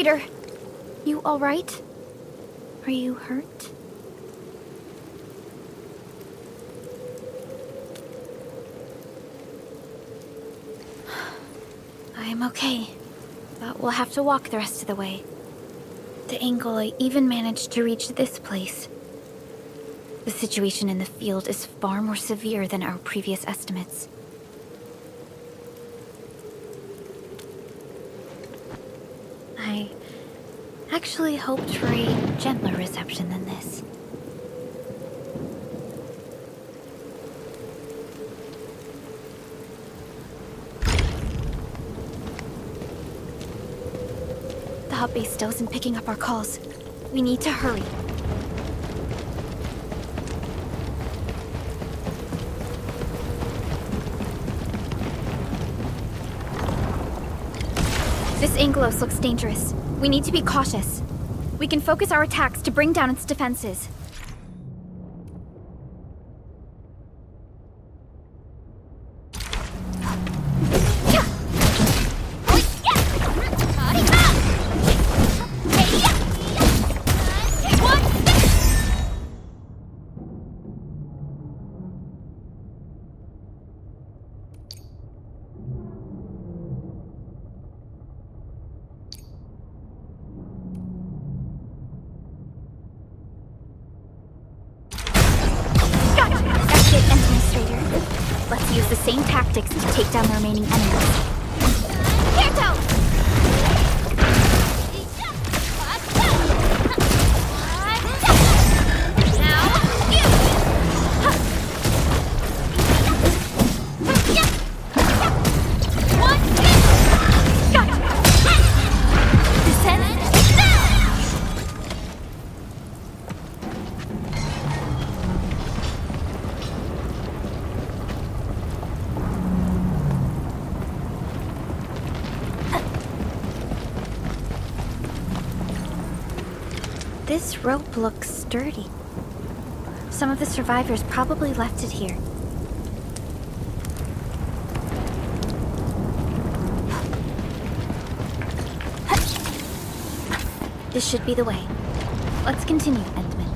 Administrator! You alright? Are you hurt? I'm okay, but we'll have to walk the rest of the way. The angle I even managed to reach this place. The situation in the field is far more severe than our previous estimates. I actually hoped for a gentler reception than this. The hub base still isn't picking up our calls. We need to hurry. This Anglos looks dangerous. We need to be cautious. We can focus our attacks to bring down its defenses. Let's use the same tactics to take down the remaining enemies. Get down! This rope looks sturdy. Some of the survivors probably left it here. This should be the way. Let's continue, Endman.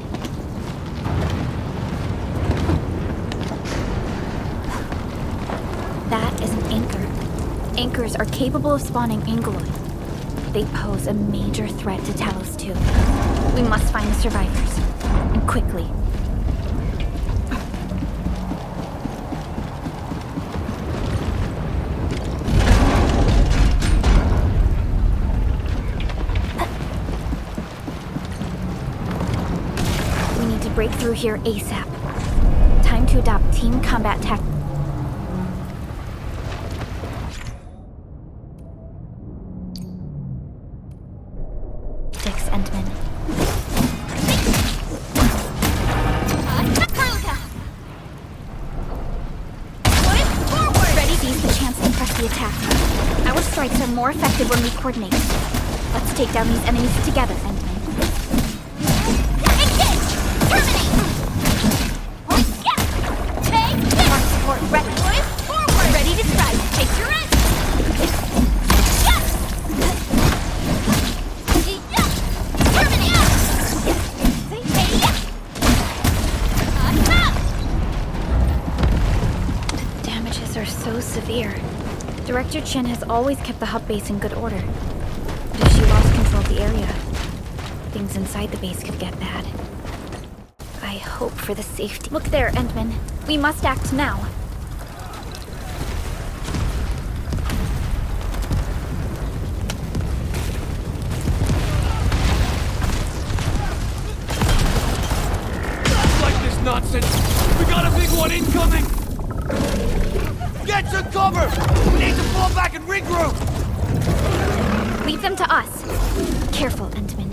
That is an anchor. Anchors are capable of spawning Angoloid. They pose a major threat to Talos too. We must find the survivors, and quickly. We need to break through here ASAP. Time to adopt team combat tactics. Endman. The attack. Our strikes are more effective when we coordinate. Let's take down these enemies together, Endman. Engage! Terminate! Mark support ready. Forward! Ready to strike. Take your end! Terminate! The damages are so severe. Director Chen has always kept the hub base in good order. But if she lost control of the area, things inside the base could get bad. I hope for the safety. Look there, Endman. We must act now. Like this nonsense! We got a big one incoming! Get some cover! We need to fall back and regroup! Leave them to us. Careful, Endman.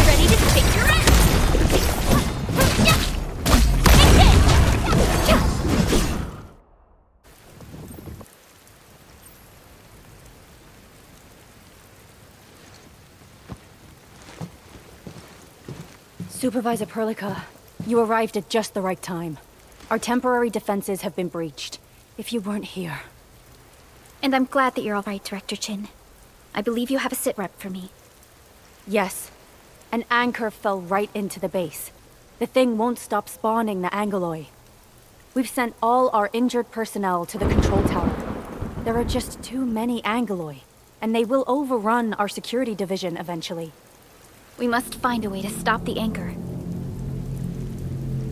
Ready to take Supervisor Perlica, you arrived at just the right time. Our temporary defenses have been breached. If you weren't here... And I'm glad that you're all right, Director Chin. I believe you have a sit rep for me. Yes. An anchor fell right into the base. The thing won't stop spawning the Angoloi. We've sent all our injured personnel to the control tower. There are just too many Angoloi, and they will overrun our security division eventually. We must find a way to stop the anchor.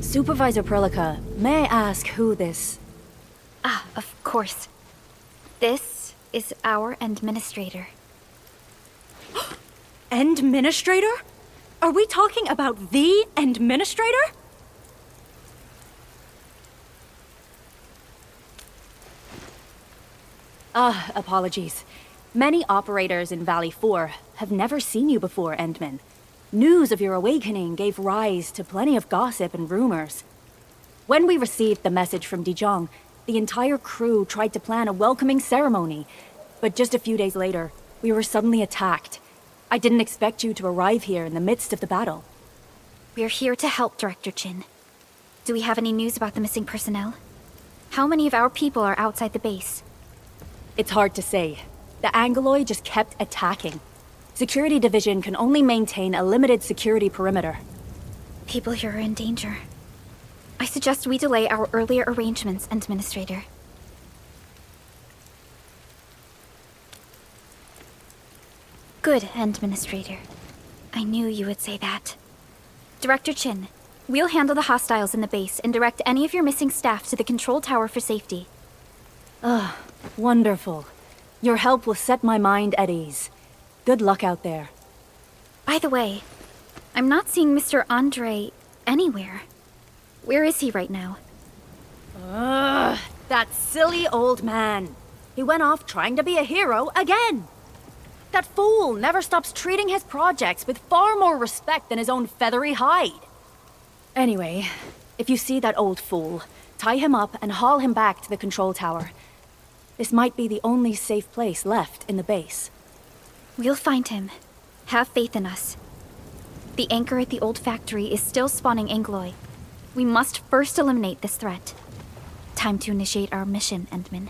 Supervisor Perlica, may I ask who this... Ah, of course. This is our administrator. Administrator? Are we talking about the administrator? Apologies. Many operators in Valley 4 have never seen you before, Endman. News of your awakening gave rise to plenty of gossip and rumors. When we received the message from Dijong, the entire crew tried to plan a welcoming ceremony, but just a few days later, we were suddenly attacked. I didn't expect you to arrive here in the midst of the battle. We're here to help, Director Chin. Do we have any news about the missing personnel? How many of our people are outside the base? It's hard to say. The Angoloi just kept attacking. Security Division can only maintain a limited security perimeter. People here are in danger. I suggest we delay our earlier arrangements, Administrator. Good, Administrator. I knew you would say that. Director Chin, we'll handle the hostiles in the base and direct any of your missing staff to the control tower for safety. Wonderful. Your help will set my mind at ease. Good luck out there. By the way, I'm not seeing Mr. Andre anywhere. Where is he right now? That silly old man. He went off trying to be a hero again. That fool never stops treating his projects with far more respect than his own feathery hide. Anyway, if you see that old fool, tie him up and haul him back to the control tower. This might be the only safe place left in the base. We'll find him. Have faith in us. The anchor at the old factory is still spawning Angoloi. We must first eliminate this threat. Time to initiate our mission, Endman.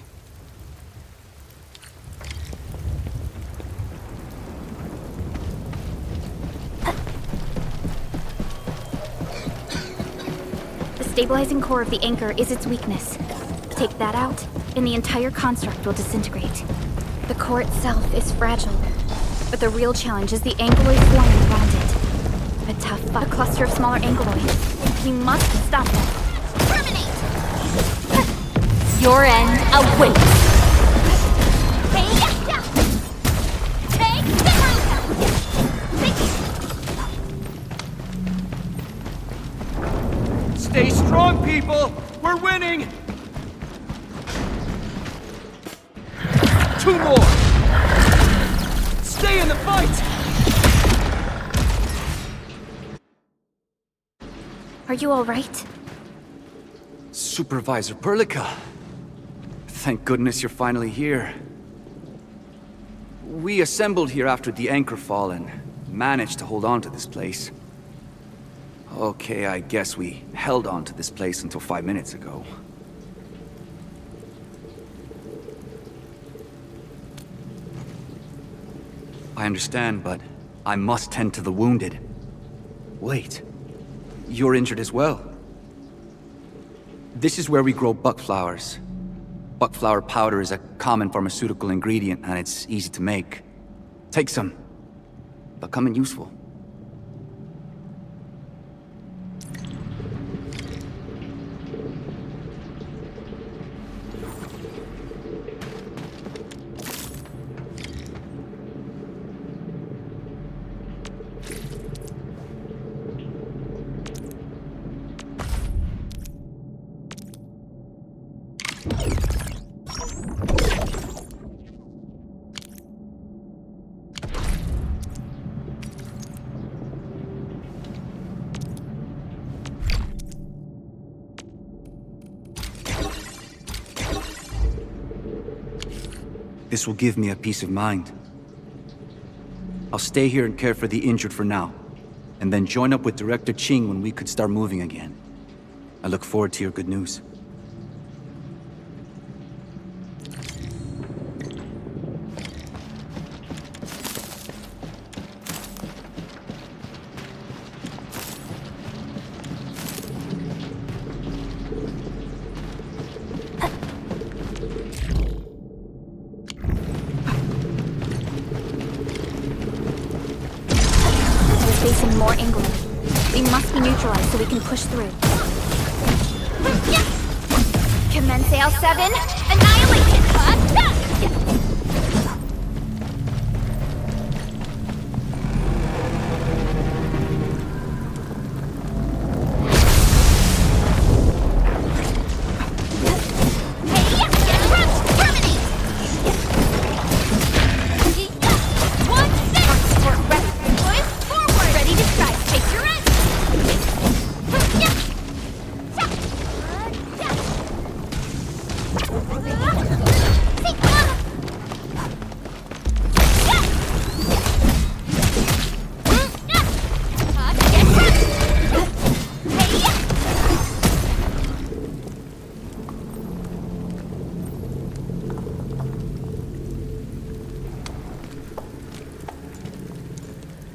The stabilizing core of the anchor is its weakness. Take that out, and the entire construct will disintegrate. The core itself is fragile, but the real challenge is the Angoloi swarming around it. A tough a cluster of smaller Angoloi. We must stop them. Terminate! Your end awaits! Stay strong, people! We're winning! 2 more! Stay in the fight! Are you all right? Supervisor Perlica. Thank goodness you're finally here. We assembled here after the anchor fall and managed to hold on to this place. Okay, I guess we held on to this place until 5 minutes ago. I understand, but I must tend to the wounded. Wait. You're injured as well. This is where we grow buckflowers. Buckflower powder is a common pharmaceutical ingredient, and it's easy to make. Take some. They'll come in useful. This will give me a peace of mind. I'll stay here and care for the injured for now. and then join up with Director Ching when we could start moving again. I look forward to your good news. Facing more England. They must be neutralized so we can push through. Commence AL7, annihilation!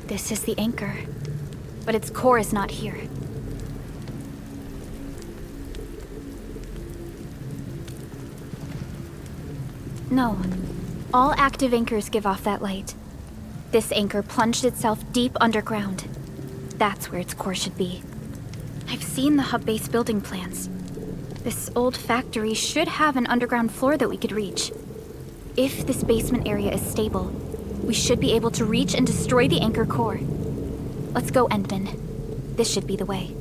This is the anchor, but its core is not here. No. All active anchors give off that light. This anchor plunged itself deep underground. That's where its core should be. I've seen the hub base building plans. This old factory should have an underground floor that we could reach. If this basement area is stable, we should be able to reach and destroy the anchor core. Let's go, Endman. This should be the way.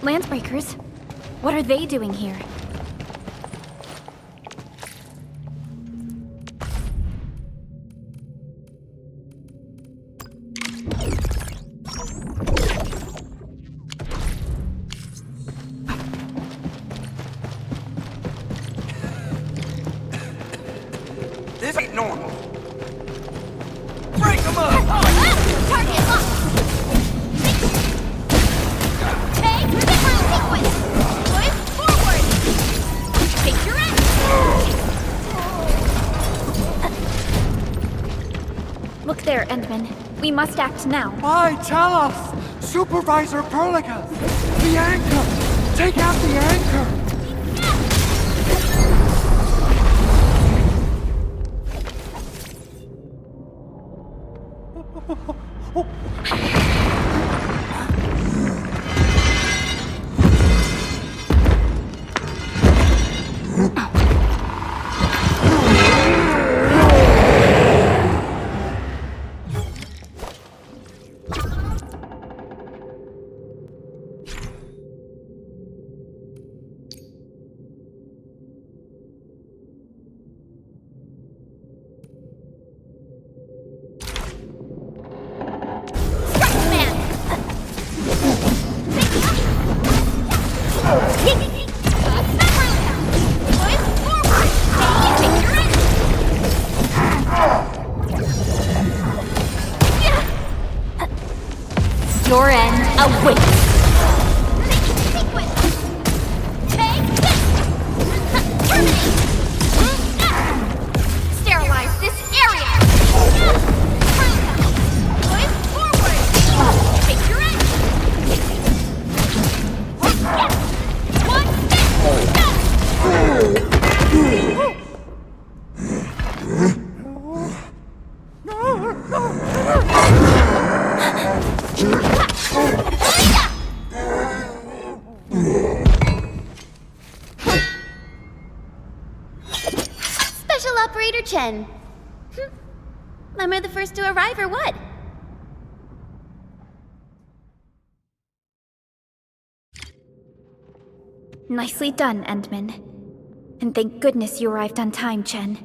Landbreakers? What are they doing here? This ain't normal. Break them up! Target locked! Take the drill sequence! Push forward! Take your end! Look there, Endman. We must act now. Why, tell us! Supervisor Perlica! The anchor! Take out the anchor! Your end awaits. Sterilize this area. Push forward. Take your end. One Special Operator Chen. Am I the first to arrive or what? Nicely done, Endman. And thank goodness you arrived on time, Chen.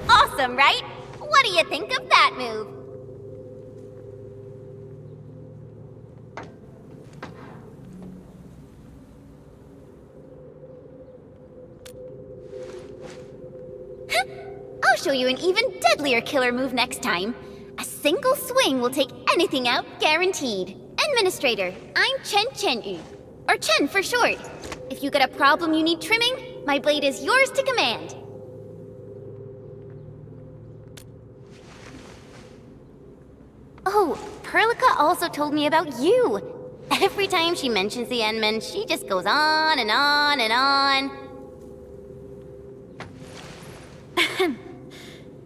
Awesome, right? What do you think of that move? I'll show you an even deadlier killer move next time. A single swing will take anything out, guaranteed. Administrator, I'm Chen, or Chen for short. If you got a problem you need trimming, my blade is yours to command. Oh, Perlica also told me about you. Every time she mentions the Endmen, she just goes on and on and on.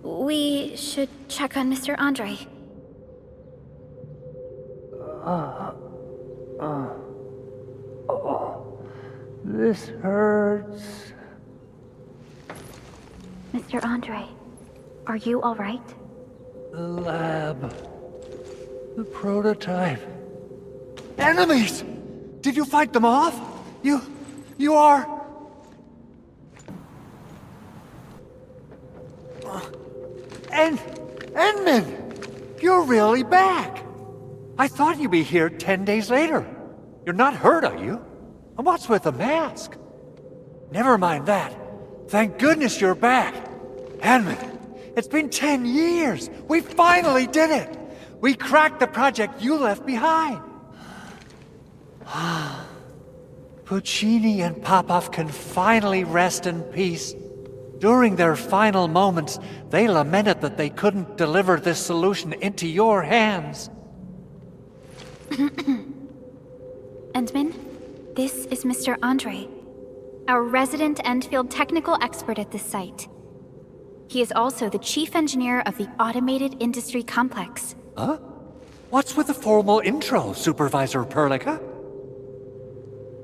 We should check on Mr. Andre. This hurts. Mr. Andre, are you all right? The lab. The prototype. Enemies! Did you fight them off? You are... Endman! You're really back! I thought you'd be here 10 days later. You're not hurt, are you? And what's with the mask? Never mind that. Thank goodness you're back. Endman, it's been 10 years. We finally did it. We cracked the project you left behind. Puccini and Popov can finally rest in peace. During their final moments, they lamented that they couldn't deliver this solution into your hands. Endman, this is Mr. Andre, our resident Endfield technical expert at this site. He is also the chief engineer of the Automated Industry Complex. Huh? What's with the formal intro, Supervisor Perlica?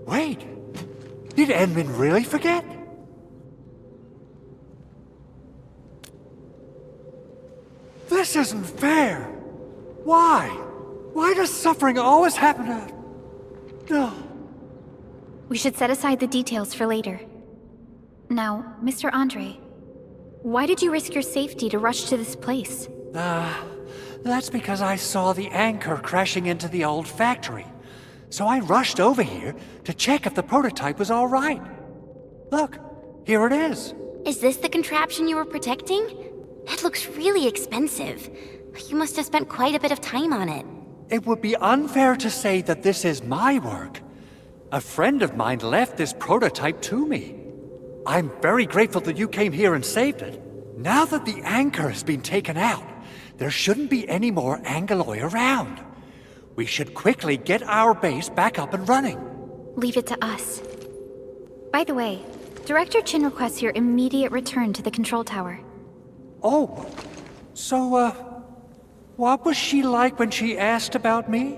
Wait, did Endman really forget? This isn't fair. Why? Why does suffering always happen to... No. We should set aside the details for later. Now, Mr. Andre, why did you risk your safety to rush to this place? That's because I saw the anchor crashing into the old factory. So I rushed over here to check if the prototype was all right. Look, here it is. Is this the contraption you were protecting? It looks really expensive. You must have spent quite a bit of time on it. It would be unfair to say that this is my work. A friend of mine left this prototype to me. I'm very grateful that you came here and saved it. Now that the anchor has been taken out, there shouldn't be any more Angaloi around. We should quickly get our base back up and running. Leave it to us. By the way, Director Chin requests your immediate return to the control tower. Oh, so, what was she like when she asked about me?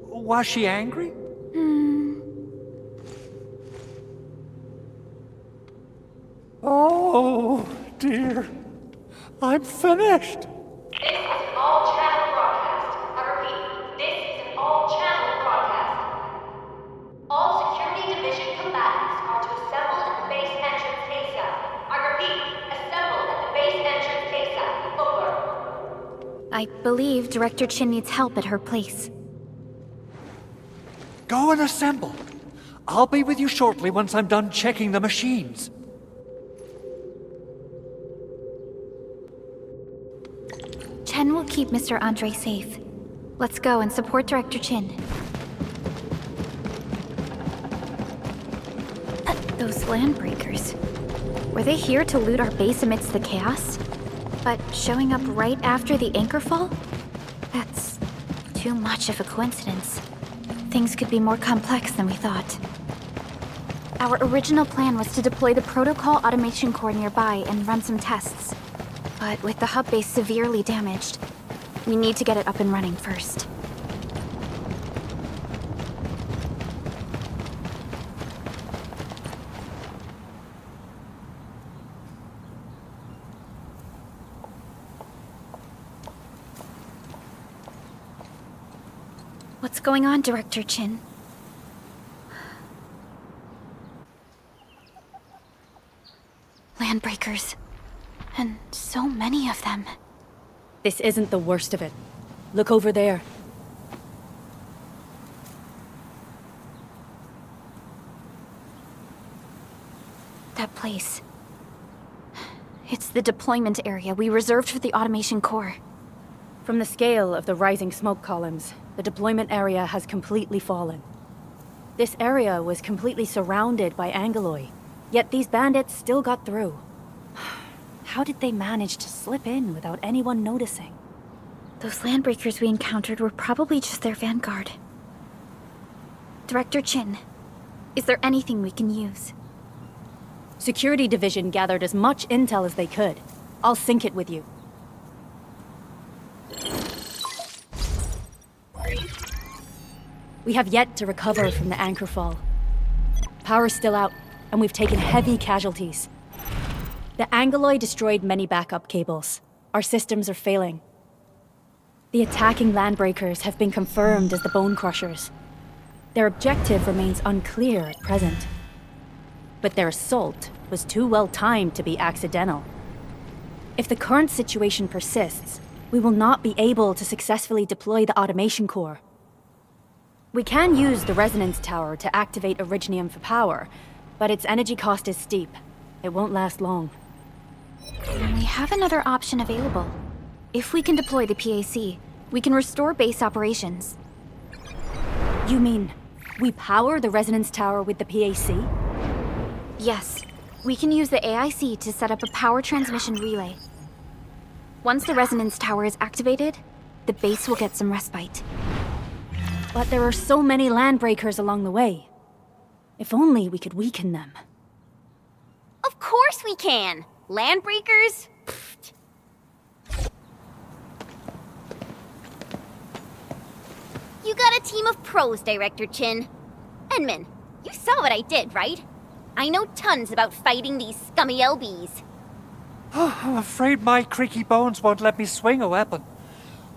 Was she angry? Oh, dear. I'm finished. This is an all-channel broadcast. I repeat, this is an all-channel broadcast. All Security Division combatants are to assemble at the base entrance ASAP. I repeat, assemble at the base entrance ASAP. Over. I believe Director Chin needs help at her place. Go and assemble. I'll be with you shortly once I'm done checking the machines. Chen will keep Mr. Andre safe. Let's go and support Director Chin. Those landbreakers. Were they here to loot our base amidst the chaos? But showing up right after the anchor fall? That's too much of a coincidence. Things could be more complex than we thought. Our original plan was to deploy the protocol automation core nearby and run some tests. But with the hub base severely damaged, we need to get it up and running first. What's going on, Director Chin? Landbreakers. And so many of them. This isn't the worst of it. Look over there. That place. It's the deployment area we reserved for the automation core. From the scale of the rising smoke columns, the deployment area has completely fallen. This area was completely surrounded by Angeloi, yet these bandits still got through. How did they manage to slip in without anyone noticing? Those landbreakers we encountered were probably just their vanguard. Director Chin, is there anything we can use? Security Division gathered as much intel as they could. I'll sync it with you. We have yet to recover from the anchor fall. Power's still out, and we've taken heavy casualties. The Angeloi destroyed many backup cables. Our systems are failing. The attacking landbreakers have been confirmed as the Bone Crushers. Their objective remains unclear at present. But their assault was too well timed to be accidental. If the current situation persists, we will not be able to successfully deploy the automation core. We can use the resonance tower to activate Originium for power, but its energy cost is steep. It won't last long. We have another option available. If we can deploy the PAC, we can restore base operations. You mean, we power the resonance tower with the PAC? Yes. We can use the AIC to set up a power transmission relay. Once the resonance tower is activated, the base will get some respite. But there are so many landbreakers along the way. If only we could weaken them. Of course we can! Landbreakers? Pfft. You got a team of pros, Director Chin. Enman, you saw what I did, right? I know tons about fighting these scummy LBs. I'm afraid my creaky bones won't let me swing a weapon.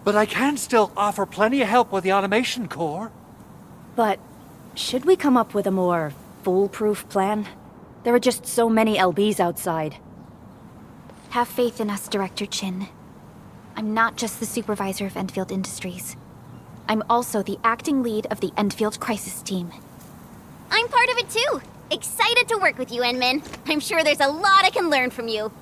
But I can still offer plenty of help with the automation core. But should we come up with a more foolproof plan? There are just so many LBs outside. Have faith in us, Director Chin. I'm not just the supervisor of Endfield Industries. I'm also the acting lead of the Endfield Crisis Team. I'm part of it too. Excited to work with you, Enman. I'm sure there's a lot I can learn from you.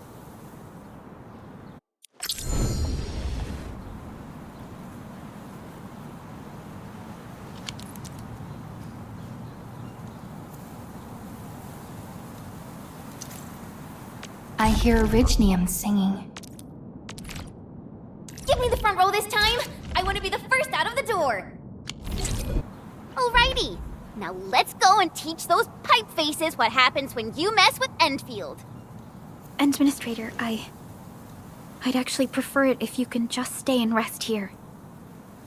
I hear Originium singing. Give me the front row this time! I want to be the first out of the door! Alrighty, now let's go and teach those pipe faces what happens when you mess with Endfield. Administrator, I'd actually prefer it if you can just stay and rest here.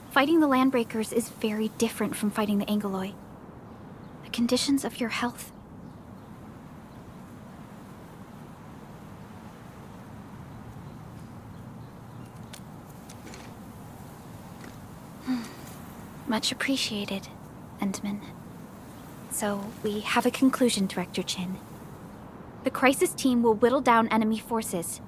Fighting the Landbreakers is very different from fighting the Angeloi. The conditions of your health. Much appreciated, Endman. So, we have a conclusion, Director Chin. The crisis team will whittle down enemy forces,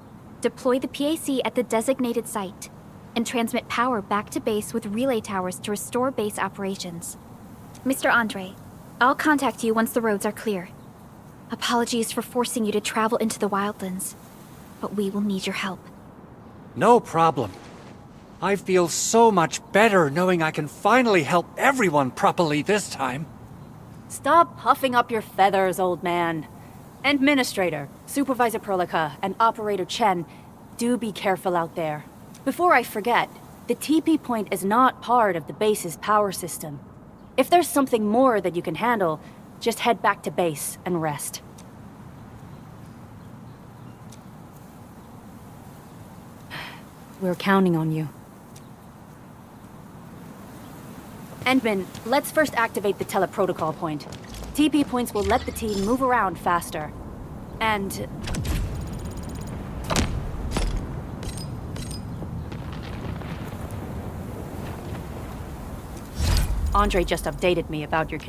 deploy the PAC at the designated site, and transmit power back to base with relay towers to restore base operations. Mr. Andre, I'll contact you once the roads are clear. Apologies for forcing you to travel into the wildlands, but we will need your help. No problem. I feel so much better knowing I can finally help everyone properly this time. Stop puffing up your feathers, old man. Administrator, Supervisor Perlica, and Operator Chen, do be careful out there. Before I forget, the TP point is not part of the base's power system. If there's something more that you can handle, just head back to base and rest. We're counting on you. Endman, let's first activate the teleprotocol point. TP points will let the team move around faster. And... Andre just updated me about your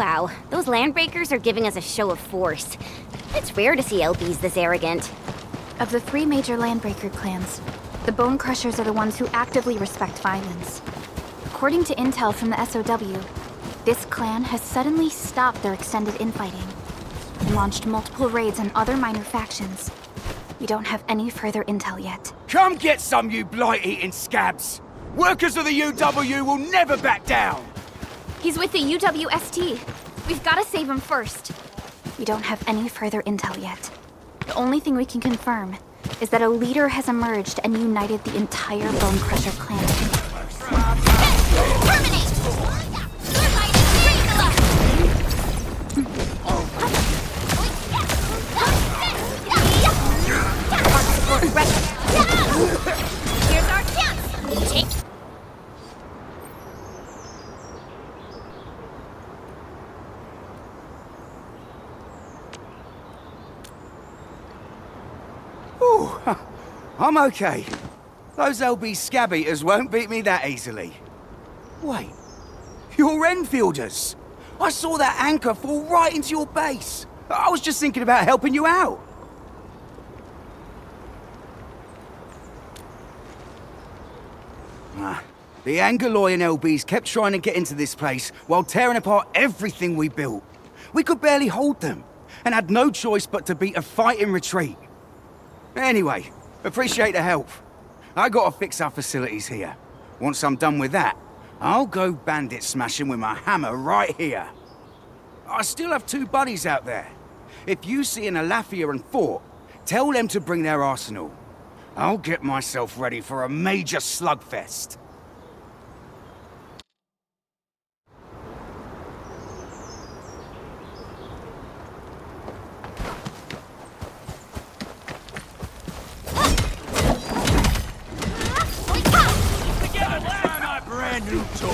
Wow, those landbreakers are giving us a show of force. It's rare to see LBs this arrogant. Of the 3 major landbreaker clans, the Bone Crushers are the ones who actively respect violence. According to intel from the SOW, this clan has suddenly stopped their extended infighting and launched multiple raids on other minor factions. We don't have any further intel yet. Come get some, you blight-eating scabs! Workers of the UW will never back down! He's with the UWST. We've got to save him first. We don't have any further intel yet. The only thing we can confirm is that a leader has emerged and united the entire Bone Crusher clan. Terminate! Your light is Here's our chance! Take. Ooh, I'm okay. Those LB scab eaters won't beat me that easily. Wait, you're Enfielders! I saw that anchor fall right into your base. I was just thinking about helping you out. The Angaloy and LBs kept trying to get into this place while tearing apart everything we built. We could barely hold them, and had no choice but to beat a fighting retreat. Anyway, appreciate the help. I gotta fix our facilities here. Once I'm done with that, I'll go bandit smashing with my hammer right here. I still have 2 buddies out there. If you see an Alafia and Fort, tell them to bring their arsenal. I'll get myself ready for a major slugfest. New toy.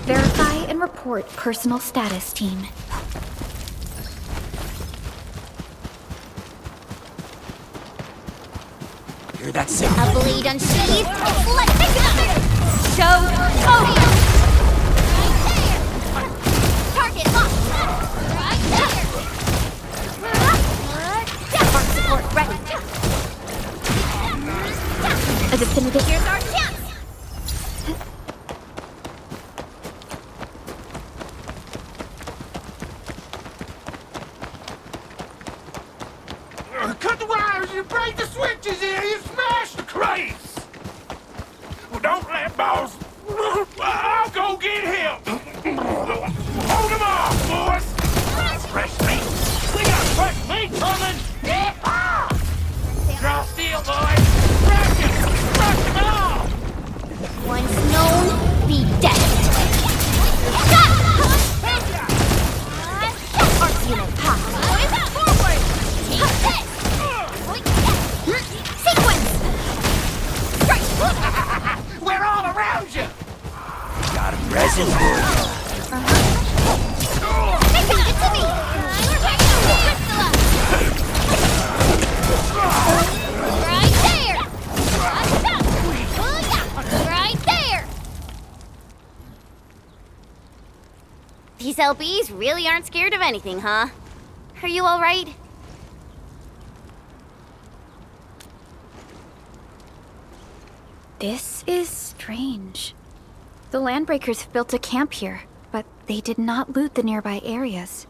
Verify and report personal status, team. Hear that sound? A blade unsheathed. It's like show podium. Right there. Target locked. Right there. Part support ready. A definitive. Here's our chance. Cut the wires, you break the switches here, you smash the crates! Well, don't let boss... I'll go get him! Hold him off, boys! Fresh meat! We got fresh meat coming! Yeah! Draw steel, boys! Rush him! Rush him off! Once known, be dead. Arc unit hot. Forward! Take this! Sequence! Strike! We're all around you! Got a present for you. Mission, get to me! Right there! Right there! These LBs really aren't scared of anything, huh? Are you all right? This is strange. The Landbreakers have built a camp here, but they did not loot the nearby areas.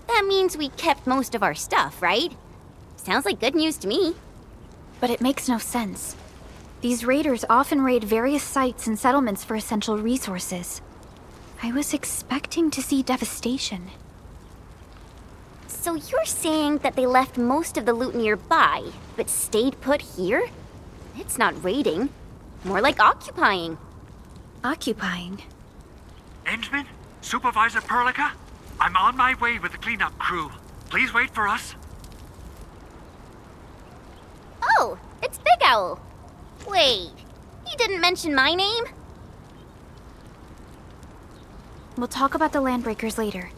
That means we kept most of our stuff, right? Sounds like good news to me. But it makes no sense. These raiders often raid various sites and settlements for essential resources. I was expecting to see devastation. So you're saying that they left most of the loot nearby, but stayed put here? It's not raiding. More like occupying. Occupying? Endman? Supervisor Perlica? I'm on my way with the cleanup crew. Please wait for us. Oh, Owl. Wait, he didn't mention my name? We'll talk about the Landbreakers later.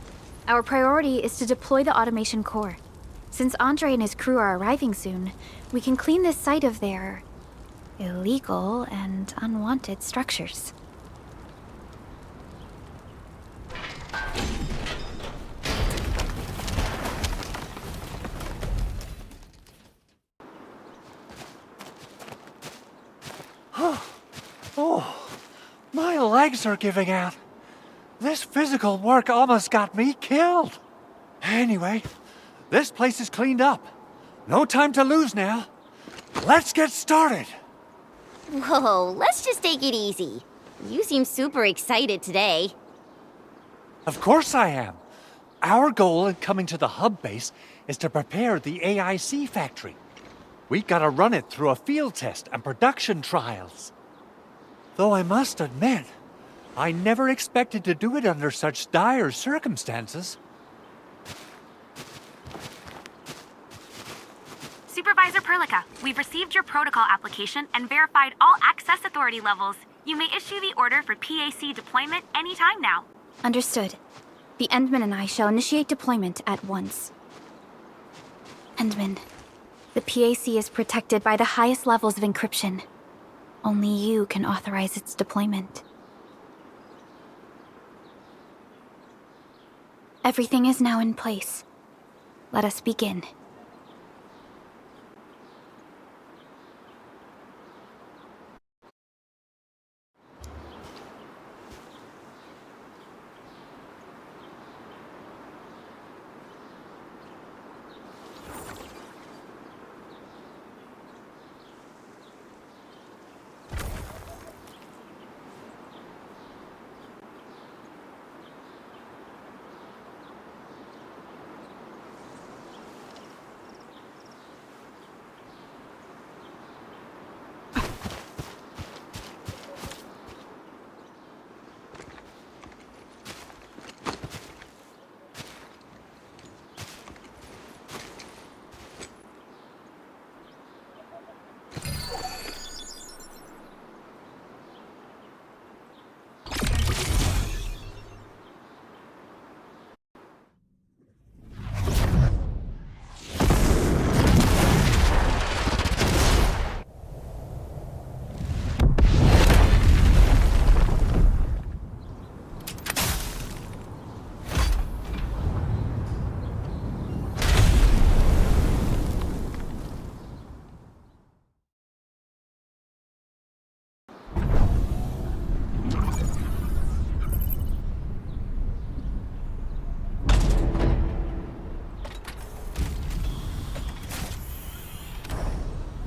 Our priority is to deploy the automation core. Since Andre and his crew are arriving soon, we can clean this site of their illegal and unwanted structures. Oh, my legs are giving out. This physical work almost got me killed. Anyway, this place is cleaned up. No time to lose now. Let's get started. Whoa, let's just take it easy. You seem super excited today. Of course I am. Our goal in coming to the hub base is to prepare the AIC factory. We gotta run it through a field test and production trials. Though I must admit, I never expected to do it under such dire circumstances. Supervisor Perlica, we've received your protocol application and verified all access authority levels. You may issue the order for PAC deployment anytime now. Understood. The Endman and I shall initiate deployment at once. Endman, the PAC is protected by the highest levels of encryption. Only you can authorize its deployment. Everything is now in place. Let us begin.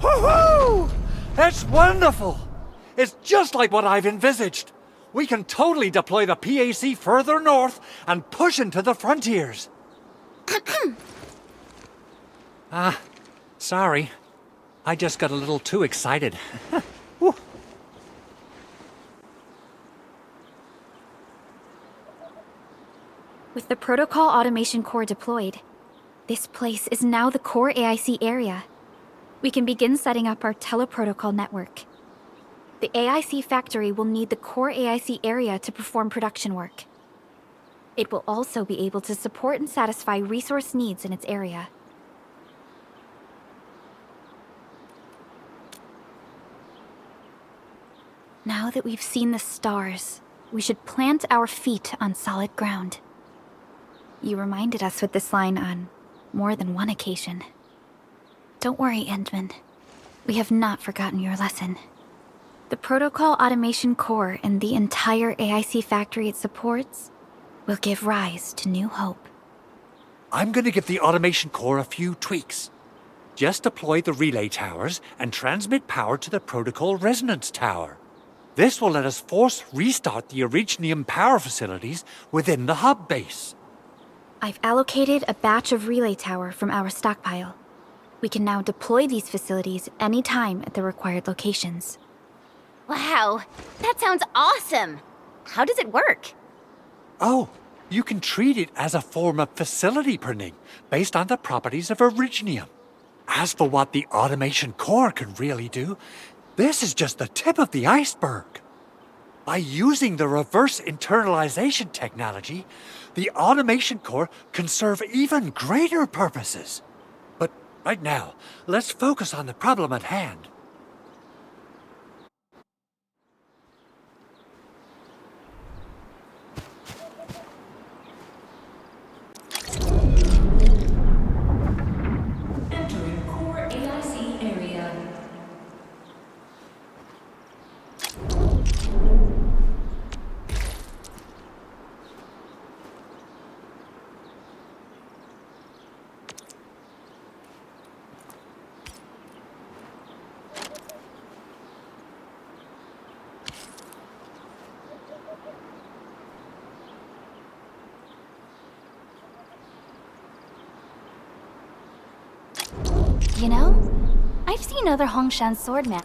Woohoo! That's wonderful! It's just like what I've envisaged. We can totally deploy the PAC further north and push into the frontiers. Sorry. I just got a little too excited. Whew. With the protocol automation core deployed, this place is now the core AIC area. We can begin setting up our teleprotocol network. The AIC factory will need the core AIC area to perform production work. It will also be able to support and satisfy resource needs in its area. Now that we've seen the stars, we should plant our feet on solid ground. You reminded us with this line on more than one occasion. Don't worry, Endman. We have not forgotten your lesson. The protocol automation core and the entire AIC factory it supports will give rise to new hope. I'm gonna give the automation core a few tweaks. Just deploy the relay towers and transmit power to the protocol resonance tower. This will let us force restart the Originium power facilities within the hub base. I've allocated a batch of relay tower from our stockpile. We can now deploy these facilities anytime at the required locations. Wow, that sounds awesome! How does it work? Oh, you can treat it as a form of facility pruning based on the properties of Originium. As for what the automation core can really do, this is just the tip of the iceberg. By using the reverse internalization technology, the automation core can serve even greater purposes. But right now, let's focus on the problem at hand. Entering core AIC area. You know, I've seen other Hongshan swordmen.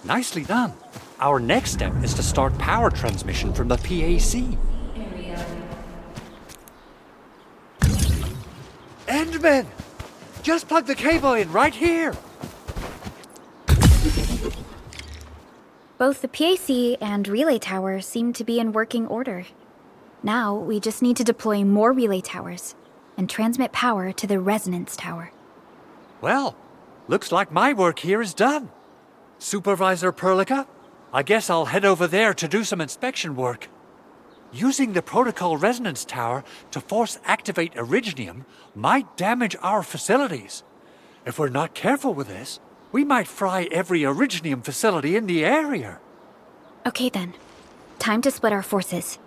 Nicely done. Our next step is to start power transmission from the PAC. Endman! Just plug the cable in right here! Both the PAC and relay tower seem to be in working order. Now, we just need to deploy more relay towers and transmit power to the resonance tower. Well, looks like my work here is done. Supervisor Perlica, I guess I'll head over there to do some inspection work. Using the protocol resonance tower to force activate Originium might damage our facilities. If we're not careful with this, we might fry every Originium facility in the area. Okay then. Time to split our forces.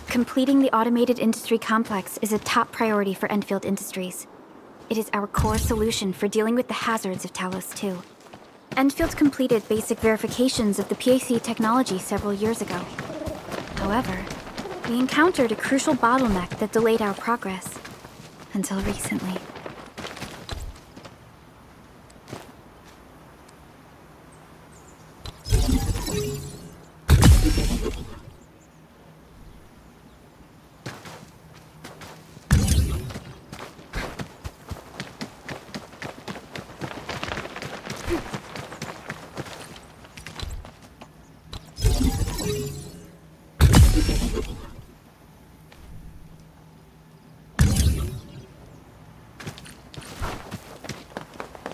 Completing the automated industry complex is a top priority for Endfield Industries. It is our core solution for dealing with the hazards of Talos 2. Endfield completed basic verifications of the PAC technology several years ago. However, we encountered a crucial bottleneck that delayed our progress. Until recently.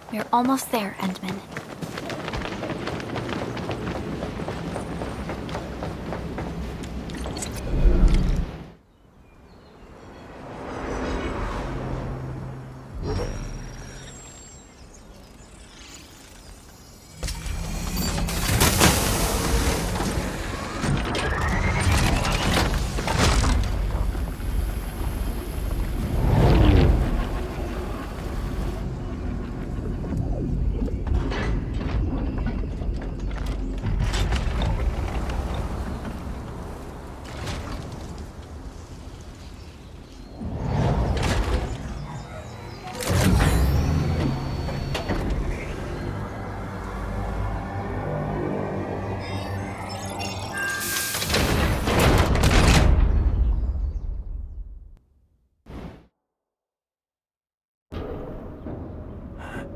We're almost there, Endman.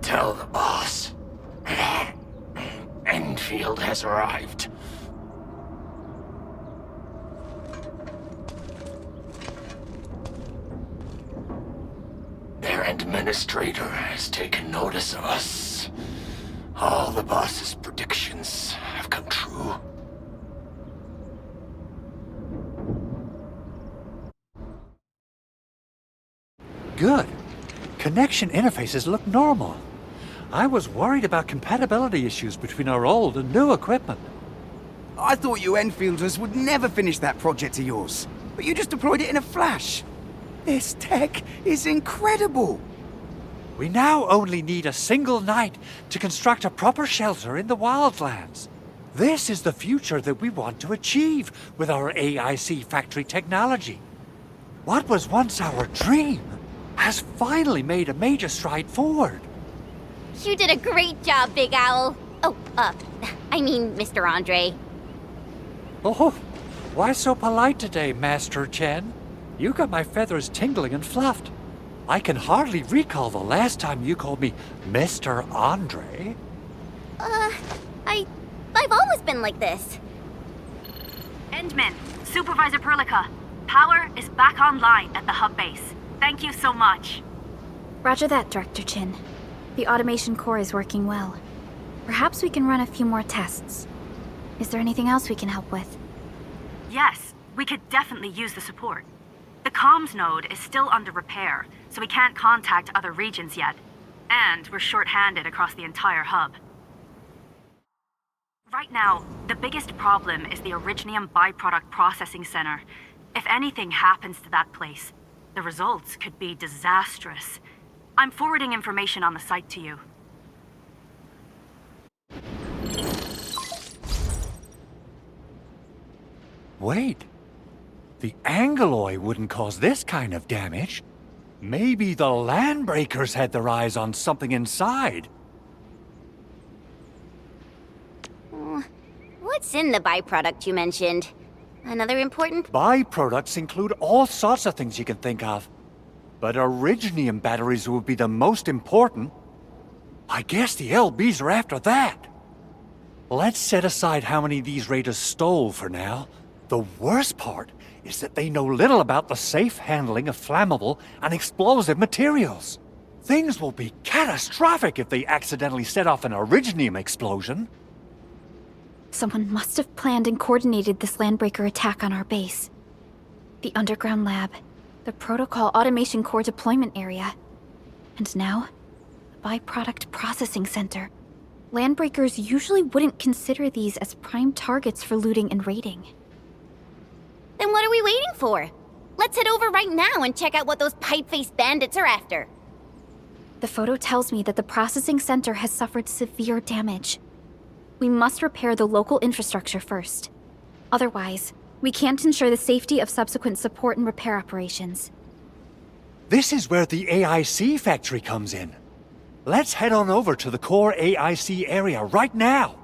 Tell the boss. Enfield has arrived. Their administrator has taken notice of us. All the boss's predictions have come true. Good. Connection interfaces look normal. I was worried about compatibility issues between our old and new equipment. I thought you Enfielders would never finish that project of yours, but you just deployed it in a flash. This tech is incredible. We now only need a single night to construct a proper shelter in the wildlands. This is the future that we want to achieve with our AIC factory technology. What was once our dream has finally made a major stride forward. You did a great job, Big Owl. Oh, I mean, Mr. Andre. Oh, why so polite today, Master Chen? You got my feathers tingling and fluffed. I can hardly recall the last time you called me Mr. Andre. I've always been like this. Endman, Supervisor Perlica, power is back online at the hub base. Thank you so much. Roger that, Director Chin. The automation core is working well. Perhaps we can run a few more tests. Is there anything else we can help with? Yes, we could definitely use the support. The comms node is still under repair, so we can't contact other regions yet. And we're short-handed across the entire hub. Right now, the biggest problem is the Originium byproduct processing center. If anything happens to that place, the results could be disastrous. I'm forwarding information on the site to you. Wait. The Angeloy wouldn't cause this kind of damage. Maybe the Landbreakers had their eyes on something inside. What's in the byproduct you mentioned? Another important... Byproducts include all sorts of things you can think of. But Originium batteries would be the most important. I guess the LBs are after that. Let's set aside how many these raiders stole for now. The worst part is that they know little about the safe handling of flammable and explosive materials. Things will be catastrophic if they accidentally set off an Originium explosion. Someone must have planned and coordinated this Landbreaker attack on our base. The underground lab, the Protocol Automation Core deployment area, and now, the Byproduct Processing Center. Landbreakers usually wouldn't consider these as prime targets for looting and raiding. Then what are we waiting for? Let's head over right now and check out what those pipe-faced bandits are after. The photo tells me that the processing center has suffered severe damage. We must repair the local infrastructure first. Otherwise, we can't ensure the safety of subsequent support and repair operations. This is where the AIC factory comes in. Let's head on over to the core AIC area right now.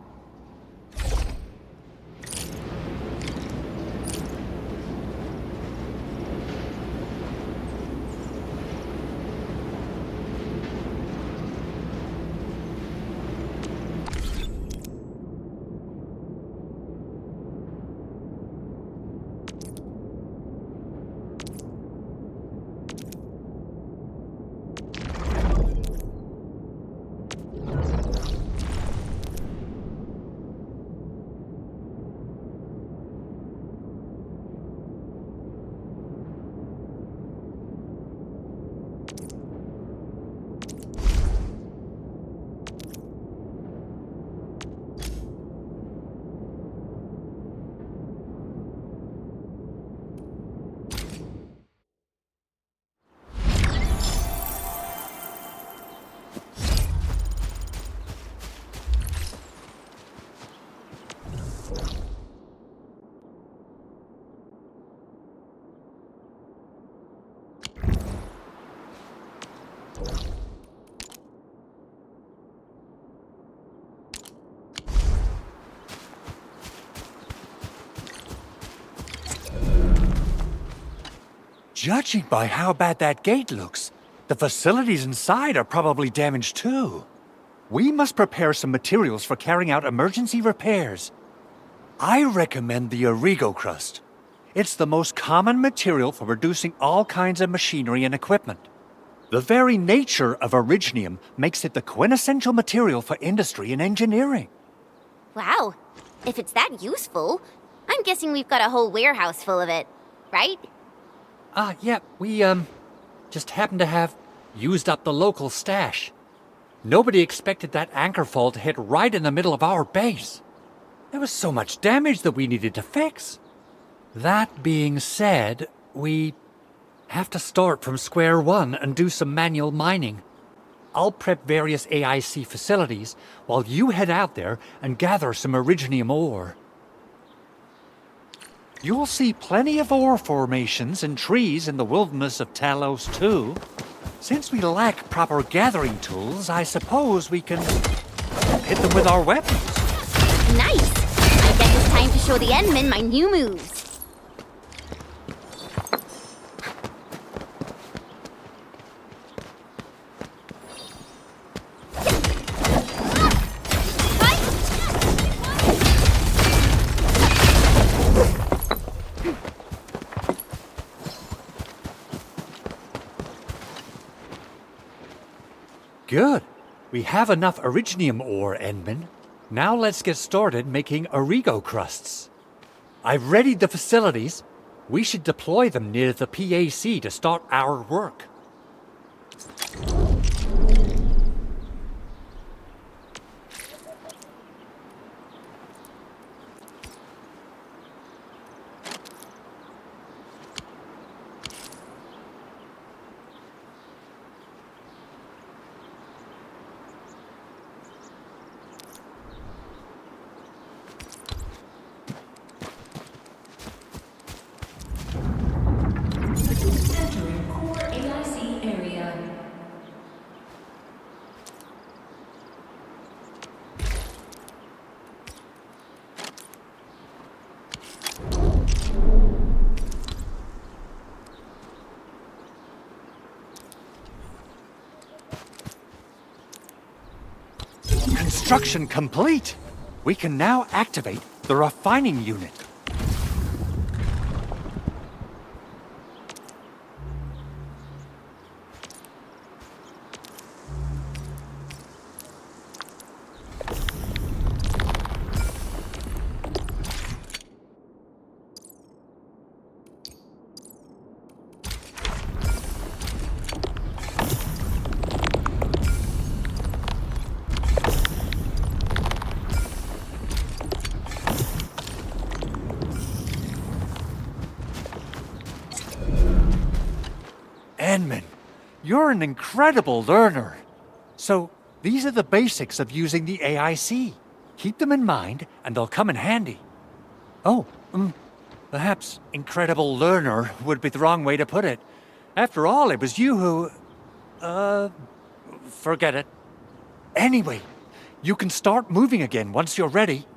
Judging by how bad that gate looks, the facilities inside are probably damaged too. We must prepare some materials for carrying out emergency repairs. I recommend the Origo crust. It's the most common material for producing all kinds of machinery and equipment. The very nature of Originium makes it the quintessential material for industry and engineering. Wow, if it's that useful, I'm guessing we've got a whole warehouse full of it, right? Yeah, we, just happen to have used up the local stash. Nobody expected that anchor fall to hit right in the middle of our base. There was so much damage that we needed to fix. That being said, we have to start from square one and do some manual mining. I'll prep various AIC facilities while you head out there and gather some Originium ore. You'll see plenty of ore formations and trees in the wilderness of Talos too. Since we lack proper gathering tools, I suppose we can hit them with our weapons. Nice! I guess it's time to show the Endmen my new moves. Good. We have enough Originium ore, Endman. Now let's get started making Origo crusts. I've readied the facilities. We should deploy them near the PAC to start our work. Entering core AIC area. Construction complete. We can now activate the refining unit. Endman, you're an incredible learner. So, these are the basics of using the AIC. Keep them in mind, and they'll come in handy. Oh, perhaps incredible learner would be the wrong way to put it. After all, it was you who... forget it. Anyway, you can start moving again once you're ready.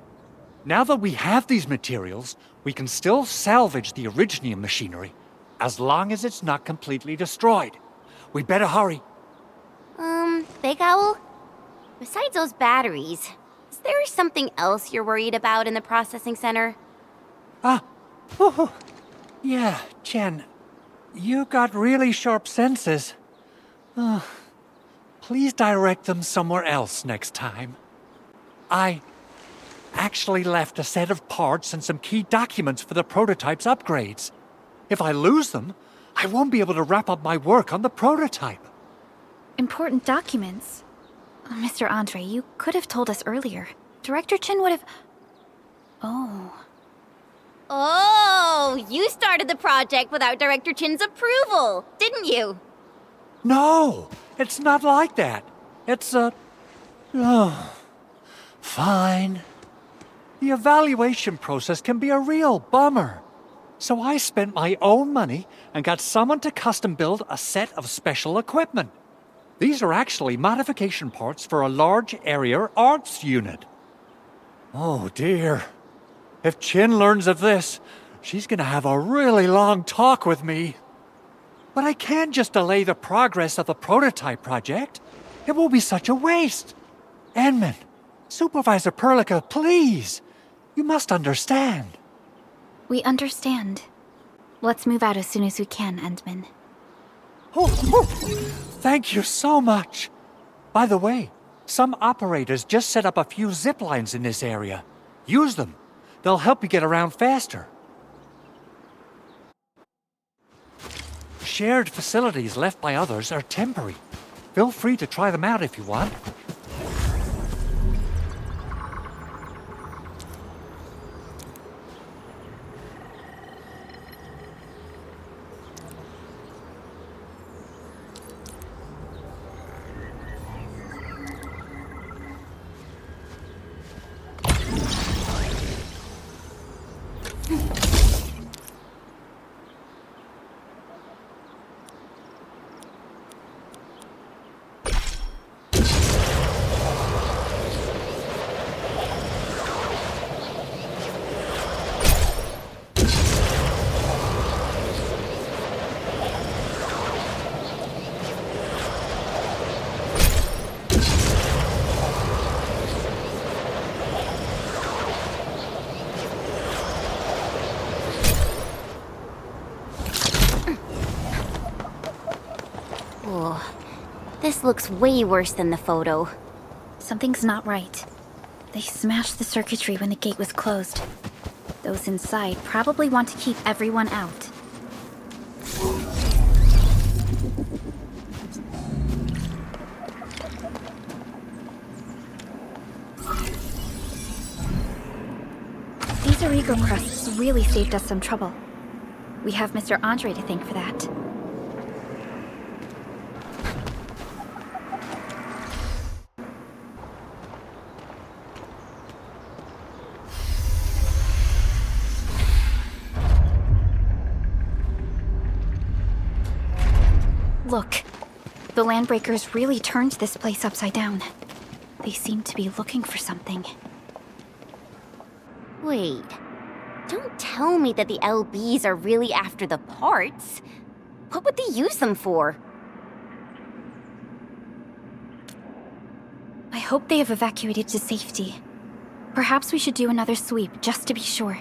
Now that we have these materials, we can still salvage the Originium machinery, as long as it's not completely destroyed. We better hurry. Big Owl? Besides those batteries, is there something else you're worried about in the processing center? Yeah, Chen. You got really sharp senses. Please direct them somewhere else next time. I actually left a set of parts and some key documents for the prototype's upgrades. If I lose them, I won't be able to wrap up my work on the prototype. Important documents. Mr. Andre, you could have told us earlier. Director Chen would have... Oh, you started the project without Director Chin's approval, didn't you? No, it's not like that. It's fine. The evaluation process can be a real bummer. So I spent my own money and got someone to custom build a set of special equipment. These are actually modification parts for a large area arts unit. Oh dear. If Chin learns of this, she's gonna have a really long talk with me. But I can't just delay the progress of the prototype project. It will be such a waste. Endman, Supervisor Perlica, please. You must understand. We understand. Let's move out as soon as we can, Endman. Thank you so much. By the way, some operators just set up a few zip lines in this area. Use them. They'll help you get around faster. Shared facilities left by others are temporary. Feel free to try them out if you want. Oh, this looks way worse than the photo. Something's not right. They smashed the circuitry when the gate was closed. Those inside probably want to keep everyone out. These Origo crusts really saved us some trouble. We have Mr. Andre to thank for that. Look, the Landbreakers really turned this place upside down. They seem to be looking for something. Wait, don't tell me that the LBs are really after the parts. What would they use them for? I hope they have evacuated to safety. Perhaps we should do another sweep, just to be sure.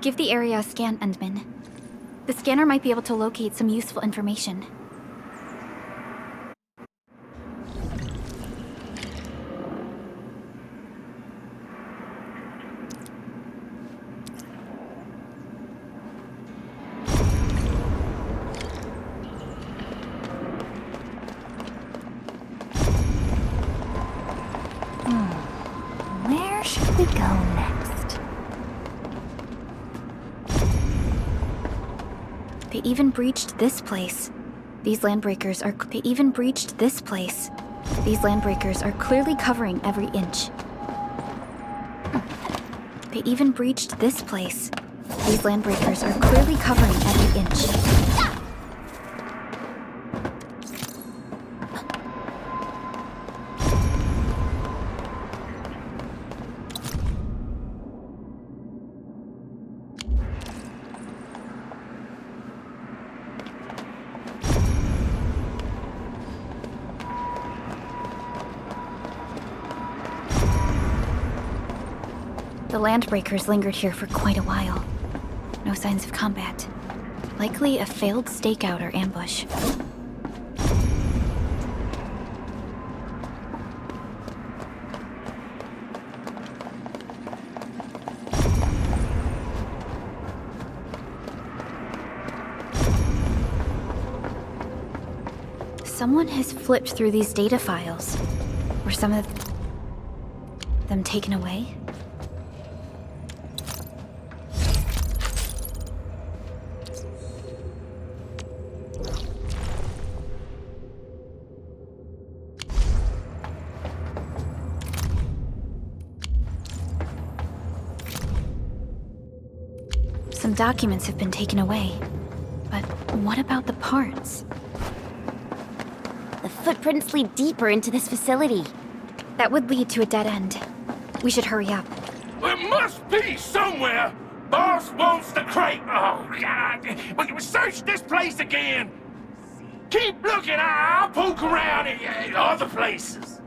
Give the area a scan, Endman. The scanner might be able to locate some useful information. Where should we go next? They even breached this place. These Landbreakers are clearly covering every inch. They even breached this place. These Landbreakers are clearly covering every inch. The Landbreakers lingered here for quite a while. No signs of combat. Likely a failed stakeout or ambush. Someone has flipped through these data files. Were some of them taken away? Some documents have been taken away. But what about the parts? The footprints lead deeper into this facility. That would lead to a dead end. We should hurry up. There must be somewhere! Boss wants the crate! Oh, God! We search this place again! Keep looking, I'll poke around in other places.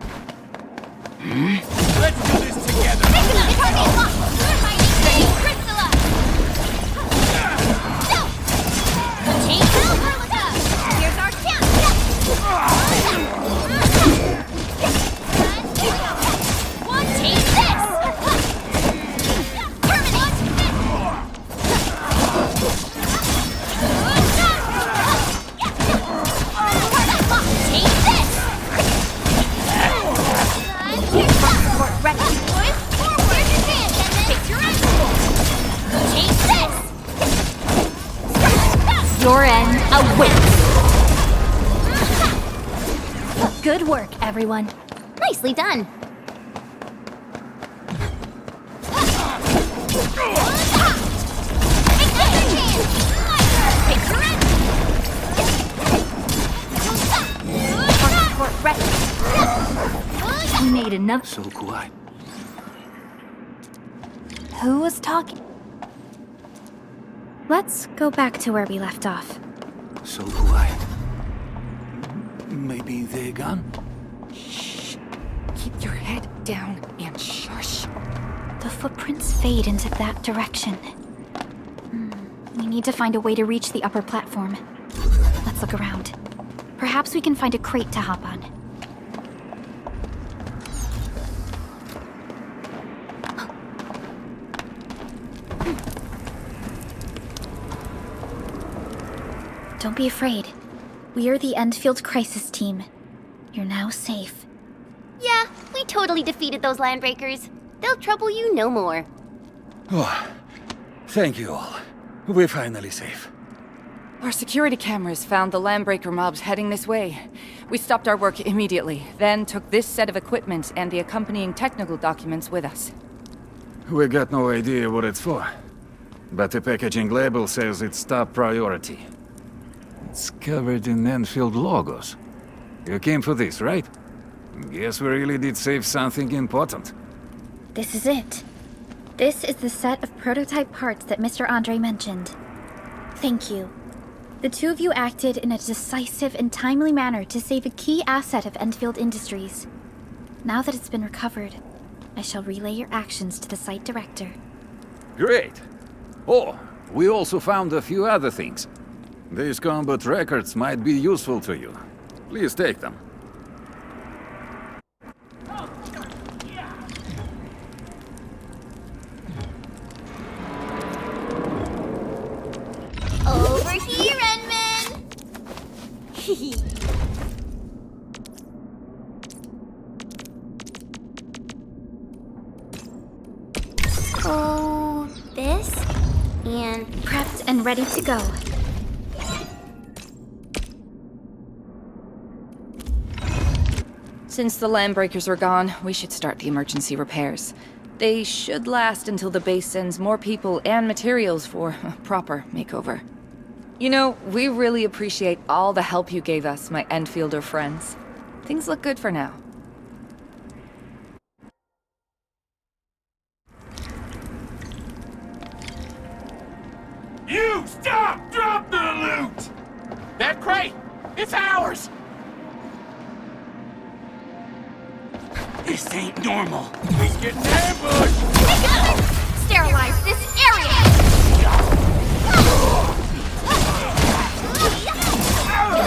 Let's do this together! Here's our Your end awaits. Good work, everyone. Nicely done. We made enough. So quiet. Who was talking? Let's go back to where we left off. So quiet. Maybe they're gone? Shh. Keep your head down and shush. The footprints fade into that direction. We need to find a way to reach the upper platform. Let's look around. Perhaps we can find a crate to hop on. Don't be afraid. We are the Endfield Crisis Team. You're now safe. Yeah, we totally defeated those landbreakers. They'll trouble you no more. Oh, thank you all. We're finally safe. Our security cameras found the landbreaker mobs heading this way. We stopped our work immediately, then took this set of equipment and the accompanying technical documents with us. We got no idea what it's for. But the packaging label says it's top priority. It's covered in Enfield logos. You came for this, right? Guess we really did save something important. This is it. This is the set of prototype parts that Mr. Andre mentioned. Thank you. The two of you acted in a decisive and timely manner to save a key asset of Endfield Industries. Now that it's been recovered, I shall relay your actions to the site director. Great. Oh, we also found a few other things. These combat records might be useful to you. Please take them. Over here, Enman! Oh, this? And Prepped and ready to go. Since the landbreakers are gone, we should start the emergency repairs. They should last until the base sends more people and materials for a proper makeover. You know, we really appreciate all the help you gave us, my Enfielder friends. Things look good for now. You stop! Drop the loot! That crate! It's ours! This ain't normal. He's getting ambushed! sterilize this area!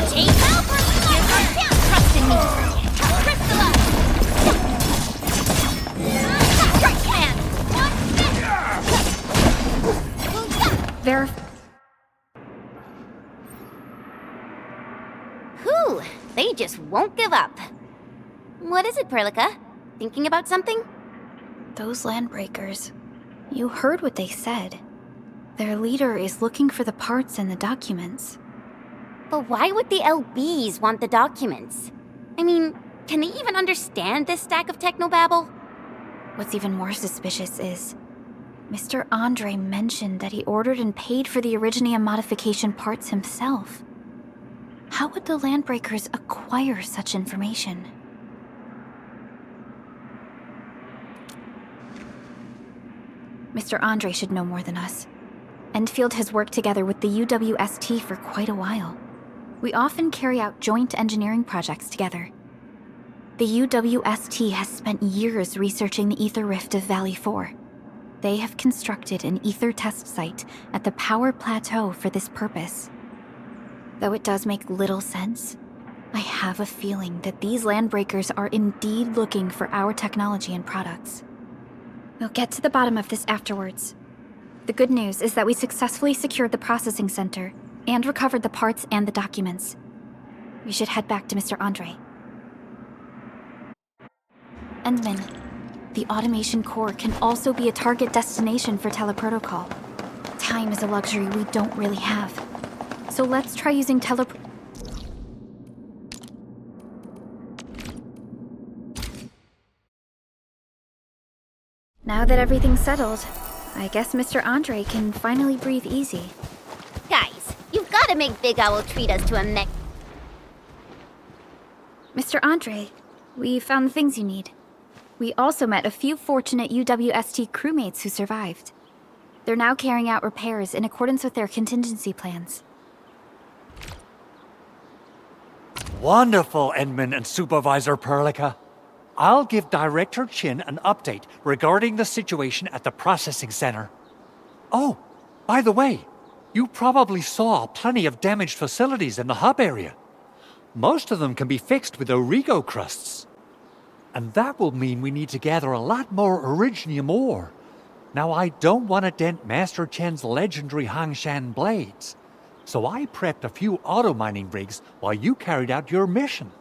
Take help or can't trust in me! Crystallize! Strike command! Whew, they just won't give up. What is it, Perlica? Thinking about something? Those landbreakers. You heard what they said. Their leader is looking for the parts and the documents. But why would the LBs want the documents? I mean, can they even understand this stack of technobabble? What's even more suspicious is Mr. Andre mentioned that he ordered and paid for the Originium modification parts himself. How would the landbreakers acquire such information? Mr. Andre should know more than us. Enfield has worked together with the UWST for quite a while. We often carry out joint engineering projects together. The UWST has spent years researching the ether rift of Valley 4. They have constructed an ether test site at the Power Plateau for this purpose. Though it does make little sense, I have a feeling that these landbreakers are indeed looking for our technology and products. We'll get to the bottom of this afterwards. The good news is that we successfully secured the processing center and recovered the parts and the documents. We should head back to Mr. Andre. Endman, the automation core can also be a target destination for teleprotocol. Time is a luxury we don't really have. So let's try using Now that everything's settled, I guess Mr. Andre can finally breathe easy. Guys, you've got to make Big Owl treat us to a Mr. Andre, we found the things you need. We also met a few fortunate UWST crewmates who survived. They're now carrying out repairs in accordance with their contingency plans. Wonderful, Endman and Supervisor Perlica. I'll give Director Chin an update regarding the situation at the processing center. Oh, by the way, you probably saw plenty of damaged facilities in the hub area. Most of them can be fixed with Origo crusts. And that will mean we need to gather a lot more Originium ore. Now, I don't want to dent Master Chen's legendary Hangshan blades, so I prepped a few auto-mining rigs while you carried out your mission.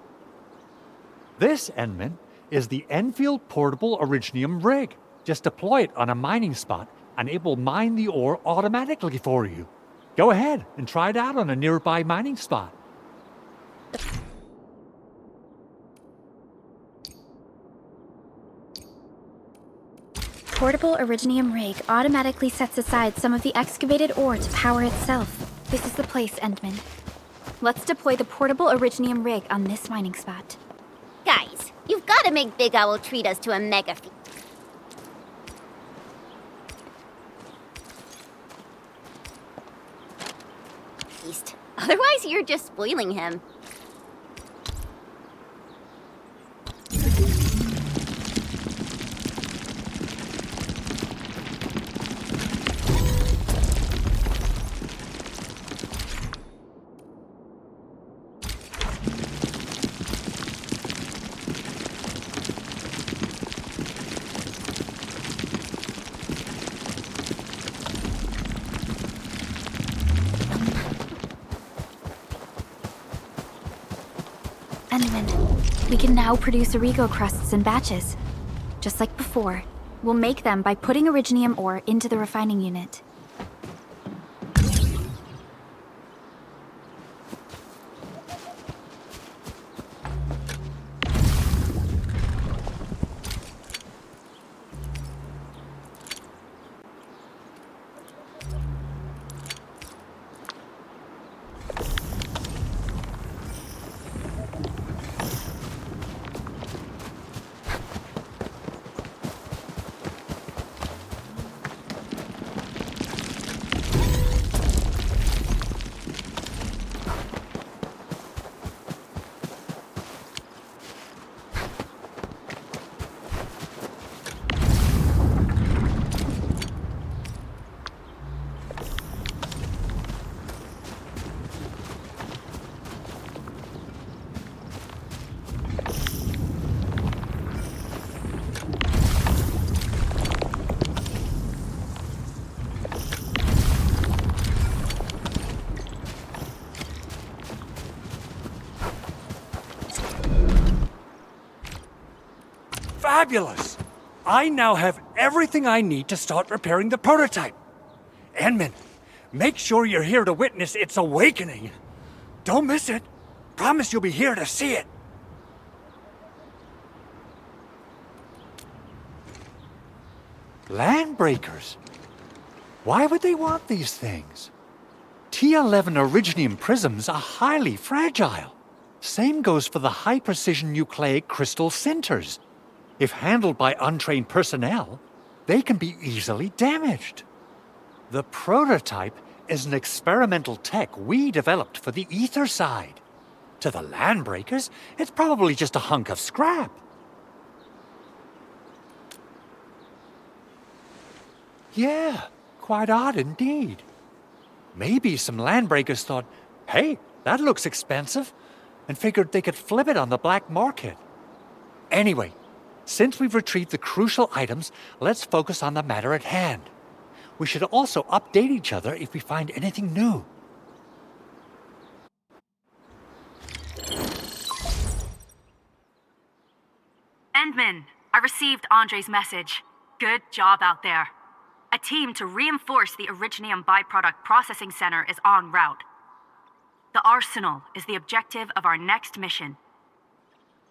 This, Enmin, is the Enfield Portable Originium rig. Just deploy it on a mining spot, and it will mine the ore automatically for you. Go ahead and try it out on a nearby mining spot. Portable Originium rig automatically sets aside some of the excavated ore to power itself. This is the place, Endman. Let's deploy the portable Originium rig on this mining spot. Guys, you've got to make Big Owl treat us to a mega feast. Otherwise, you're just spoiling him. We can now produce Origo crusts in batches. Just like before, we'll make them by putting Originium ore into the refining unit. Fabulous! I now have everything I need to start repairing the prototype. Enmin, make sure you're here to witness its awakening. Don't miss it. Promise you'll be here to see it. Landbreakers? Why would they want these things? T11 Originium prisms are highly fragile. Same goes for the high-precision nucleic crystal sinters. If handled by untrained personnel, they can be easily damaged. The prototype is an experimental tech we developed for the ether side. To the Landbreakers, it's probably just a hunk of scrap. Yeah, quite odd indeed. Maybe some Landbreakers thought, hey, that looks expensive, and figured they could flip it on the black market. Anyway, since we've retrieved the crucial items, let's focus on the matter at hand. We should also update each other if we find anything new. Endman, I received Andre's message. Good job out there. A team to reinforce the Originium byproduct processing center is en route. The arsenal is the objective of our next mission.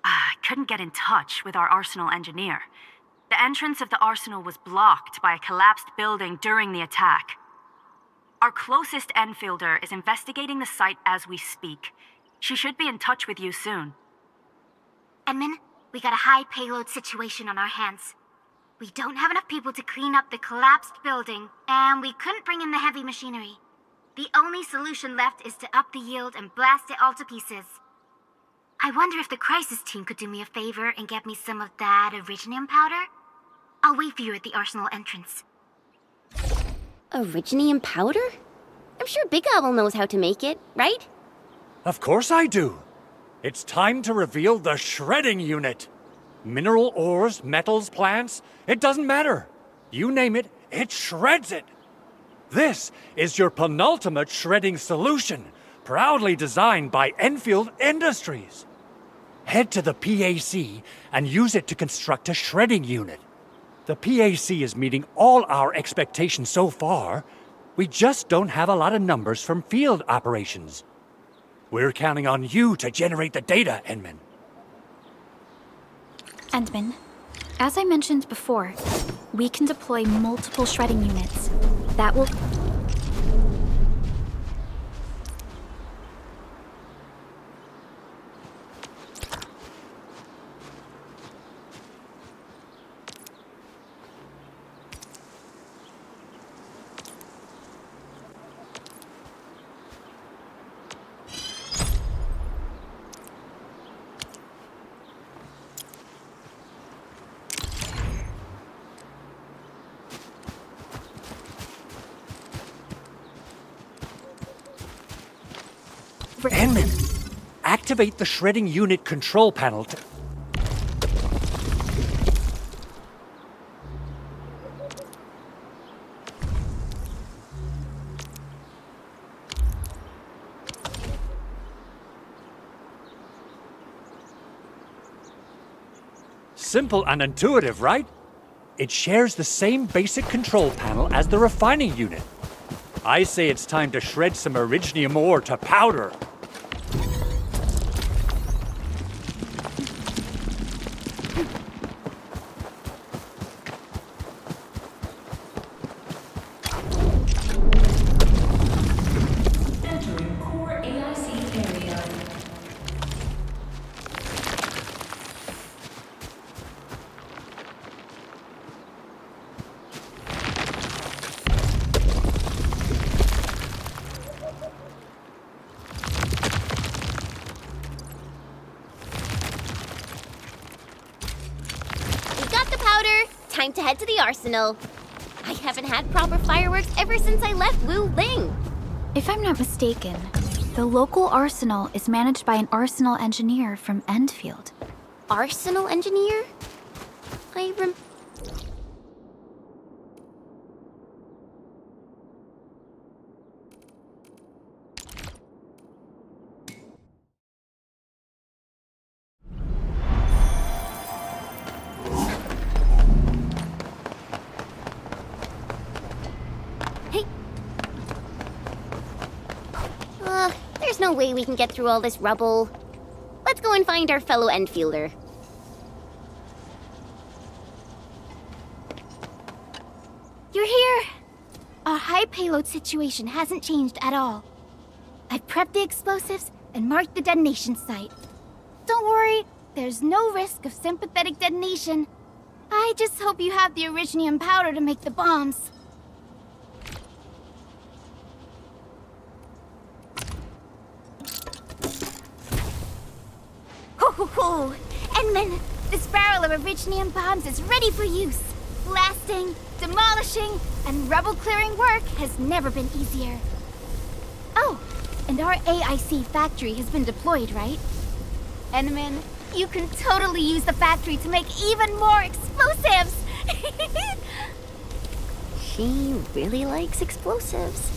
I couldn't get in touch with our arsenal engineer. The entrance of the arsenal was blocked by a collapsed building during the attack. Our closest Enfielder is investigating the site as we speak. She should be in touch with you soon. Edmund, we got a high payload situation on our hands. We don't have enough people to clean up the collapsed building, and we couldn't bring in the heavy machinery. The only solution left is to up the yield and blast it all to pieces. I wonder if the crisis team could do me a favor and get me some of that Originium powder? I'll wait for you at the arsenal entrance. Originium powder? I'm sure Big Owl knows how to make it, right? Of course I do. It's time to reveal the shredding unit. Mineral ores, metals, plants, it doesn't matter. You name it, it shreds it. This is your penultimate shredding solution, proudly designed by Endfield Industries. Head to the PAC and use it to construct a shredding unit. The PAC is meeting all our expectations so far. We just don't have a lot of numbers from field operations. We're counting on you to generate the data, Enman. Endman, as I mentioned before, we can deploy multiple shredding units. That will... Enman, activate the shredding unit control panel to... Simple and intuitive, right? It shares the same basic control panel as the refining unit. I say it's time to shred some Originium ore to powder. Entering core AIC area. Time to head to the arsenal. I haven't had proper fireworks ever since I left Wu Ling. If I'm not mistaken, the local arsenal is managed by an arsenal engineer from Endfield. Arsenal engineer? There's no way we can get through all this rubble. Let's go and find our fellow Endfielder. You're here! Our high payload situation hasn't changed at all. I've prepped the explosives and marked the detonation site. Don't worry, there's no risk of sympathetic detonation. I just hope you have the Originium powder to make the bombs. Ho! Enman, this barrel of Originium bombs is ready for use. Blasting, demolishing, and rubble-clearing work has never been easier. Oh, and our AIC factory has been deployed, right? Enman, you can totally use the factory to make even more explosives! She really likes explosives.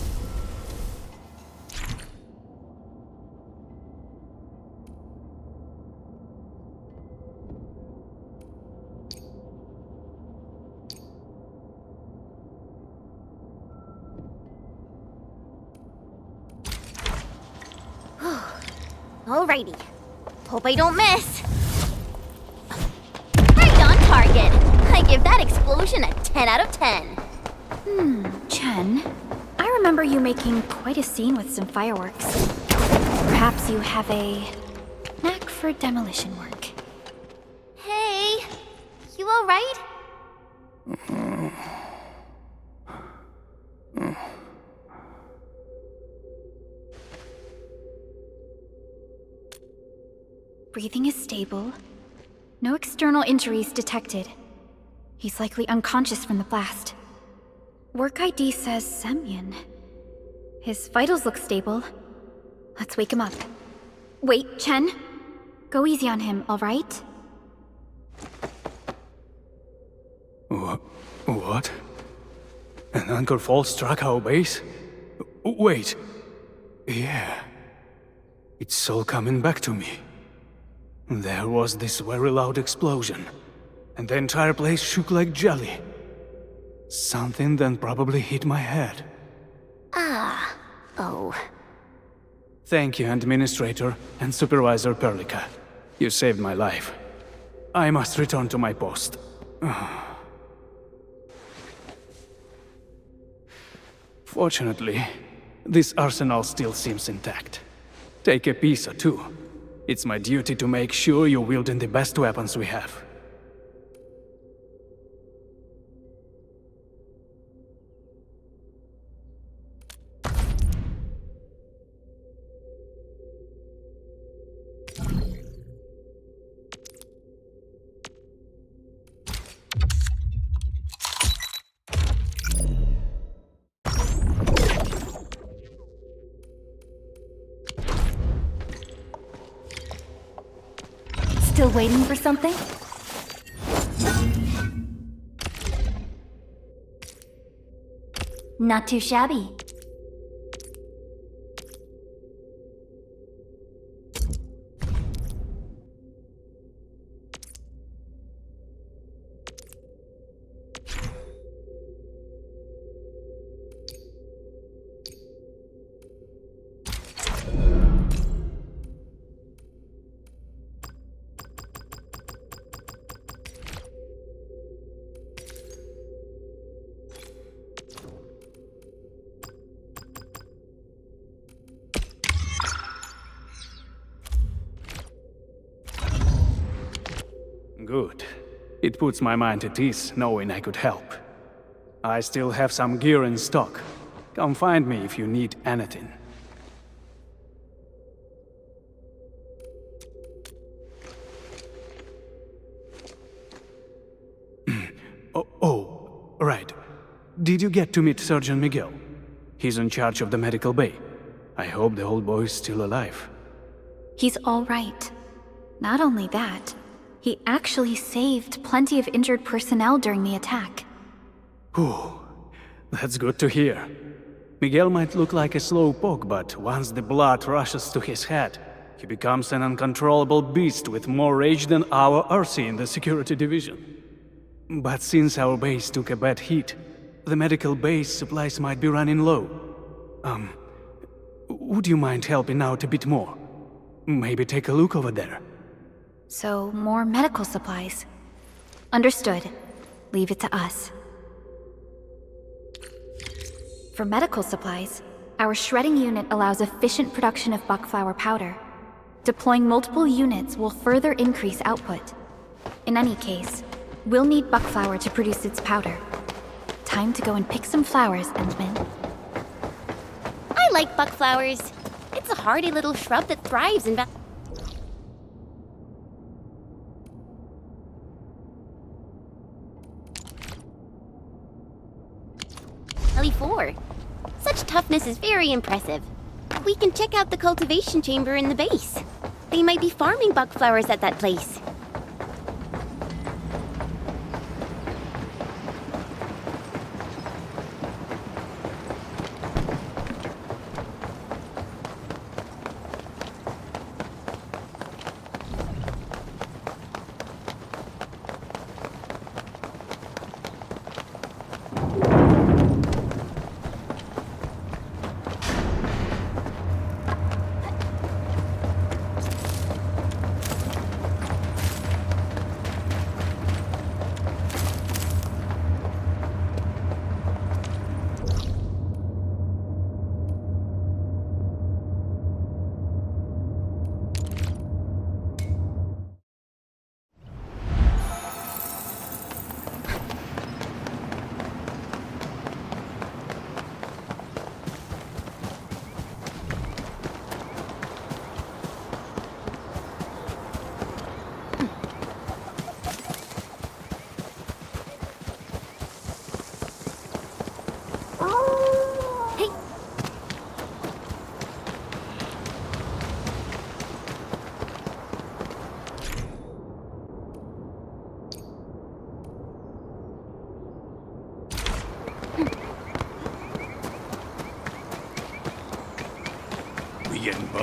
Alrighty. Hope I don't miss. Right on target. I give that explosion a 10 out of 10. Chen, I remember you making quite a scene with some fireworks. Perhaps you have a knack for demolition work. Hey, you alright? Breathing is stable. No external injuries detected. He's likely unconscious from the blast. Work ID says Semyon. His vitals look stable. Let's wake him up. Wait, Chen? Go easy on him, alright? What? An anchor fall struck our base? Wait. Yeah. It's all coming back to me. There was this very loud explosion, and the entire place shook like jelly. Something then probably hit my head. Ah. Oh. Thank you, Administrator and Supervisor Perlica. You saved my life. I must return to my post. Fortunately, this arsenal still seems intact. Take a piece or two. It's my duty to make sure you're wielding the best weapons we have. Still waiting for something? Not too shabby. Good. It puts my mind at ease knowing I could help. I still have some gear in stock. Come find me if you need anything. Right. Did you get to meet Surgeon Miguel? He's in charge of the medical bay. I hope the old boy's still alive. He's all right. Not only that, he actually saved plenty of injured personnel during the attack. Whew. That's good to hear. Miguel might look like a slowpoke, but once the blood rushes to his head, he becomes an uncontrollable beast with more rage than our RC in the security division. But since our base took a bad hit, the medical base supplies might be running low. Would you mind helping out a bit more? Maybe take a look over there. So, more medical supplies. Understood. Leave it to us. For medical supplies, our shredding unit allows efficient production of buckflower powder. Deploying multiple units will further increase output. In any case, we'll need buckflower to produce its powder. Time to go and pick some flowers, Endman. I like buckflowers. It's a hardy little shrub that thrives in Valley 4. Such toughness is very impressive. We can check out the cultivation chamber in the base. They might be farming buckflowers at that place.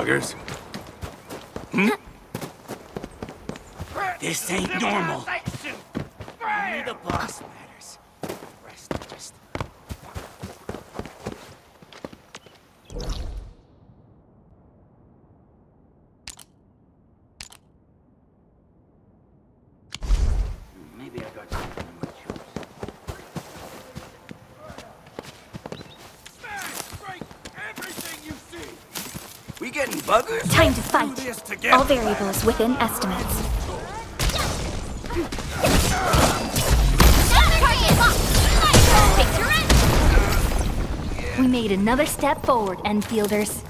buggers. This ain't normal. Only the boss matters. Rest just... Maybe I got something in my shoes. Everything you see. We getting buggers? Time to fight. All variables within estimates. We made another step forward, Enfielders.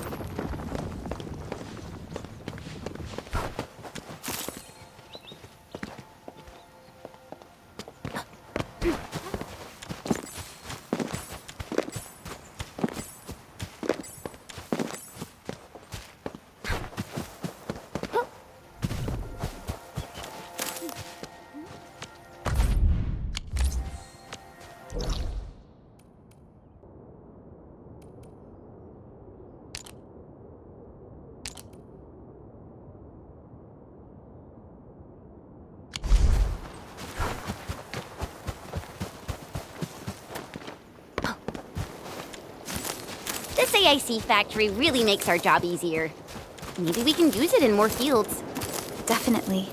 This AIC factory really makes our job easier. Maybe we can use it in more fields. Definitely.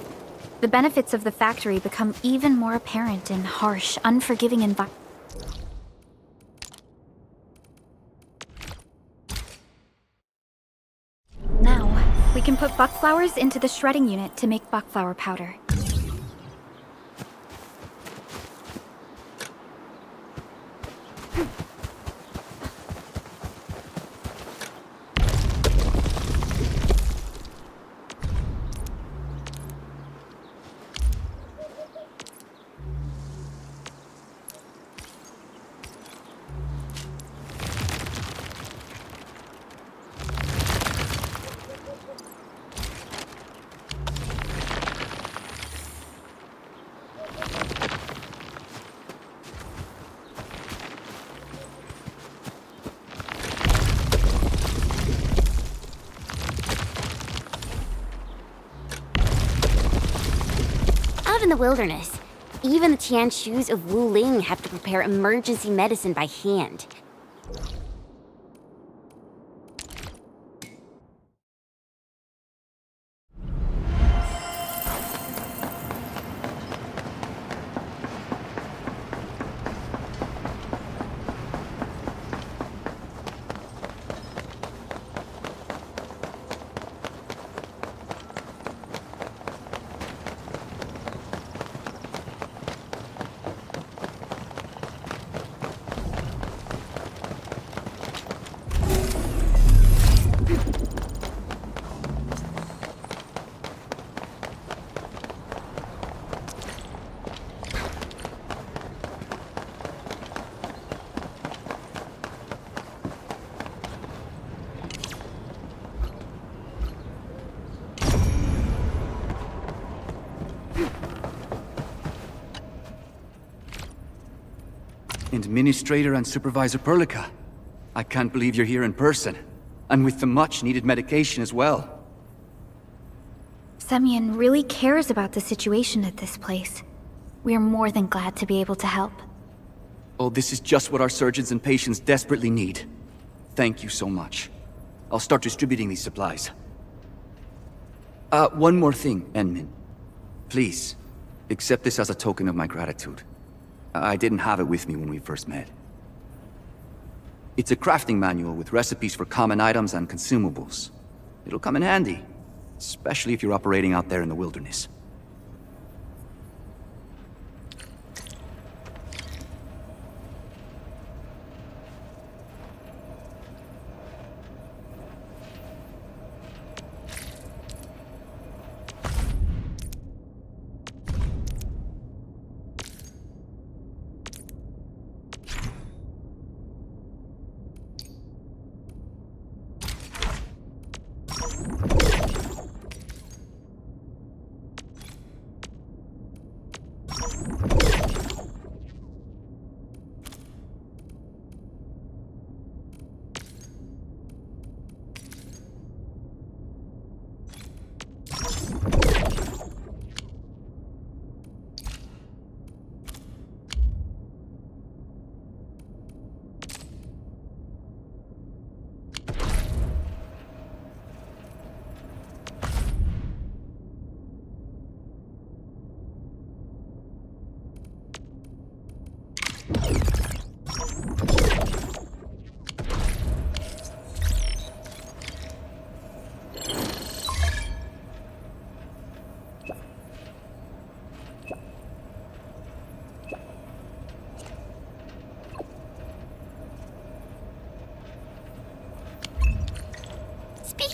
The benefits of the factory become even more apparent in harsh, unforgiving environments. Now, we can put buckflowers into the shredding unit to make buckflower powder. Out in the wilderness, even the Tianshus of Wu Ling have to prepare emergency medicine by hand. Administrator and Supervisor Perlica. I can't believe you're here in person. And with the much-needed medication as well. Semyon really cares about the situation at this place. We are more than glad to be able to help. Oh, this is just what our surgeons and patients desperately need. Thank you so much. I'll start distributing these supplies. One more thing, Enmin. Please, accept this as a token of my gratitude. I didn't have it with me when we first met. It's a crafting manual with recipes for common items and consumables. It'll come in handy, especially if you're operating out there in the wilderness.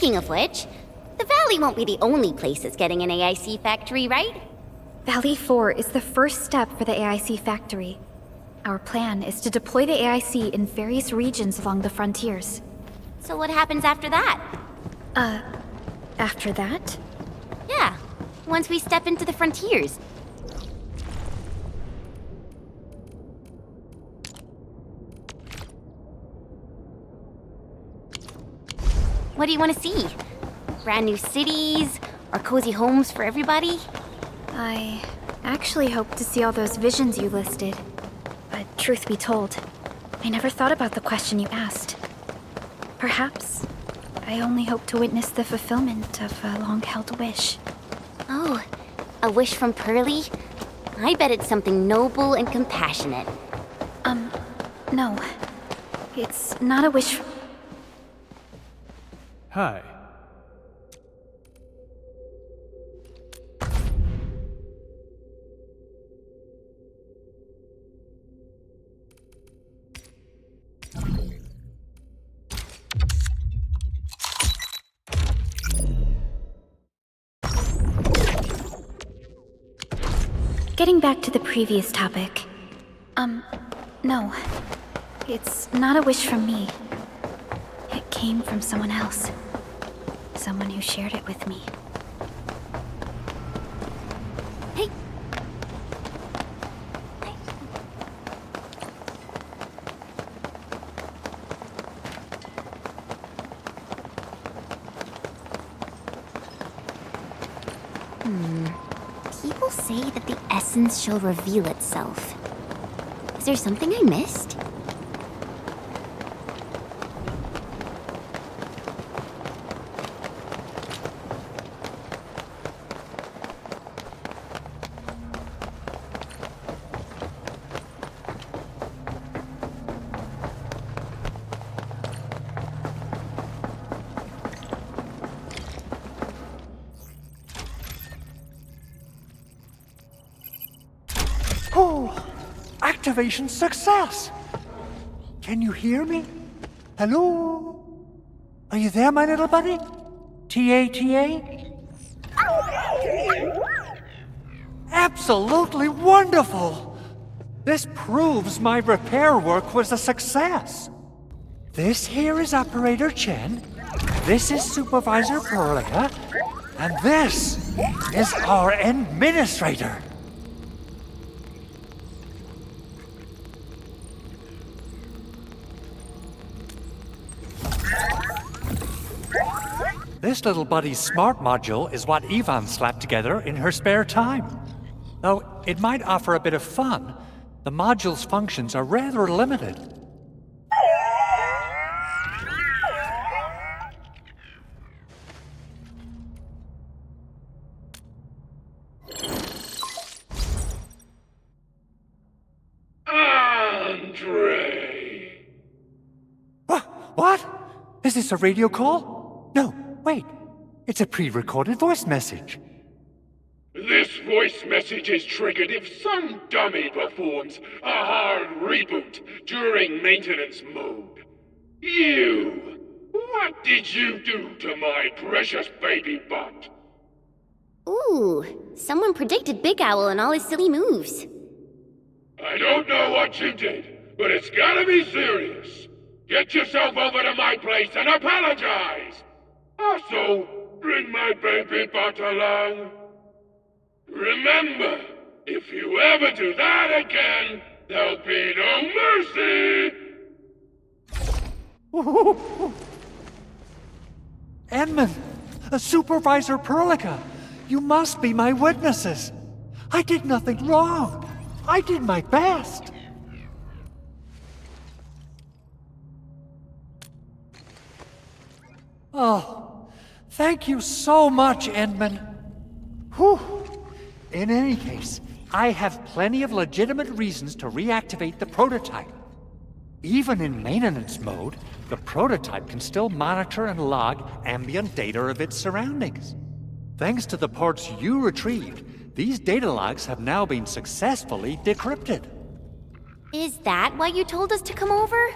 Speaking of which, the Valley won't be the only place that's getting an AIC factory, right? Valley 4 is the first step for the AIC factory. Our plan is to deploy the AIC in various regions along the frontiers. So what happens after that? After that? Yeah, once we step into the frontiers. What do you want to see? Brand new cities? Or cozy homes for everybody? I actually hope to see all those visions you listed. But truth be told, I never thought about the question you asked. Perhaps I only hope to witness the fulfillment of a long-held wish. Oh, a wish from Pearly? I bet it's something noble and compassionate. No. It's not a wish from... Hi. Getting back to the previous topic. No. It's not a wish from me. It came from someone else. Someone who shared it with me. Hey! People say that the essence shall reveal itself. Is there something I missed? Oh, activation success! Can you hear me? Hello? Are you there, my little buddy? T-A-T-A? Absolutely wonderful! This proves my repair work was a success. This here is Operator Chen, this is Supervisor Perlica, and this is our Administrator. This little buddy's smart module is what Yvonne slapped together in her spare time. Though it might offer a bit of fun, the module's functions are rather limited. Andre! What? Is this a radio call? No, wait. It's a pre-recorded voice message. This voice message is triggered if some dummy performs a hard reboot during maintenance mode. You! What did you do to my precious baby butt? Ooh, someone predicted Big Owl and all his silly moves. I don't know what you did, but it's gotta be serious. Get yourself over to my place and apologize! Also, bring my baby butt along. Remember, if you ever do that again, there'll be no mercy! Edmund, Supervisor Perlica, you must be my witnesses. I did nothing wrong. I did my best. Oh, thank you so much, Edmund. Whew. In any case, I have plenty of legitimate reasons to reactivate the prototype. Even in maintenance mode, the prototype can still monitor and log ambient data of its surroundings. Thanks to the parts you retrieved, these data logs have now been successfully decrypted. Is that why you told us to come over?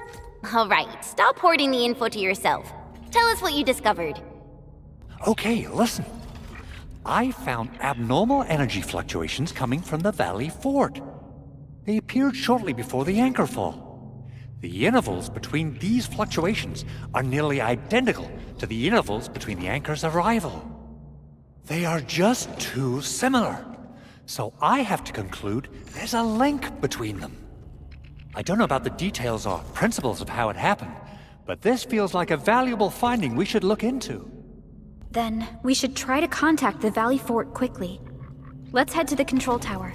All right, stop hoarding the info to yourself. Tell us what you discovered. Okay, listen. I found abnormal energy fluctuations coming from the Valley Fort. They appeared shortly before the anchor fall. The intervals between these fluctuations are nearly identical to the intervals between the anchor's arrival. They are just too similar. So I have to conclude there's a link between them. I don't know about the details or principles of how it happened, but this feels like a valuable finding we should look into. Then, we should try to contact the Valley Fort quickly. Let's head to the control tower.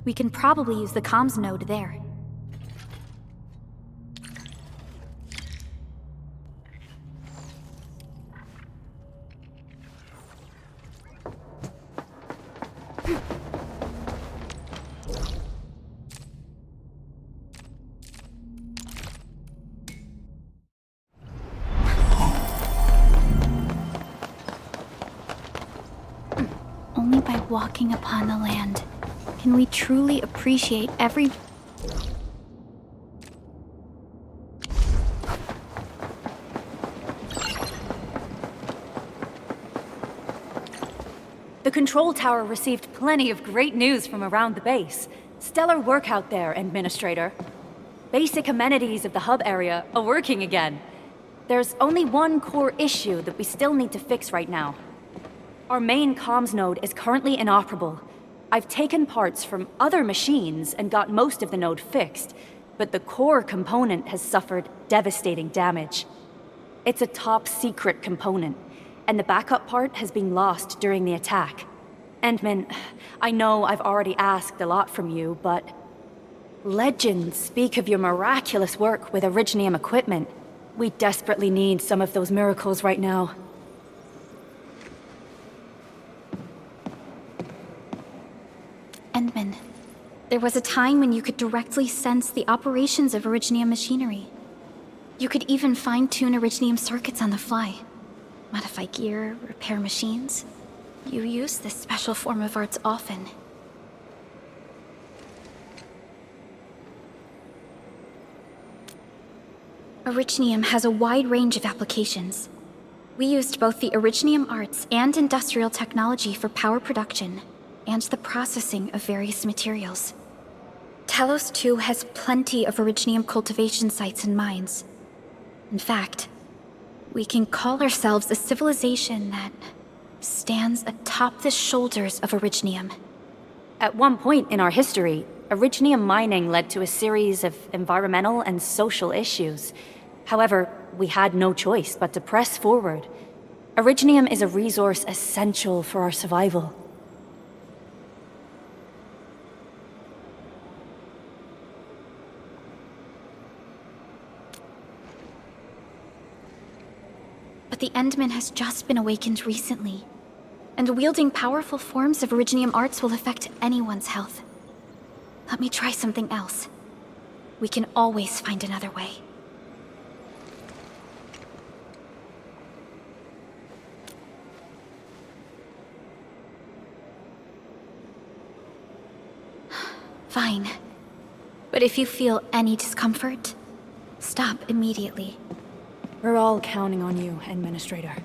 We can probably use the comms node there. Only by walking upon the land can we truly appreciate every... The control tower received plenty of great news from around the base. Stellar work out there, Administrator. Basic amenities of the hub area are working again. There's only one core issue that we still need to fix right now. Our main comms node is currently inoperable. I've taken parts from other machines and got most of the node fixed, but the core component has suffered devastating damage. It's a top-secret component, and the backup part has been lost during the attack. Endman, I know I've already asked a lot from you, but... legends speak of your miraculous work with Originium equipment. We desperately need some of those miracles right now. Endman, there was a time when you could directly sense the operations of Originium machinery. You could even fine-tune Originium circuits on the fly. Modify gear, repair machines. You use this special form of arts often. Originium has a wide range of applications. We used both the Originium arts and industrial technology for power production, and the processing of various materials. Talos 2 has plenty of Originium cultivation sites and mines. In fact, we can call ourselves a civilization that stands atop the shoulders of Originium. At one point in our history, Originium mining led to a series of environmental and social issues. However, we had no choice but to press forward. Originium is a resource essential for our survival. But the Endman has just been awakened recently, and wielding powerful forms of Originium arts will affect anyone's health. Let me try something else. We can always find another way. Fine. But if you feel any discomfort, stop immediately. We're all counting on you, Administrator.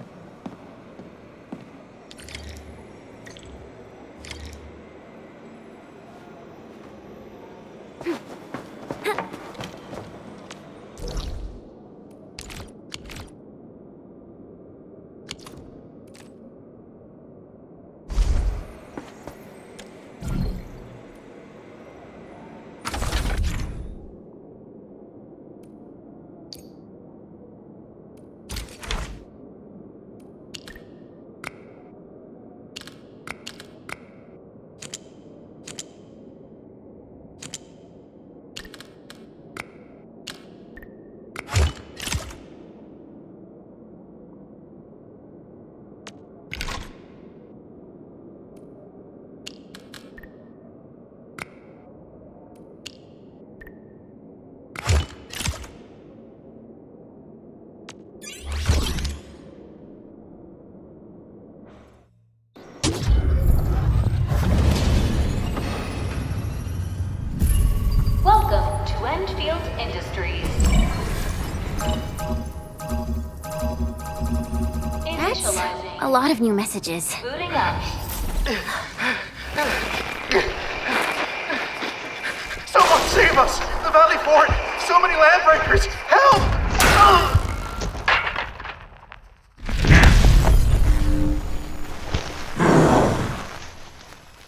a lot of new messages. Booting up. Someone save us! The Valley Fort! So many landbreakers! Help!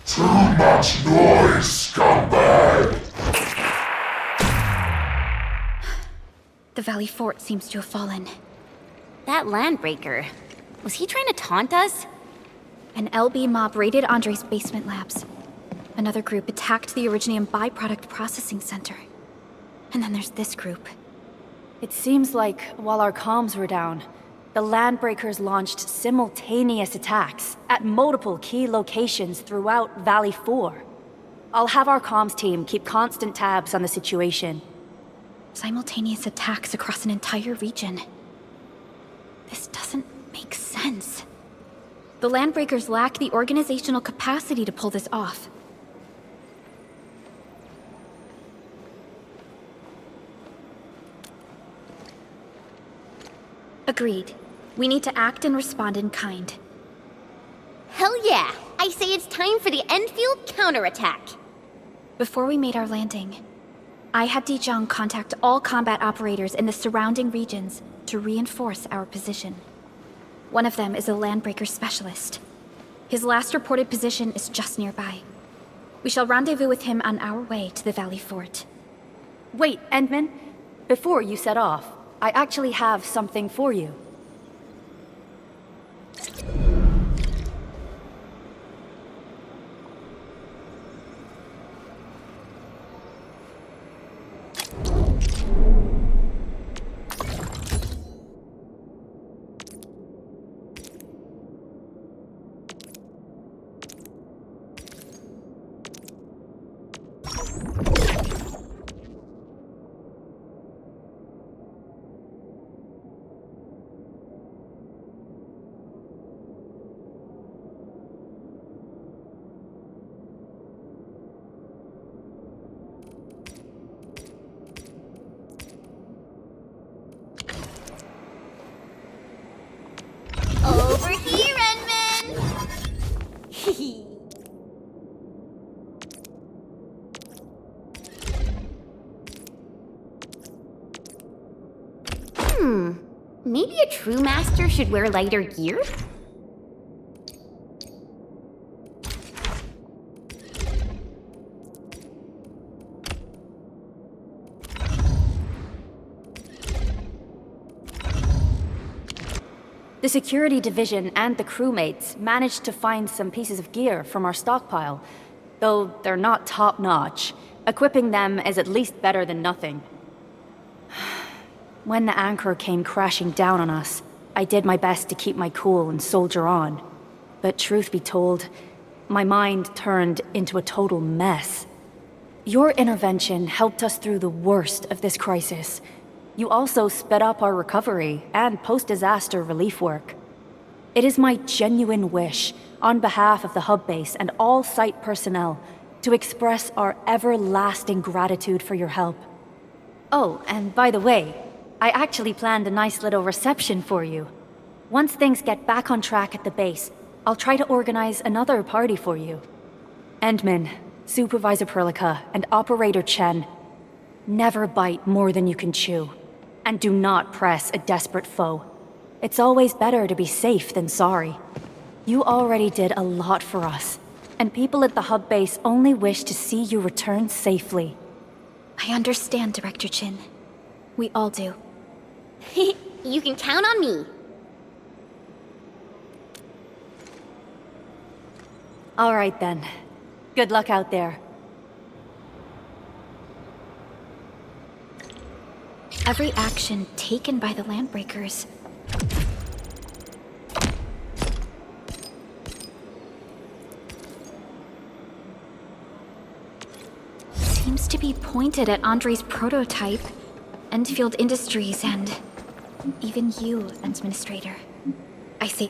Too much noise, scumbag! The Valley Fort seems to have fallen. That landbreaker. Was he trying to taunt us? An LB mob raided Andre's basement labs. Another group attacked the Originium byproduct processing center. And then there's this group. It seems like while our comms were down, the Landbreakers launched simultaneous attacks at multiple key locations throughout Valley 4. I'll have our comms team keep constant tabs on the situation. Simultaneous attacks across an entire region. This doesn't make sense. The Landbreakers lack the organizational capacity to pull this off. Agreed. We need to act and respond in kind. Hell yeah! I say it's time for the Endfield counterattack. Before we made our landing, I had Dijong contact all combat operators in the surrounding regions to reinforce our position. One of them is a Landbreaker specialist. His last reported position is just nearby. We shall rendezvous with him on our way to the Valley Fort. Wait, Endman. Before you set off, I actually have something for you. Over here, Enman! Maybe a true master should wear lighter gear? The security division and the crewmates managed to find some pieces of gear from our stockpile, though they're not top-notch. Equipping them is at least better than nothing. When the anchor came crashing down on us, I did my best to keep my cool and soldier on. But truth be told, my mind turned into a total mess. Your intervention helped us through the worst of this crisis. You also sped up our recovery and post-disaster relief work. It is my genuine wish, on behalf of the hub base and all site personnel, to express our everlasting gratitude for your help. Oh, and by the way, I actually planned a nice little reception for you. Once things get back on track at the base, I'll try to organize another party for you. Endman, Supervisor Perlica, and Operator Chen, never bite more than you can chew. And do not press a desperate foe. It's always better to be safe than sorry. You already did a lot for us, and people at the hub base only wish to see you return safely. I understand, Director Chin. We all do. You can count on me. All right then. Good luck out there. Every action taken by the Landbreakers seems to be pointed at Andre's prototype, Endfield Industries, and even you, Administrator. I say...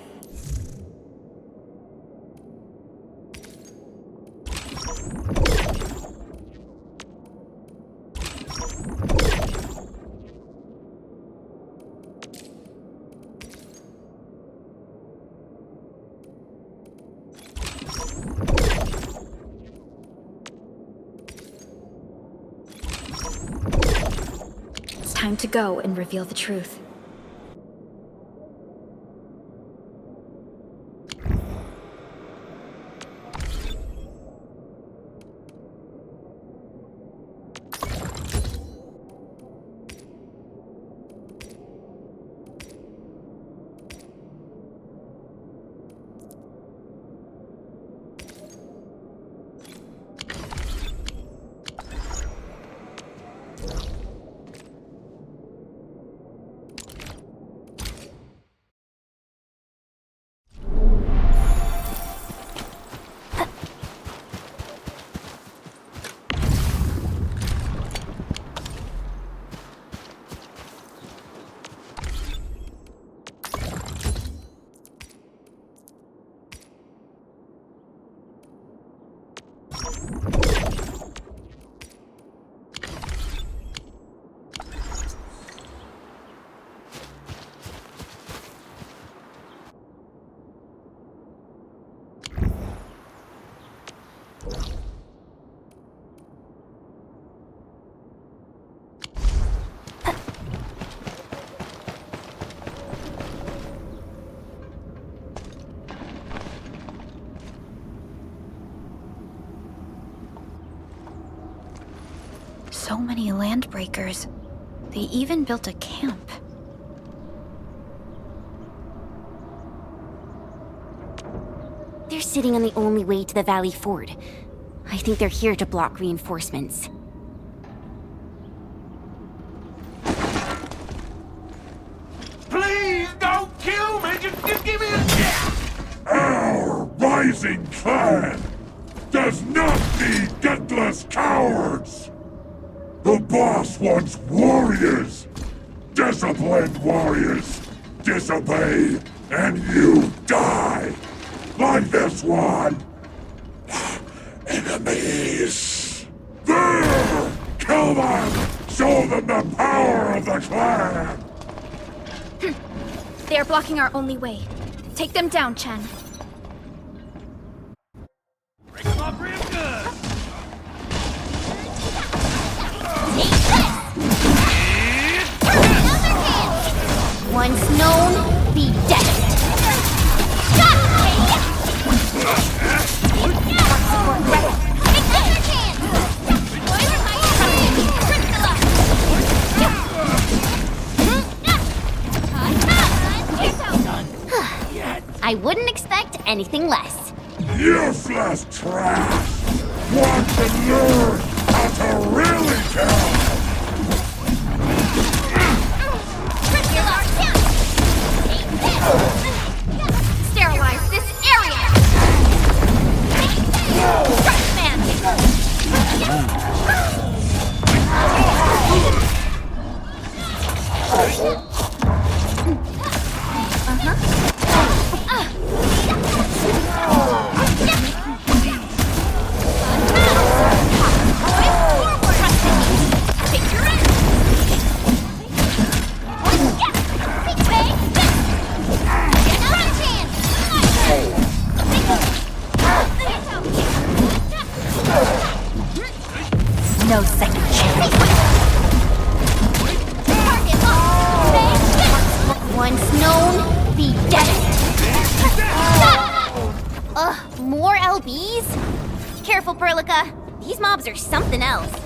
time to go and reveal the truth. So many landbreakers. They even built a camp. They're sitting on the only way to the Valley Ford. I think they're here to block reinforcements. Please don't kill me! Just give me a chance! Our rising clan does not need gutless cowards! The boss wants warriors! Disciplined warriors! Disobey, and you die! Like this one! Enemies! There! Kill them! Show them the power of the clan! They are blocking our only way. Take them down, Chen. Break them up real good! Once known, be destined. I wouldn't expect anything less. Useless trash! Want to learn how to really kill! Sterilize this area! Trust man! No second chance. Once known, be destined. More LBs? Careful, Perlica. These mobs are something else.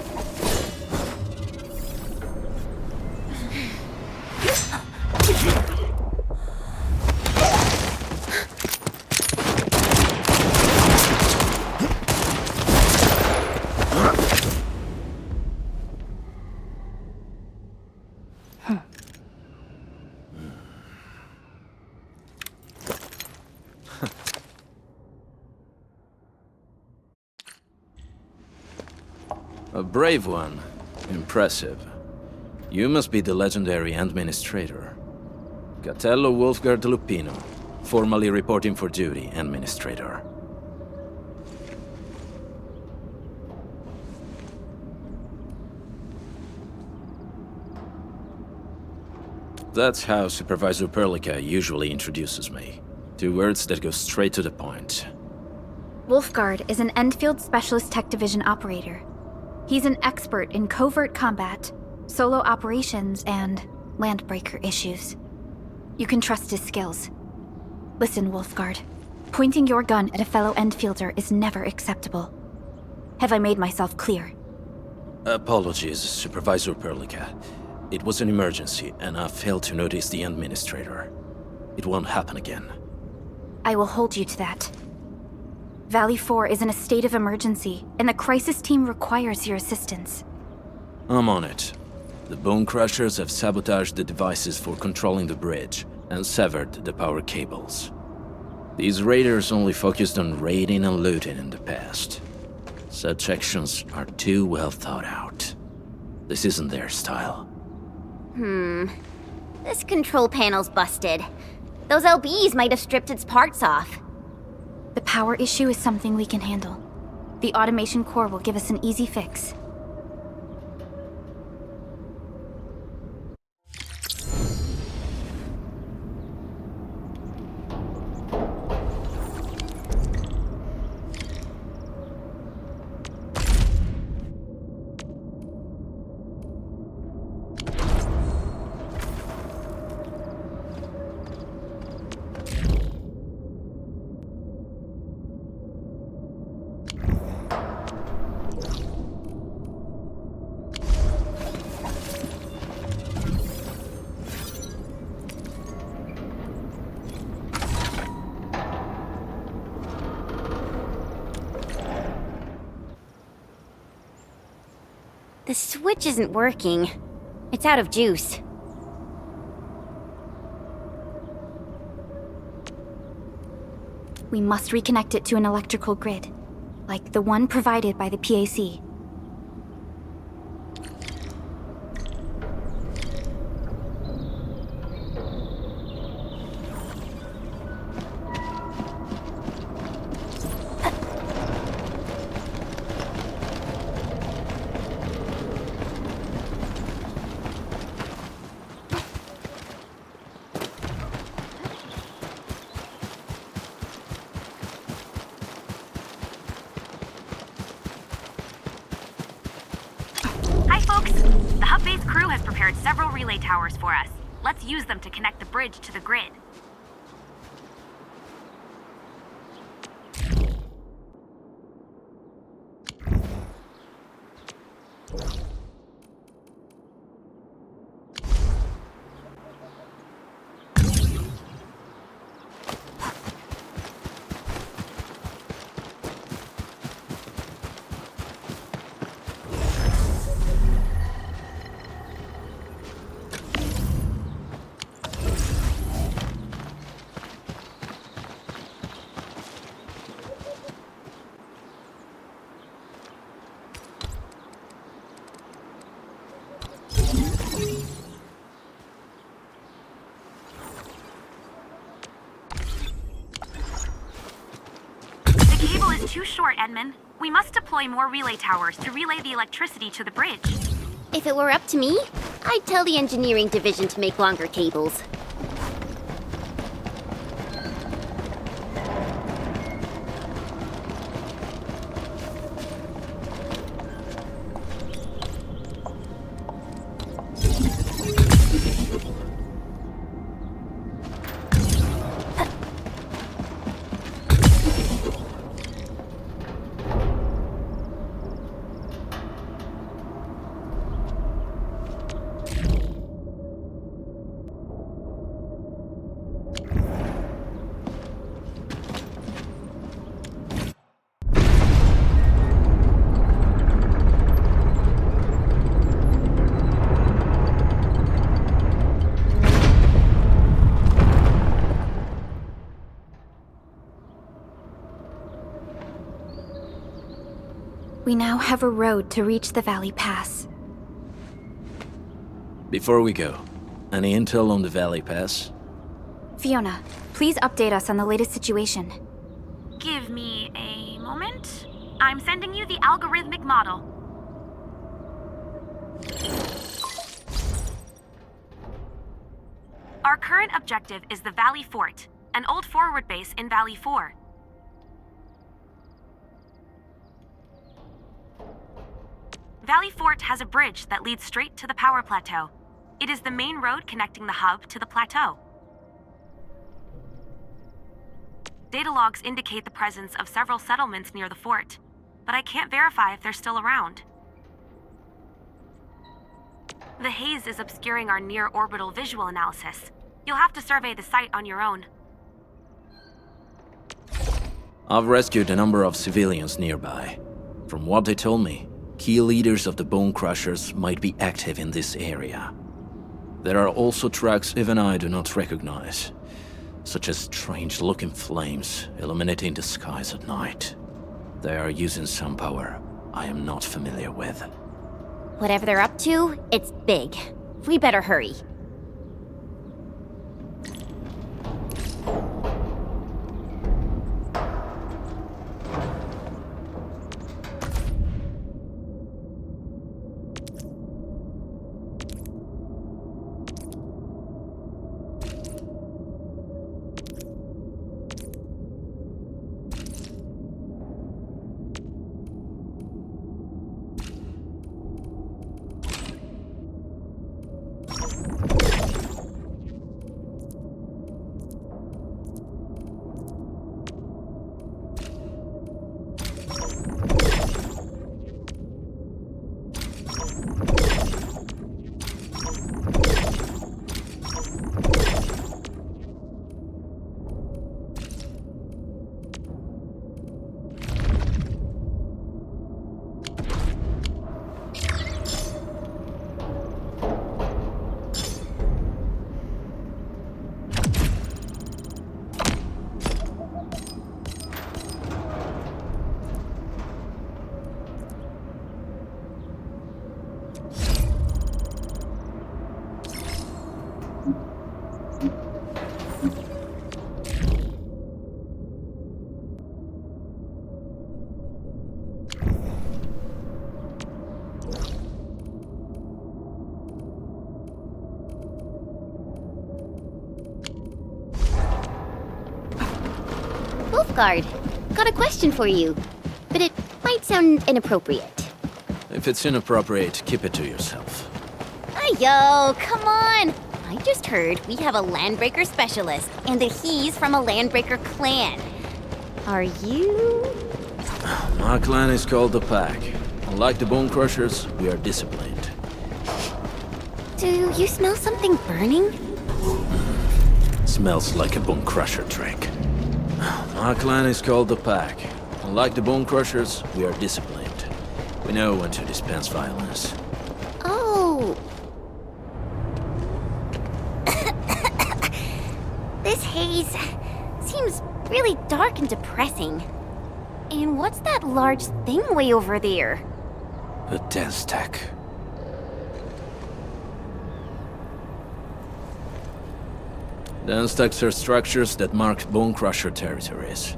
A brave one. Impressive. You must be the legendary Administrator. Catello Wolfgard Lupino, formally reporting for duty, Administrator. That's how Supervisor Perlica usually introduces me. 2 words that go straight to the point. Wolfgard is an Endfield Specialist Tech Division operator. He's an expert in covert combat, Solo operations and landbreaker issues. You can trust his skills. Listen, Wolfguard. Pointing your gun at a fellow Endfielder is never acceptable. Have I made myself clear? Apologies, Supervisor Perlica. It was an emergency, and I failed to notice the Administrator. It won't happen again. I will hold you to that. Valley 4 is in a state of emergency, and the crisis team requires your assistance. I'm on it. The Bone Crushers have sabotaged the devices for controlling the bridge, and severed the power cables. These raiders only focused on raiding and looting in the past. Such actions are too well thought out. This isn't their style. This control panel's busted. Those LBs might have stripped its parts off. The power issue is something we can handle. The automation core will give us an easy fix. The switch isn't working. It's out of juice. We must reconnect it to an electrical grid, like the one provided by the PAC. Hi, folks! The hub base crew has prepared several relay towers for us. Let's use them to connect the bridge to the grid. The cable is too short, Edmund. We must deploy more relay towers to relay the electricity to the bridge. If it were up to me, I'd tell the engineering division to make longer cables. We now have a road to reach the Valley Pass. Before we go, any intel on the Valley Pass? Fiona, please update us on the latest situation. Give me a moment. I'm sending you the algorithmic model. Our current objective is the Valley Fort, an old forward base in Valley 4. Valley Fort has a bridge that leads straight to the power plateau. It is the main road connecting the hub to the plateau. Data logs indicate the presence of several settlements near the fort, but I can't verify if they're still around. The haze is obscuring our near-orbital visual analysis. You'll have to survey the site on your own. I've rescued a number of civilians nearby. From what they told me, key leaders of the Bone Crushers might be active in this area. There are also tracks even I do not recognize, such as strange-looking flames illuminating the skies at night. They are using some power I am not familiar with. Whatever they're up to, it's big. We better hurry. Wolfguard, got a question for you, but it might sound inappropriate. If it's inappropriate, keep it to yourself. Yo, come on! I just heard we have a Landbreaker specialist, and that he's from a Landbreaker clan. Are you? My clan is called the Pack. Unlike the Bone Crushers, we are disciplined. Do you smell something burning? Smells like a Bone Crusher trick. My clan is called the Pack. Unlike the Bone Crushers, we are disciplined. We know when to dispense violence. Oh. This haze seems really dark and depressing. And what's that large thing way over there? A dense tech. Dense techs are structures that mark Bone Crusher territories.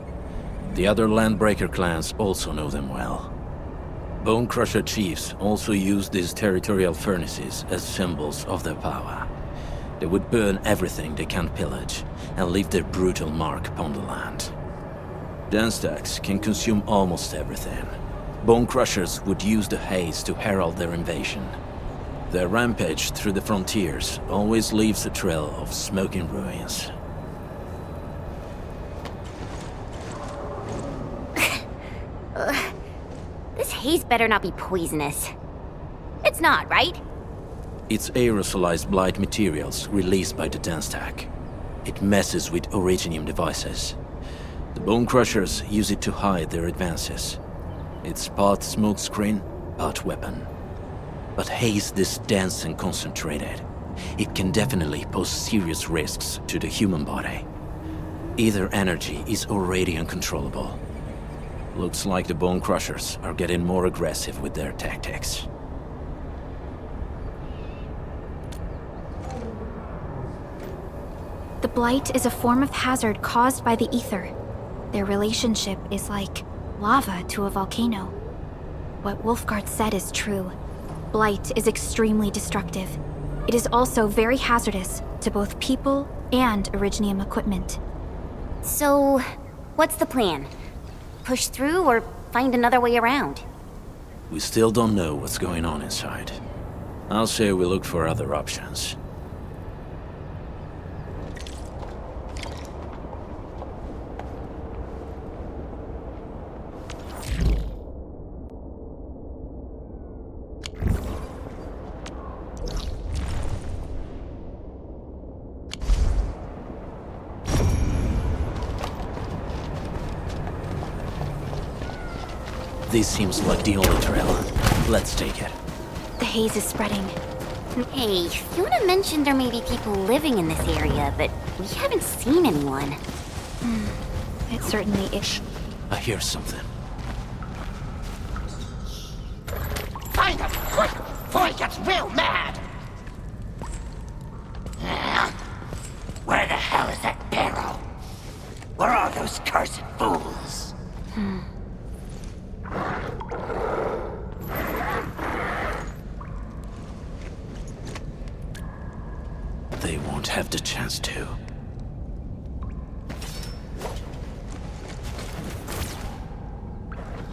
The other Landbreaker clans also know them well. Bone Crusher chiefs also use these territorial furnaces as symbols of their power. They would burn everything they can pillage and leave their brutal mark upon the land. Dense techs can consume almost everything. Bone Crushers would use the haze to herald their invasion. Their rampage through the frontiers always leaves a trail of smoking ruins. This haze better not be poisonous. It's not, right? It's aerosolized blight materials released by the dense tech. It messes with originium devices. The Bone Crushers use it to hide their advances. It's part smokescreen, part weapon. But haze this dense and concentrated. It can definitely pose serious risks to the human body. Either energy is already uncontrollable. Looks like the Bone Crushers are getting more aggressive with their tactics. The blight is a form of hazard caused by the ether. Their relationship is like lava to a volcano. What Wolfguard said is true. Blight is extremely destructive. It is also very hazardous to both people and Originium equipment. So, what's the plan? Push through or find another way around? We still don't know what's going on inside. I'll say we look for other options. This seems like the only trail. Let's take it. The haze is spreading. Hey, Fiona mentioned there may be people living in this area, but we haven't seen anyone. It certainly is. I hear something. Find him, quick, before he gets real mad! Where the hell is that barrel? Where are those cursed fools? They won't have the chance to.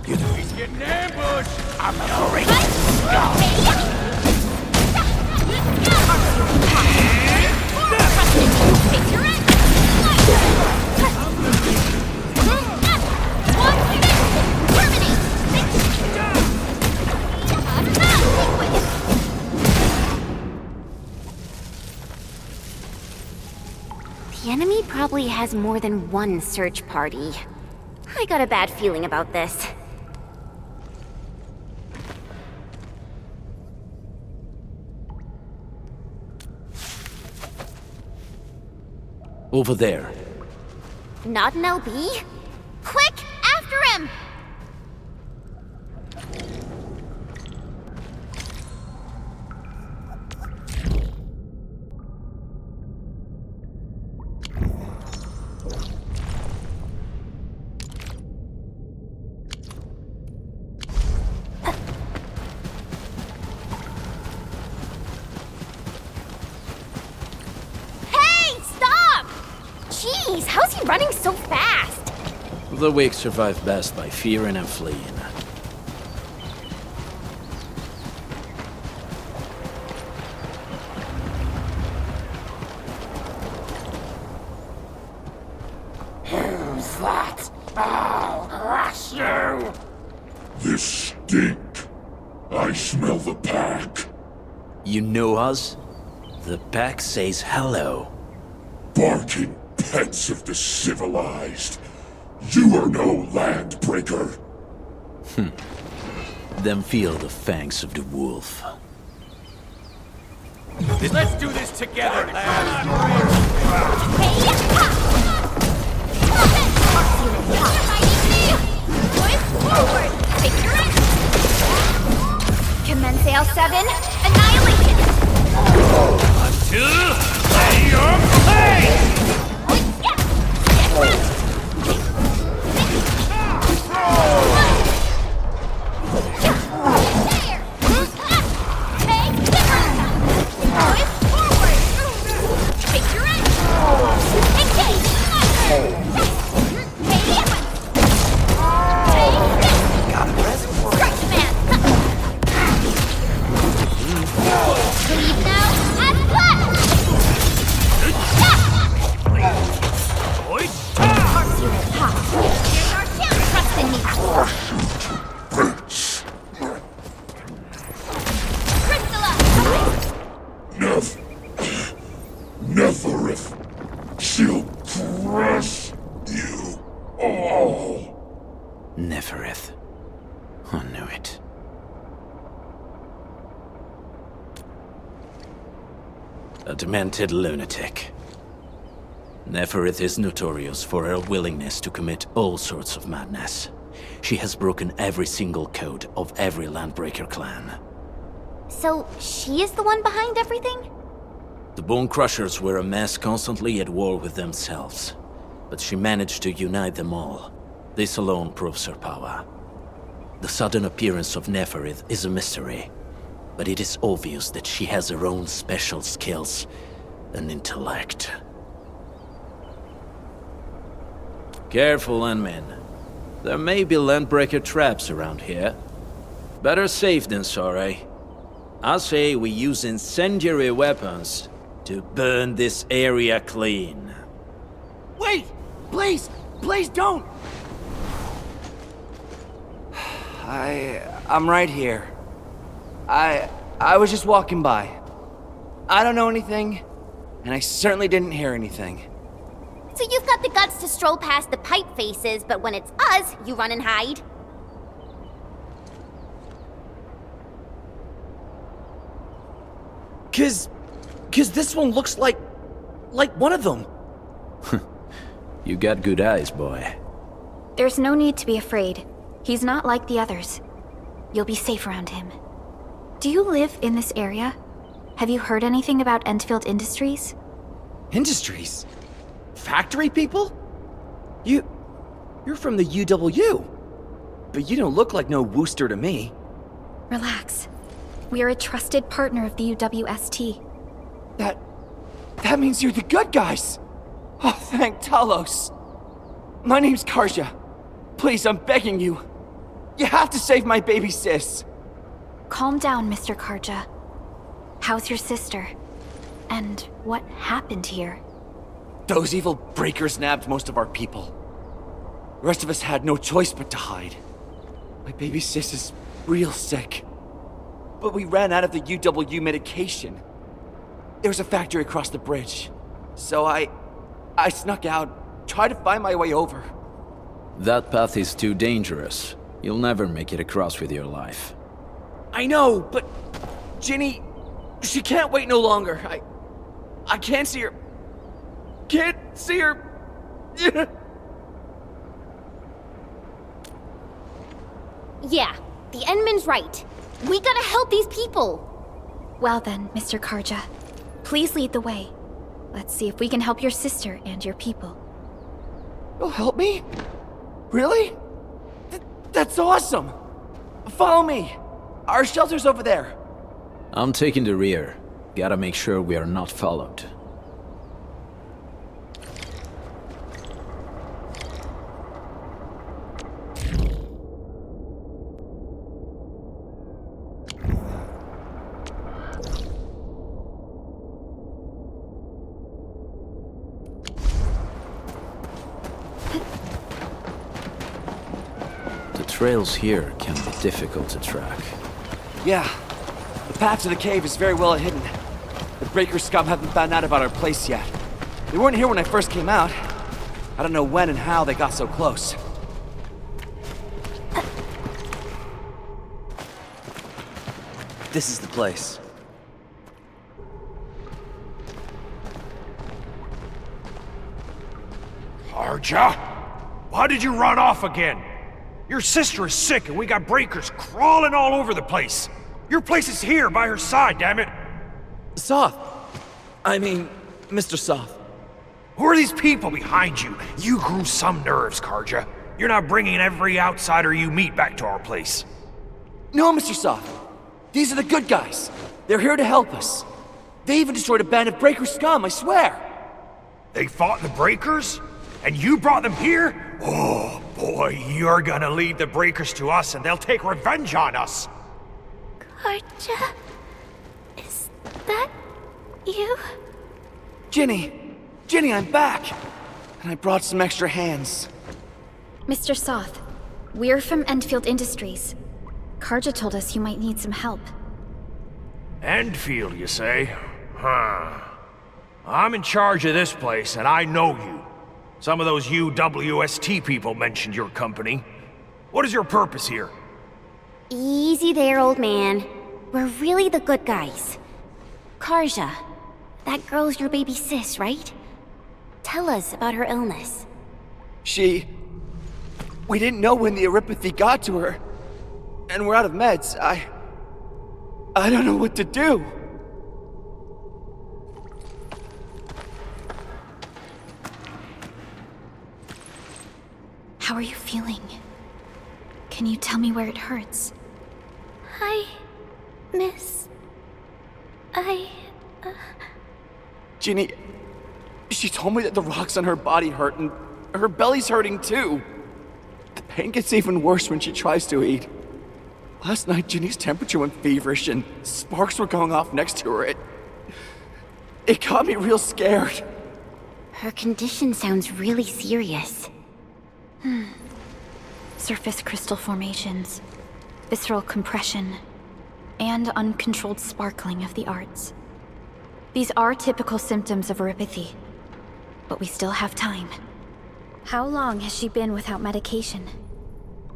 He's getting ambushed! I'm already go! The enemy probably has more than one search party. I got a bad feeling about this. Over there. Not an LB? Quick, after him! Jeez, how's he running so fast? The weak survive best by fearing and fleeing. Who's that? I'll crush you! This stink. I smell the pack. You know us? The pack says hello. Barking pets of the civilized. You are no landbreaker. Then feel the fangs of the wolf. Let's do this together, lads! Commence L7, annihilation! Until lay your place! Neferith. She'll crush you all. Neferith. I knew it. A demented lunatic. Neferith is notorious for her willingness to commit all sorts of madness. She has broken every single code of every Landbreaker clan. So, she is the one behind everything? The Bone Crushers were a mess constantly at war with themselves. But she managed to unite them all. This alone proves her power. The sudden appearance of Neferith is a mystery. But it is obvious that she has her own special skills and intellect. Careful, Landmen. There may be Landbreaker traps around here. Better safe than sorry. I say we use incendiary weapons to burn this area clean. Wait! Please! Please don't! I'm right here. I was just walking by. I don't know anything, and I certainly didn't hear anything. So you've got the guts to stroll past the pipe faces, but when it's us, you run and hide. Cause this one looks like one of them. You got good eyes, boy. There's no need to be afraid. He's not like the others. You'll be safe around him. Do you live in this area? Have you heard anything about Endfield Industries? Industries? Factory people? You're from the UW. But you don't look like no Wooster to me. Relax. We are a trusted partner of the UWST. That means you're the good guys! Oh, thank Talos. My name's Karja. Please, I'm begging you. You have to save my baby sis. Calm down, Mr. Karja. How's your sister? And what happened here? Those evil breakers nabbed most of our people. The rest of us had no choice but to hide. My baby sis is real sick. But we ran out of the UW medication. There was a factory across the bridge. So I snuck out, tried to find my way over. That path is too dangerous. You'll never make it across with your life. I know, but Ginny, she can't wait no longer. I can't see her. Can't see her. Yeah, the Endman's right. We gotta help these people. Well then, Mr. Karja. Please lead the way. Let's see if we can help your sister and your people. You'll help me? Really? That's awesome! Follow me! Our shelter's over there. I'm taking the rear. Gotta make sure we are not followed. Trails here can be difficult to track. Yeah, the path to the cave is very well hidden. The Breaker scum haven't found out about our place yet. They weren't here when I first came out. I don't know when and how they got so close. This is the place. Karja? Why did you run off again? Your sister is sick and we got breakers crawling all over the place. Your place is here by her side, damn it. Soth. I mean, Mr. Soth. Who are these people behind you? You grew some nerves, Karja. You're not bringing every outsider you meet back to our place. No, Mr. Soth. These are the good guys. They're here to help us. They even destroyed a band of Breaker scum, I swear. They fought the breakers? And you brought them here? Oh, boy, you're gonna lead the breakers to us and they'll take revenge on us. Karja? Is that you? Ginny, I'm back. And I brought some extra hands. Mr. Soth, we're from Endfield Industries. Karja told us you might need some help. Endfield, you say? Huh. I'm in charge of this place and I know you. Some of those UWST people mentioned your company. What is your purpose here? Easy there, old man. We're really the good guys. Karja, that girl's your baby sis, right? Tell us about her illness. We didn't know when the erypathy got to her. And we're out of meds. I don't know what to do. How are you feeling? Can you tell me where it hurts? Hi, miss. Ginny, she told me that the rocks on her body hurt and her belly's hurting too. The pain gets even worse when she tries to eat. Last night, Ginny's temperature went feverish and sparks were going off next to her. It got me real scared. Her condition sounds really serious. Surface crystal formations, visceral compression, and uncontrolled sparkling of the arts. These are typical symptoms of erypathy, but we still have time. How long has she been without medication?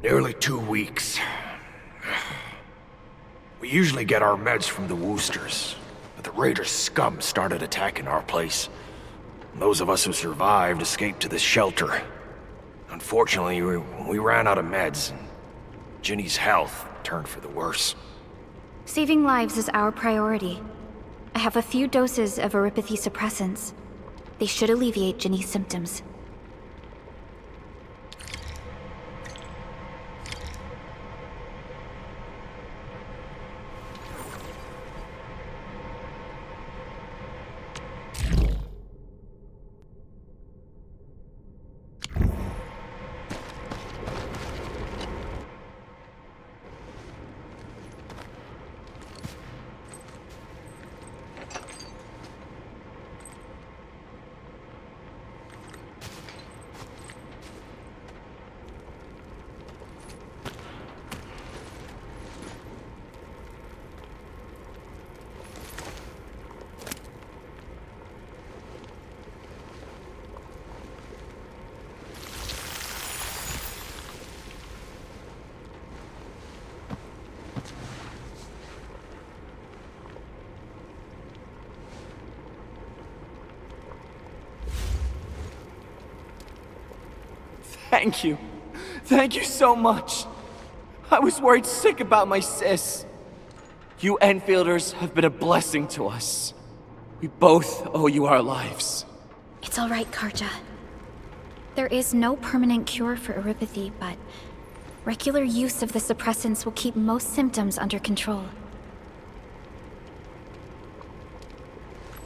Nearly 2 weeks. We usually get our meds from the Woosters, but the Raiders' scum started attacking our place. Those of us who survived escaped to this shelter. Unfortunately, we ran out of meds, and Ginny's health turned for the worse. Saving lives is our priority. I have a few doses of erypathy suppressants. They should alleviate Ginny's symptoms. Thank you. Thank you so much. I was worried sick about my sis. You Enfielders have been a blessing to us. We both owe you our lives. It's all right, Karja. There is no permanent cure for erypathy, but regular use of the suppressants will keep most symptoms under control.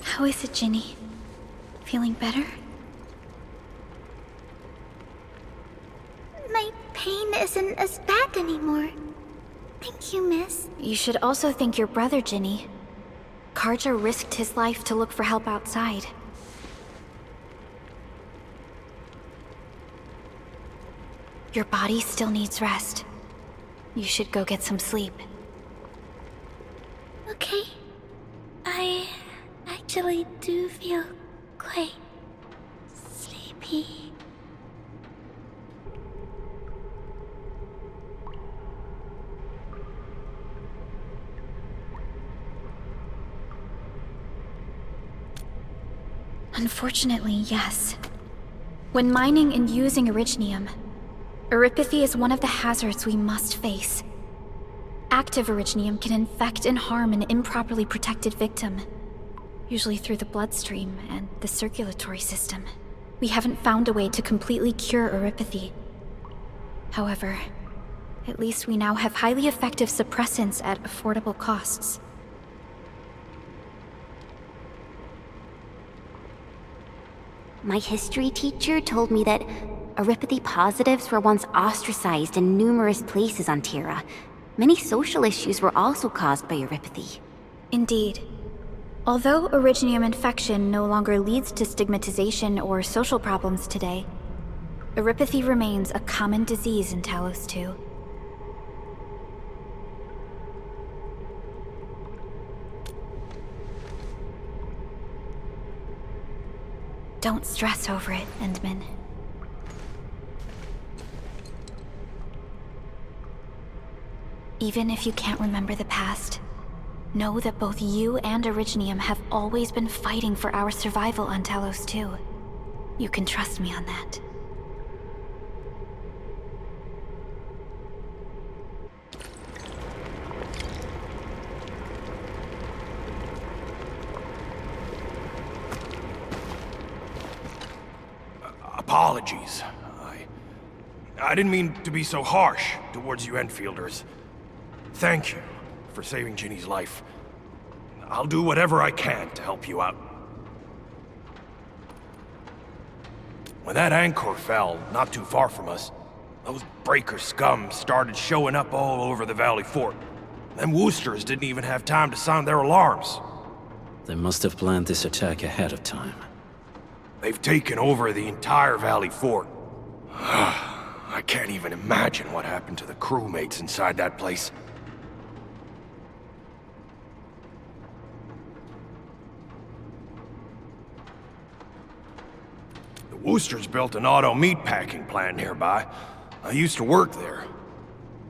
How is it, Ginny? Feeling better? My pain isn't as bad anymore. Thank you, miss. You should also thank your brother, Ginny. Karja risked his life to look for help outside. Your body still needs rest. You should go get some sleep. Okay. I actually do feel quite sleepy. Unfortunately, yes. When mining and using Originium, erypathy is one of the hazards we must face. Active Originium can infect and harm an improperly protected victim, usually through the bloodstream and the circulatory system. We haven't found a way to completely cure erypathy. However, at least we now have highly effective suppressants at affordable costs. My history teacher told me that erypathy positives were once ostracized in numerous places on Terra. Many social issues were also caused by erypathy. Indeed. Although Originium infection no longer leads to stigmatization or social problems today, erypathy remains a common disease in Talos 2. Don't stress over it, Endman. Even if you can't remember the past, know that both you and Originium have always been fighting for our survival on Talos 2. You can trust me on that. Apologies. I didn't mean to be so harsh towards you Enfielders. Thank you for saving Ginny's life. I'll do whatever I can to help you out. When that anchor fell not too far from us, Those breaker scum started showing up all over the Valley Fort. Them Woosters didn't even have time to sound their alarms. They must have planned this attack ahead of time. They've taken over the entire Valley Fort. I can't even imagine what happened to the crewmates inside that place. The Woosters built an auto meatpacking plant nearby. I used to work there.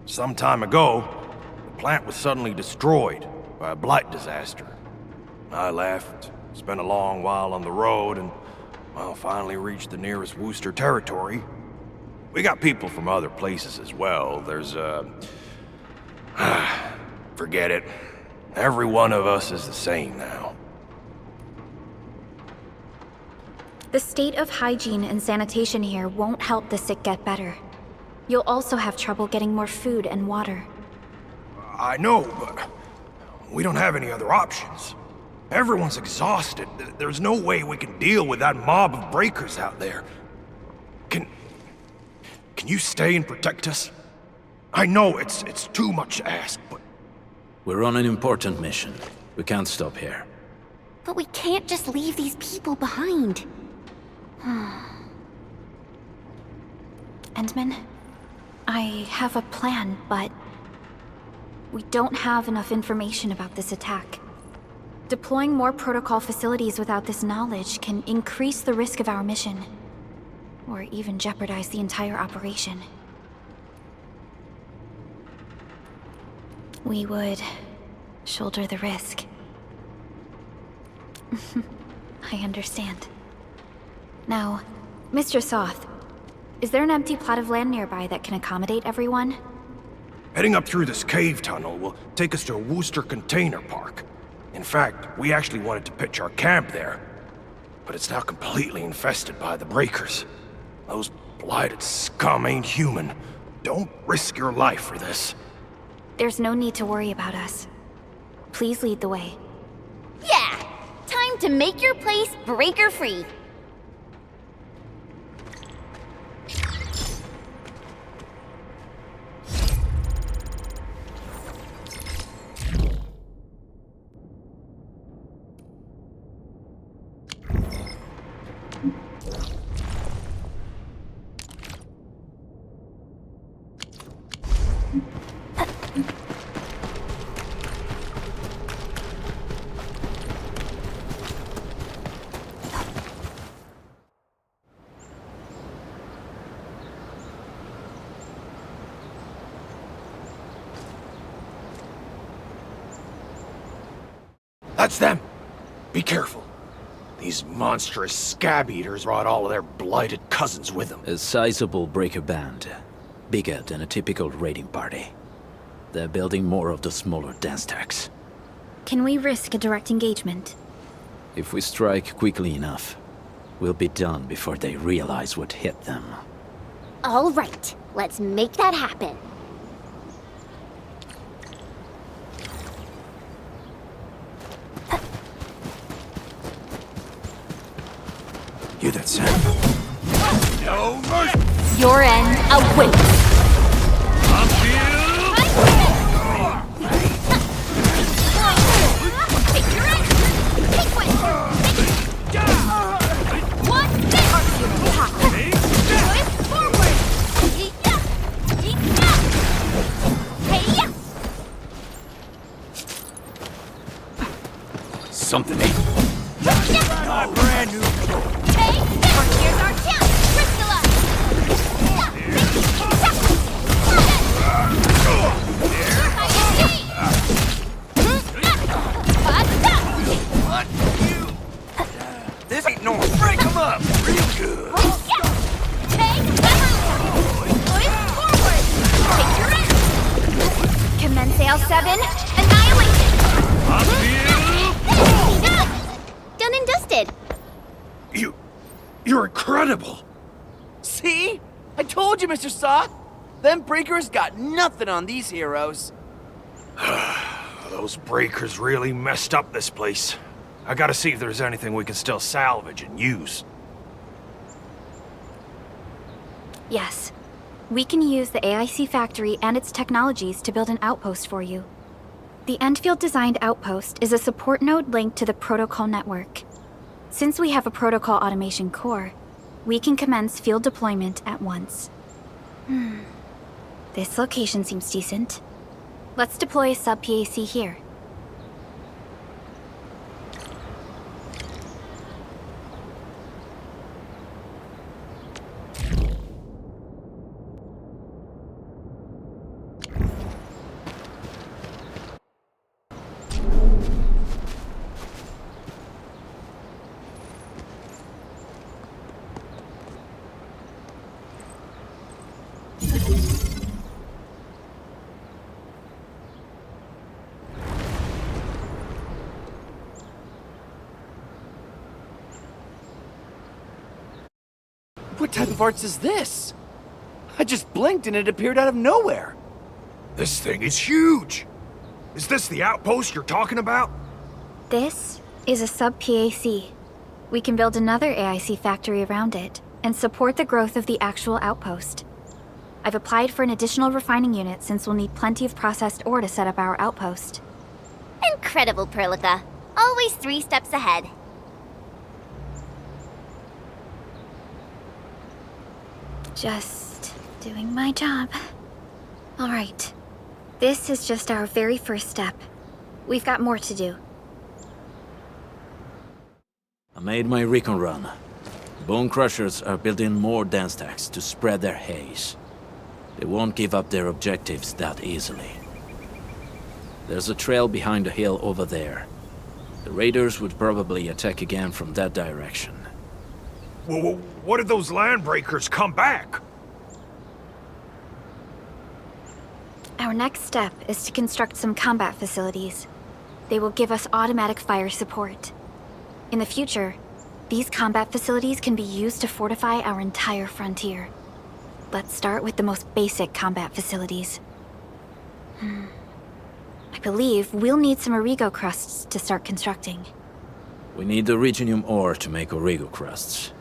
Some time ago, the plant was suddenly destroyed by a blight disaster. I left, spent a long while on the road, and, well, finally reached the nearest Wooster territory. We got people from other places as well. There's, forget it. Every one of us is the same now. The state of hygiene and sanitation here won't help the sick get better. You'll also have trouble getting more food and water. I know, but we don't have any other options. Everyone's exhausted. There's no way we can deal with that mob of breakers out there. Can you stay and protect us? I know it's too much to ask, but... We're on an important mission. We can't stop here. But we can't just leave these people behind. Endman, I have a plan, but we don't have enough information about this attack. Deploying more protocol facilities without this knowledge can increase the risk of our mission, or even jeopardize the entire operation. We would shoulder the risk. I understand. Now, Mr. Soth, is there an empty plot of land nearby that can accommodate everyone? Heading up through this cave tunnel will take us to a Wooster container park. In fact, we actually wanted to pitch our camp there, but it's now completely infested by the breakers. Those blighted scum ain't human. Don't risk your life for this. There's no need to worry about us. Please lead the way. Yeah! Time to make your place breaker-free. That's them! Be careful. These monstrous scab-eaters brought all of their blighted cousins with them. A sizable breaker band. Bigger than a typical raiding party. They're building more of the smaller dance stacks. Can we risk a direct engagement? If we strike quickly enough, we'll be done before they realize what hit them. All right, let's make that happen. Hear that sound? No mercy! Your end awaits! Something ain't. Not brand new. Here's our chance! Crystallize! This ain't normal. Break them up! Real good. Commence AL7, annihilation! Done and dusted. You're incredible! See? I told you, Mr. Saw! Them breakers got nothing on these heroes. Those breakers really messed up this place. I gotta see if there's anything we can still salvage and use. Yes. We can use the AIC factory and its technologies to build an outpost for you. The Endfield-designed outpost is a support node linked to the protocol network. Since we have a protocol automation core, we can commence field deployment at once. This location seems decent. Let's deploy a sub-PAC here. What type of arts is this? I just blinked and it appeared out of nowhere. This thing is huge! Is this the outpost you're talking about? This is a sub-PAC. We can build another AIC factory around it and support the growth of the actual outpost. I've applied for an additional refining unit since we'll need plenty of processed ore to set up our outpost. Incredible, Perlica. Always 3 steps ahead. Just doing my job. All right. This is just our very first step. We've got more to do. I made my recon run. Bone Crushers are building more dance stacks to spread their haze. They won't give up their objectives that easily. There's a trail behind the hill over there. The raiders would probably attack again from that direction. Well, what if those landbreakers come back? Our next step is to construct some combat facilities. They will give us automatic fire support. In the future, these combat facilities can be used to fortify our entire frontier. Let's start with the most basic combat facilities. I believe we'll need some Origo crusts to start constructing. We need the Originium ore to make Origo crusts.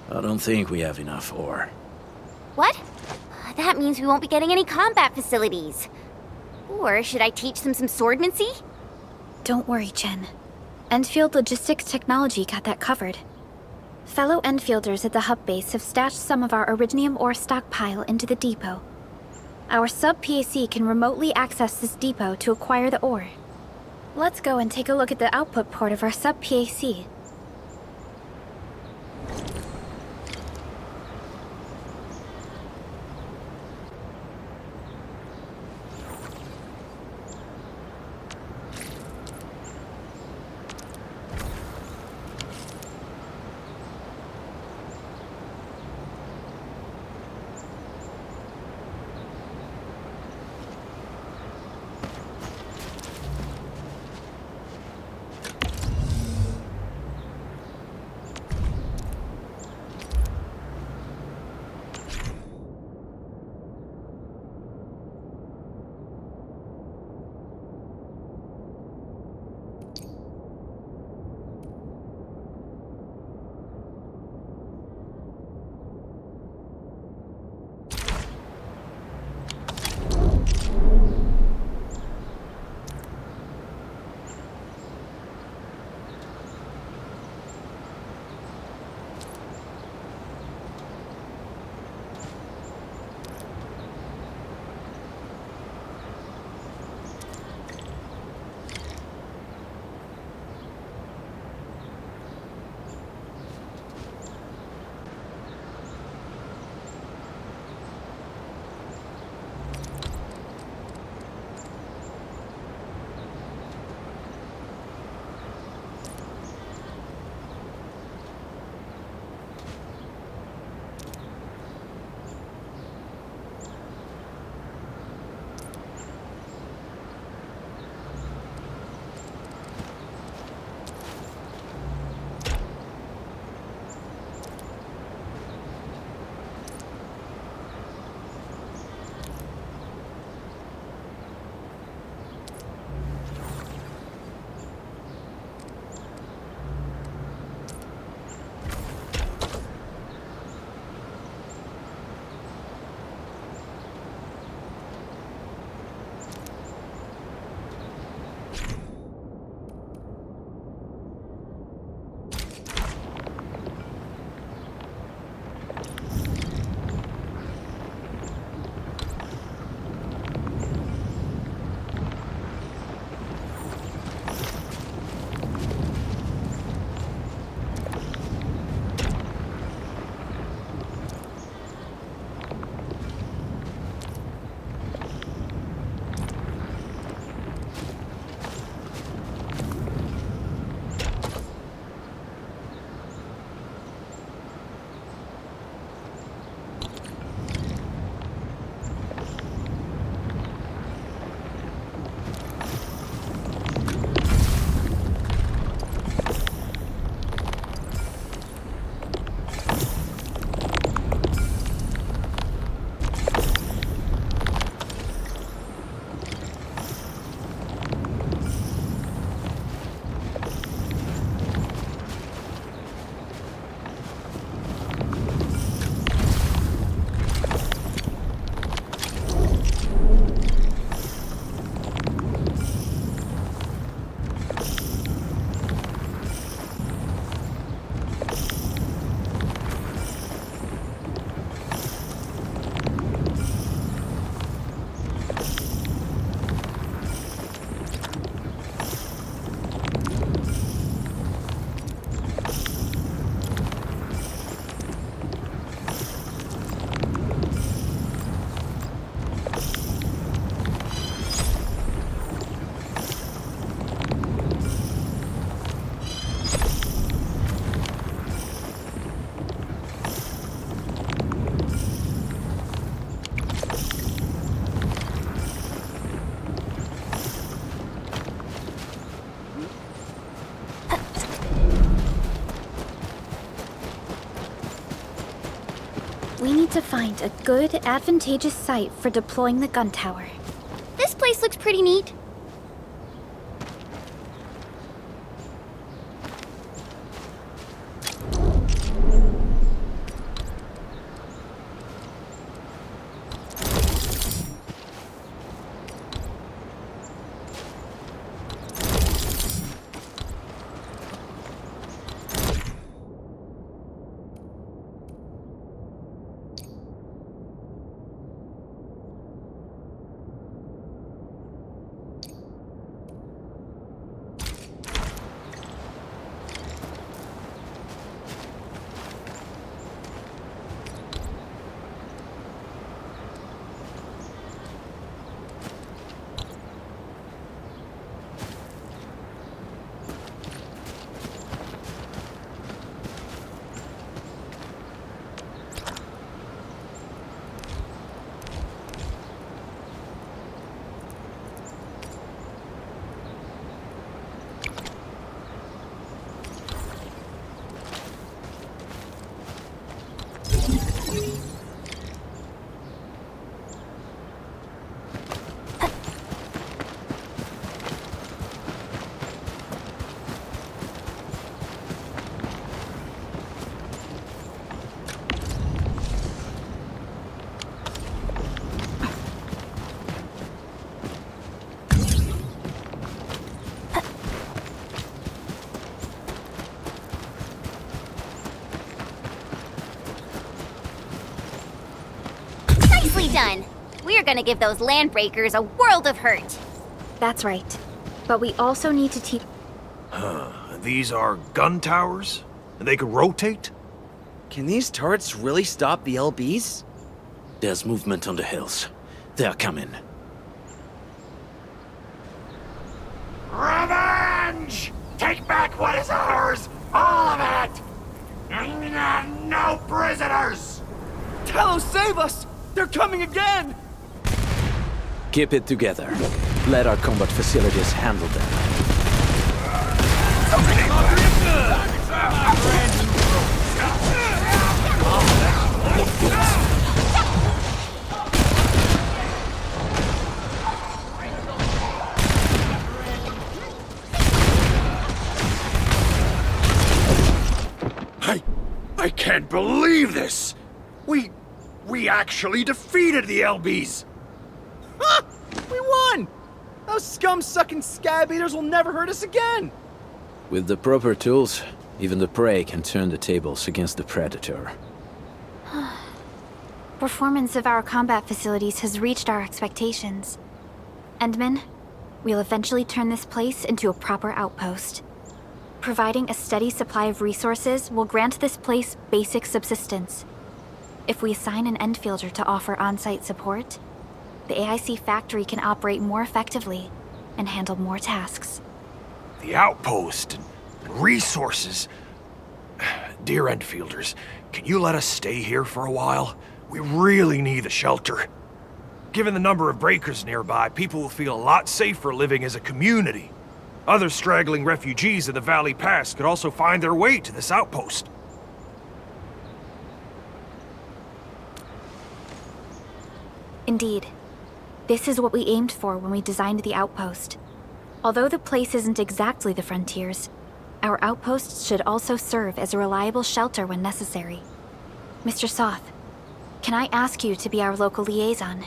I don't think we have enough ore. What? That means we won't be getting any combat facilities. Or should I teach them some swordmancy? Don't worry, Chen. Endfield Logistics Technology got that covered. Fellow Endfielders at the hub base have stashed some of our Originium ore stockpile into the depot. Our sub-PAC can remotely access this depot to acquire the ore. Let's go and take a look at the output port of our sub-PAC. to find a good, advantageous site for deploying the gun tower. This place looks pretty neat. Nicely done. We're gonna give those landbreakers a world of hurt. That's right. But we also need to teach... These are gun towers? And they can rotate? Can these turrets really stop the LBs? There's movement on the hills. They're coming. Revenge! Take back what is ours! All of it! No prisoners! Talos, save us! They're coming again! Keep it together. Let our combat facilities handle them. I can't believe this! We actually defeated the LBs! Ha! We won! Those scum-sucking scab eaters will never hurt us again! With the proper tools, even the prey can turn the tables against the predator. Performance of our combat facilities has reached our expectations. Endman, we'll eventually turn this place into a proper outpost. Providing a steady supply of resources will grant this place basic subsistence. If we assign an Endfielder to offer on-site support, the AIC factory can operate more effectively and handle more tasks. The outpost and resources. Dear Endfielders, can you let us stay here for a while? We really need the shelter. Given the number of breakers nearby, people will feel a lot safer living as a community. Other straggling refugees of the Valley Pass could also find their way to this outpost. Indeed. This is what we aimed for when we designed the outpost. Although the place isn't exactly the frontiers, our outposts should also serve as a reliable shelter when necessary. Mr. Soth, can I ask you to be our local liaison?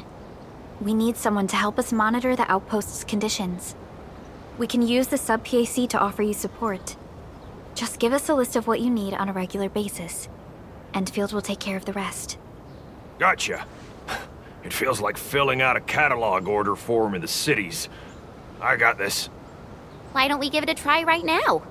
We need someone to help us monitor the outpost's conditions. We can use the sub-PAC to offer you support. Just give us a list of what you need on a regular basis. Endfield will take care of the rest. Gotcha. It feels like filling out a catalog order form in the cities. I got this. Why don't we give it a try right now?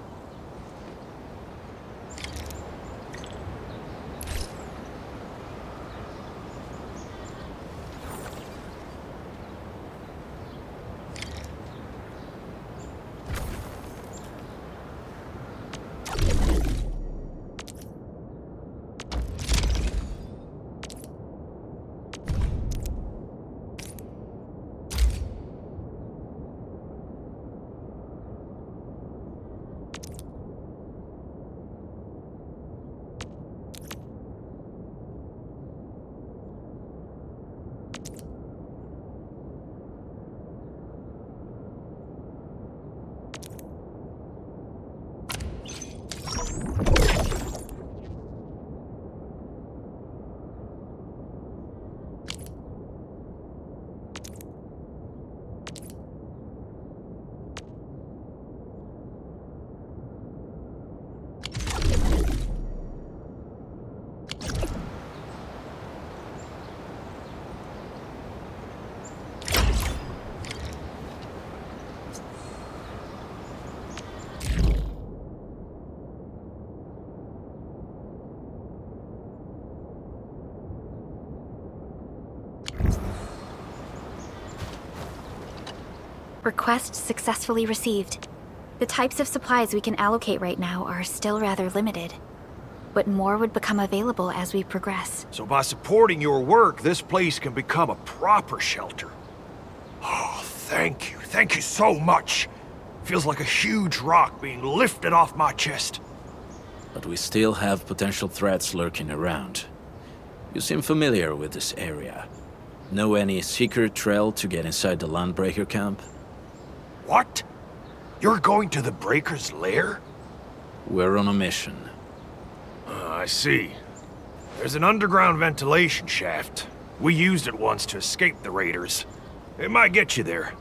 Request successfully received. The types of supplies we can allocate right now are still rather limited, but more would become available as we progress. So by supporting your work, this place can become a proper shelter. Oh, thank you. Thank you so much. Feels like a huge rock being lifted off my chest. But we still have potential threats lurking around. You seem familiar with this area. Know any secret trail to get inside the Landbreaker camp? What? You're going to the Breaker's lair? We're on a mission. I see. There's an underground ventilation shaft. We used it once to escape the raiders. It might get you there.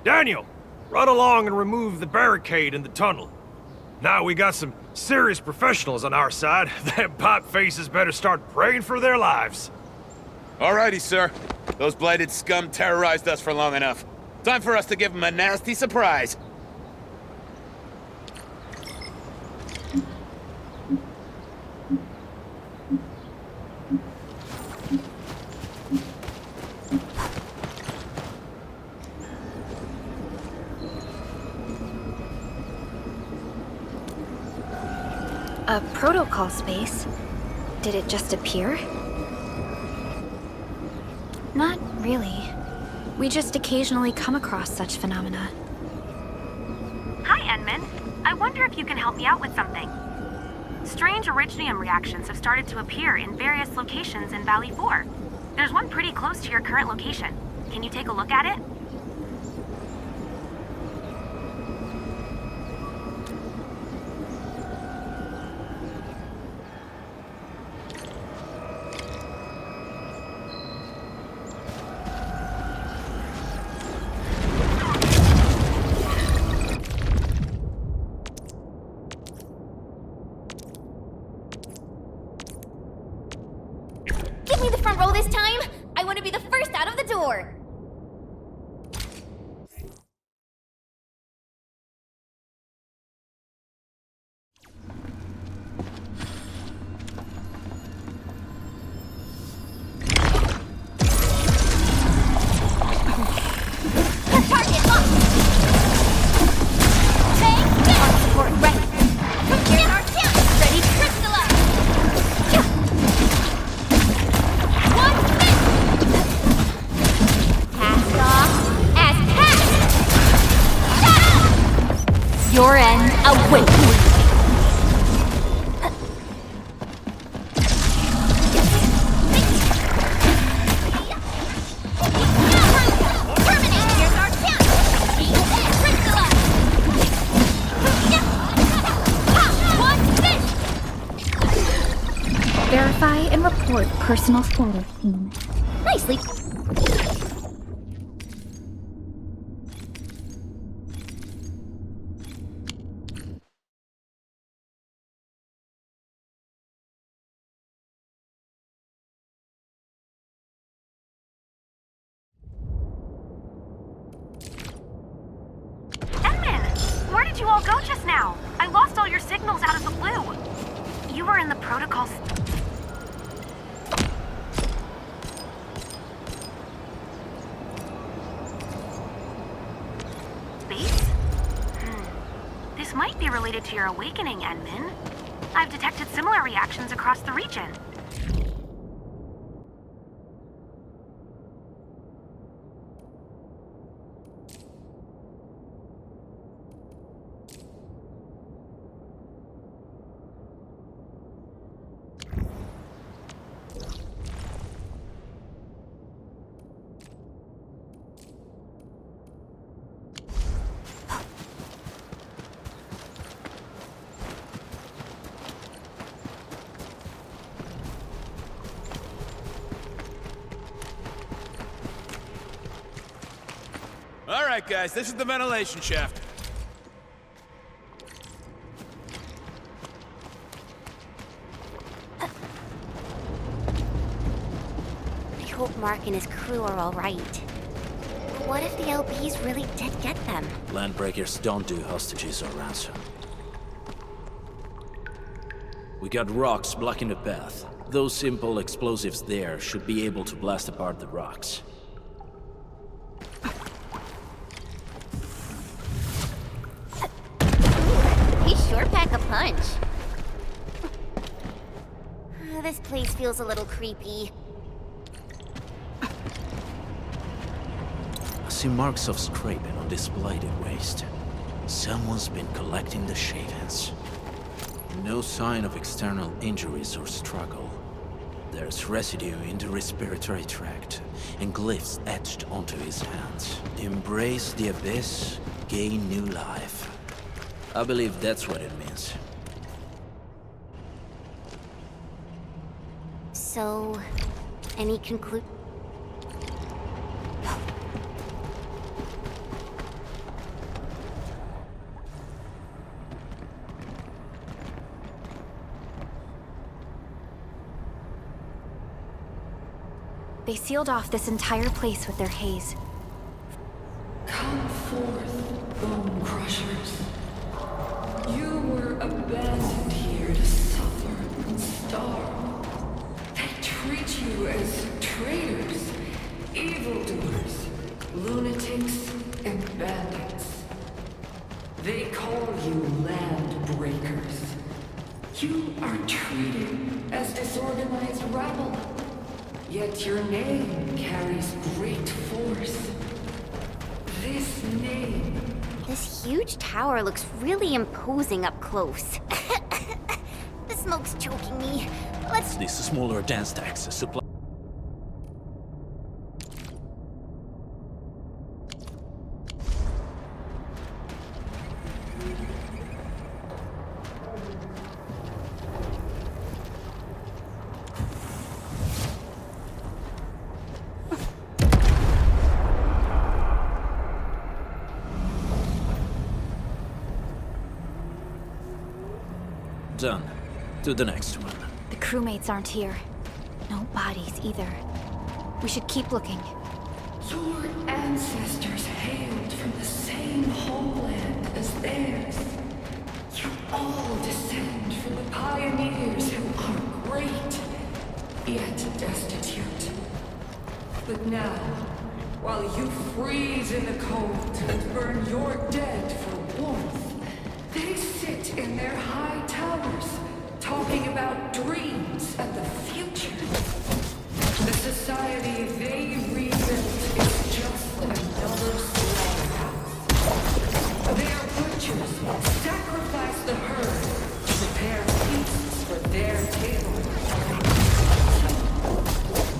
Daniel, run along and remove the barricade in the tunnel. Now we got some serious professionals on our side. Them pipe faces better start praying for their lives. Alrighty, sir. Those blighted scum terrorized us for long enough. Time for us to give them a nasty surprise. A protocol space? Did it just appear? Not really. We just occasionally come across such phenomena. Hi, Enman. I wonder if you can help me out with something. Strange originium reactions have started to appear in various locations in Valley 4. There's one pretty close to your current location. Can you take a look at it? Give me the front row this time! I want to be the first out of the door! Target locked! Bang! On support ready! Here's our chance! Ready to crystallize! Cast off as cast! Your end awaits! Terminate! Here's our chance! Crystallize! What's this? Verify and report personal status, team. Nicely. Enman! Where did you all go just now? I lost all your signals out of the blue. You were in the protocols. Space? This might be related to your awakening, Enman. I've detected similar reactions across the region. Alright, guys, this is the ventilation shaft. I hope Mark and his crew are alright. But what if the LBs really did get them? Landbreakers don't do hostages or ransom. We got rocks blocking the path. Those simple explosives there should be able to blast apart the rocks. lunch. This place feels a little creepy. I see marks of scraping on this blighted waste. Someone's been collecting the shavings. No sign of external injuries or struggle. There's residue in the respiratory tract, and glyphs etched onto his hands. Embrace the abyss, gain new life. I believe that's what it means. So, any conclusion? They sealed off this entire place with their haze. Come forth, bone crushers. You were abandoned here to suffer and starve. They treat you as traitors, evildoers, lunatics, and bandits. They call you land breakers. You are treated as disorganized rabble. Yet your name carries great force. This name... This huge tower looks really imposing up close. The smoke's choking me. Let's... These smaller dance stacks supply... Done. To the next one. The crewmates aren't here. No bodies either. We should keep looking. Your ancestors hailed from the same homeland as theirs. You all descend from the pioneers who are great, yet destitute. But now, while you freeze in the cold and burn your dead for warmth, they sit in their high towers, talking about dreams and the future. The society they rebuilt is just another slaughterhouse. Their butchers sacrifice the herd to prepare feasts for their table.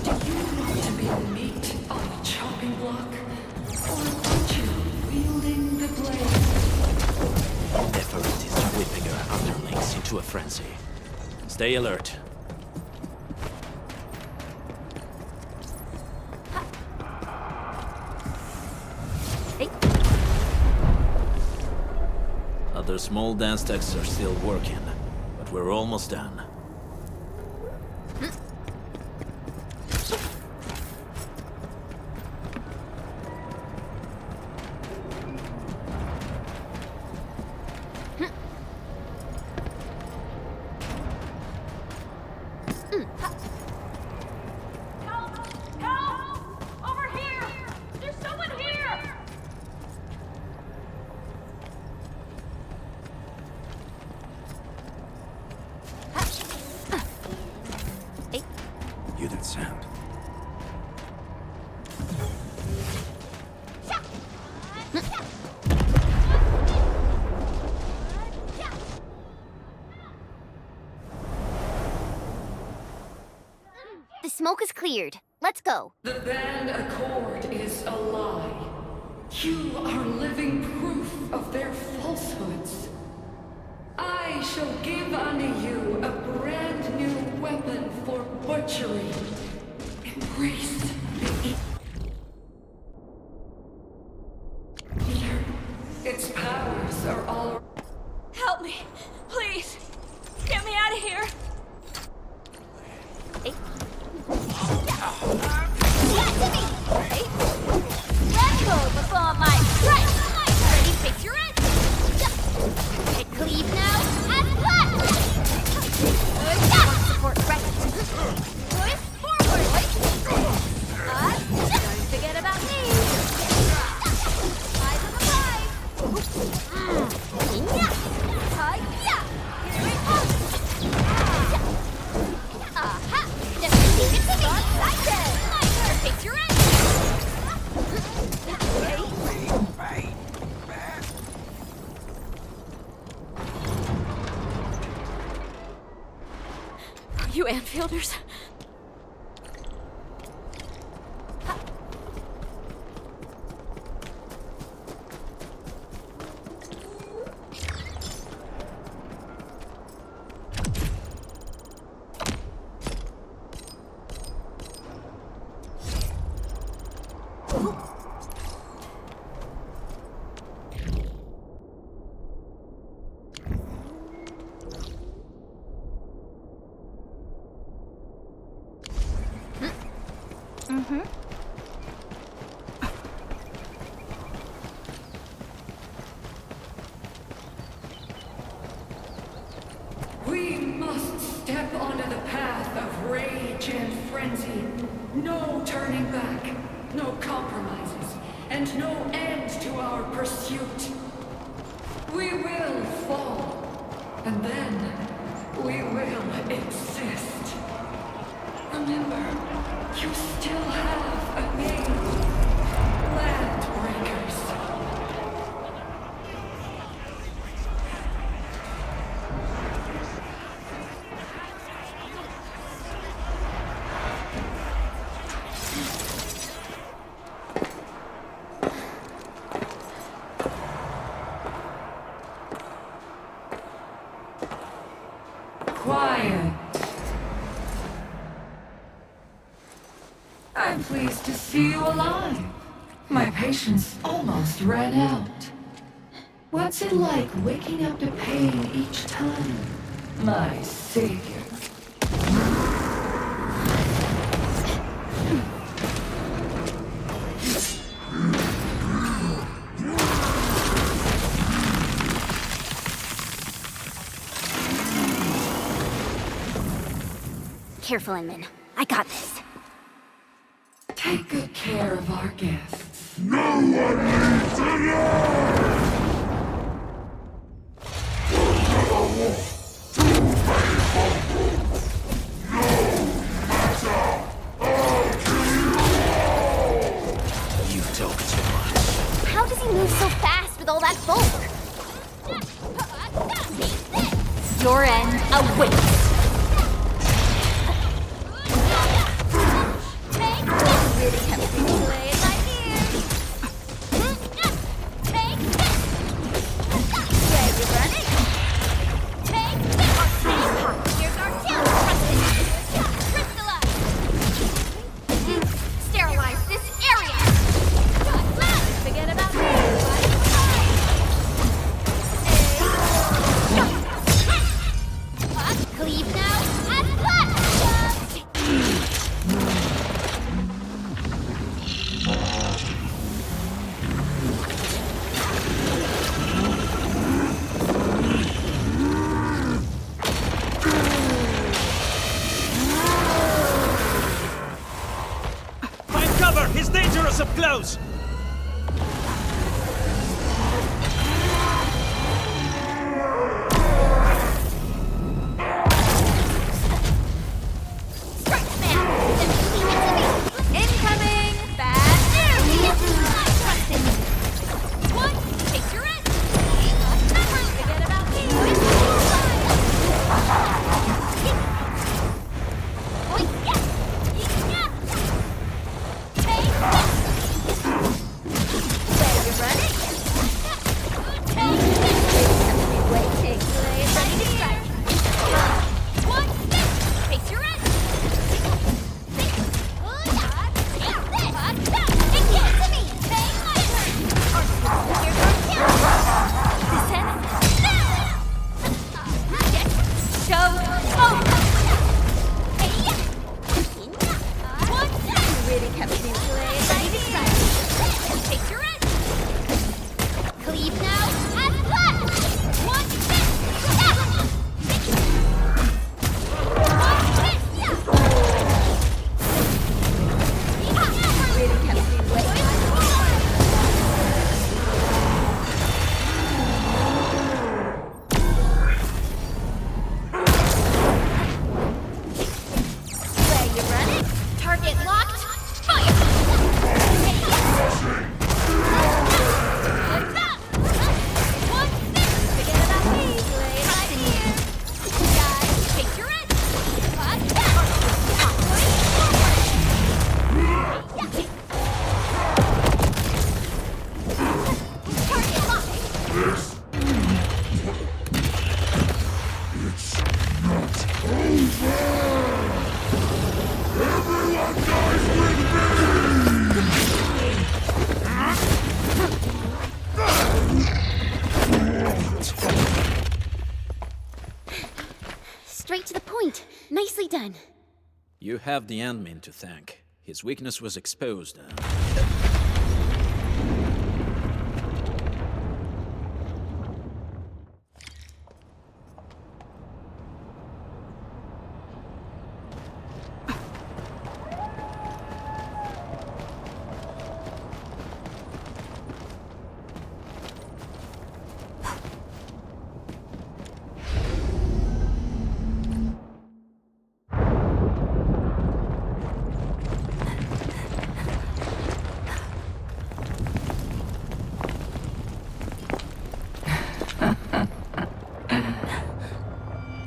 Do you want to be meat on a chopping block, or a butcher wielding the blade? Effort is whipping her underlings into a frenzy. Stay alert. Hey. Other small dance stacks are still working, but we're almost done. Hear that sound? The smoke is cleared. Let's go. The band accord is a lie. You are living proof of their falsehoods. I shall give unto you a brand new weapon for butchery. Embrace the eater. Its powers are all... Help me, please. Get me out of here. Hey. Back to me! Hey. Let's go before my strike! Ready, fix your end! Hit cleave now, and flat! Support right. Push forward! Don't forget about me! Eyes on the prize! Hi-ya! You Anfielders? We must step onto the path of rage and frenzy. No turning back, no compromises, and no end to our pursuit. We will fall, and then we will exist. Remember, you still have a name. Landbreakers. Quiet. I'm pleased to see you alive. My patience almost ran out. What's it like waking up to pain each time? My savior. Careful, Inman. I got this. Take good care of our guests. No one needs to know! You talk too much. How does he move so fast with all that bulk? Your end awaits. Really tempting to play in my ears. Take this! Where you running? Take this! Here's our chance! Crystallize! Sterilize this area! Forget about me! Cleave This... It's not over! Everyone dies with Straight to the point. Nicely done. You have the admin to thank. His weakness was exposed.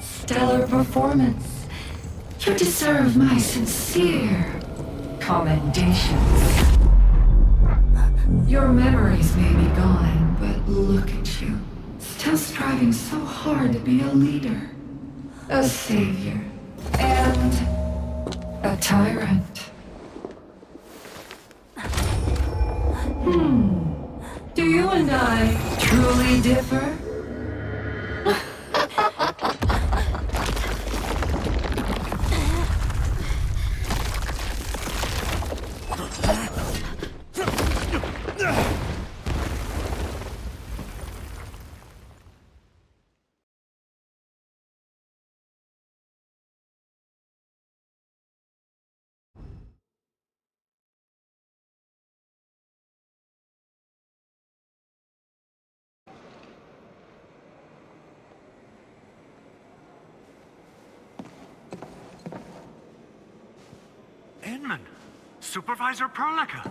Stellar performance. You deserve my sincere commendations. Your memories may be gone, but look at you. Still striving so hard to be a leader, a savior, and a tyrant. Do you and I truly differ? Inman! Supervisor Perlica!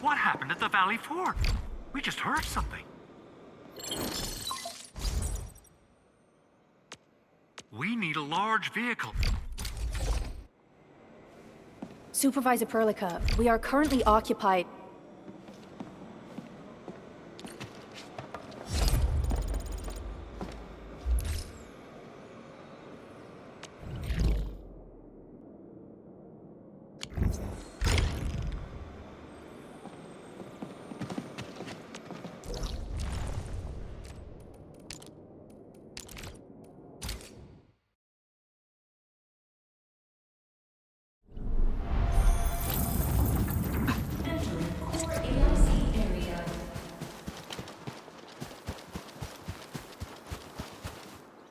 What happened at the Valley Fort? We just heard something. We need a large vehicle. Supervisor Perlica, we are currently occupied.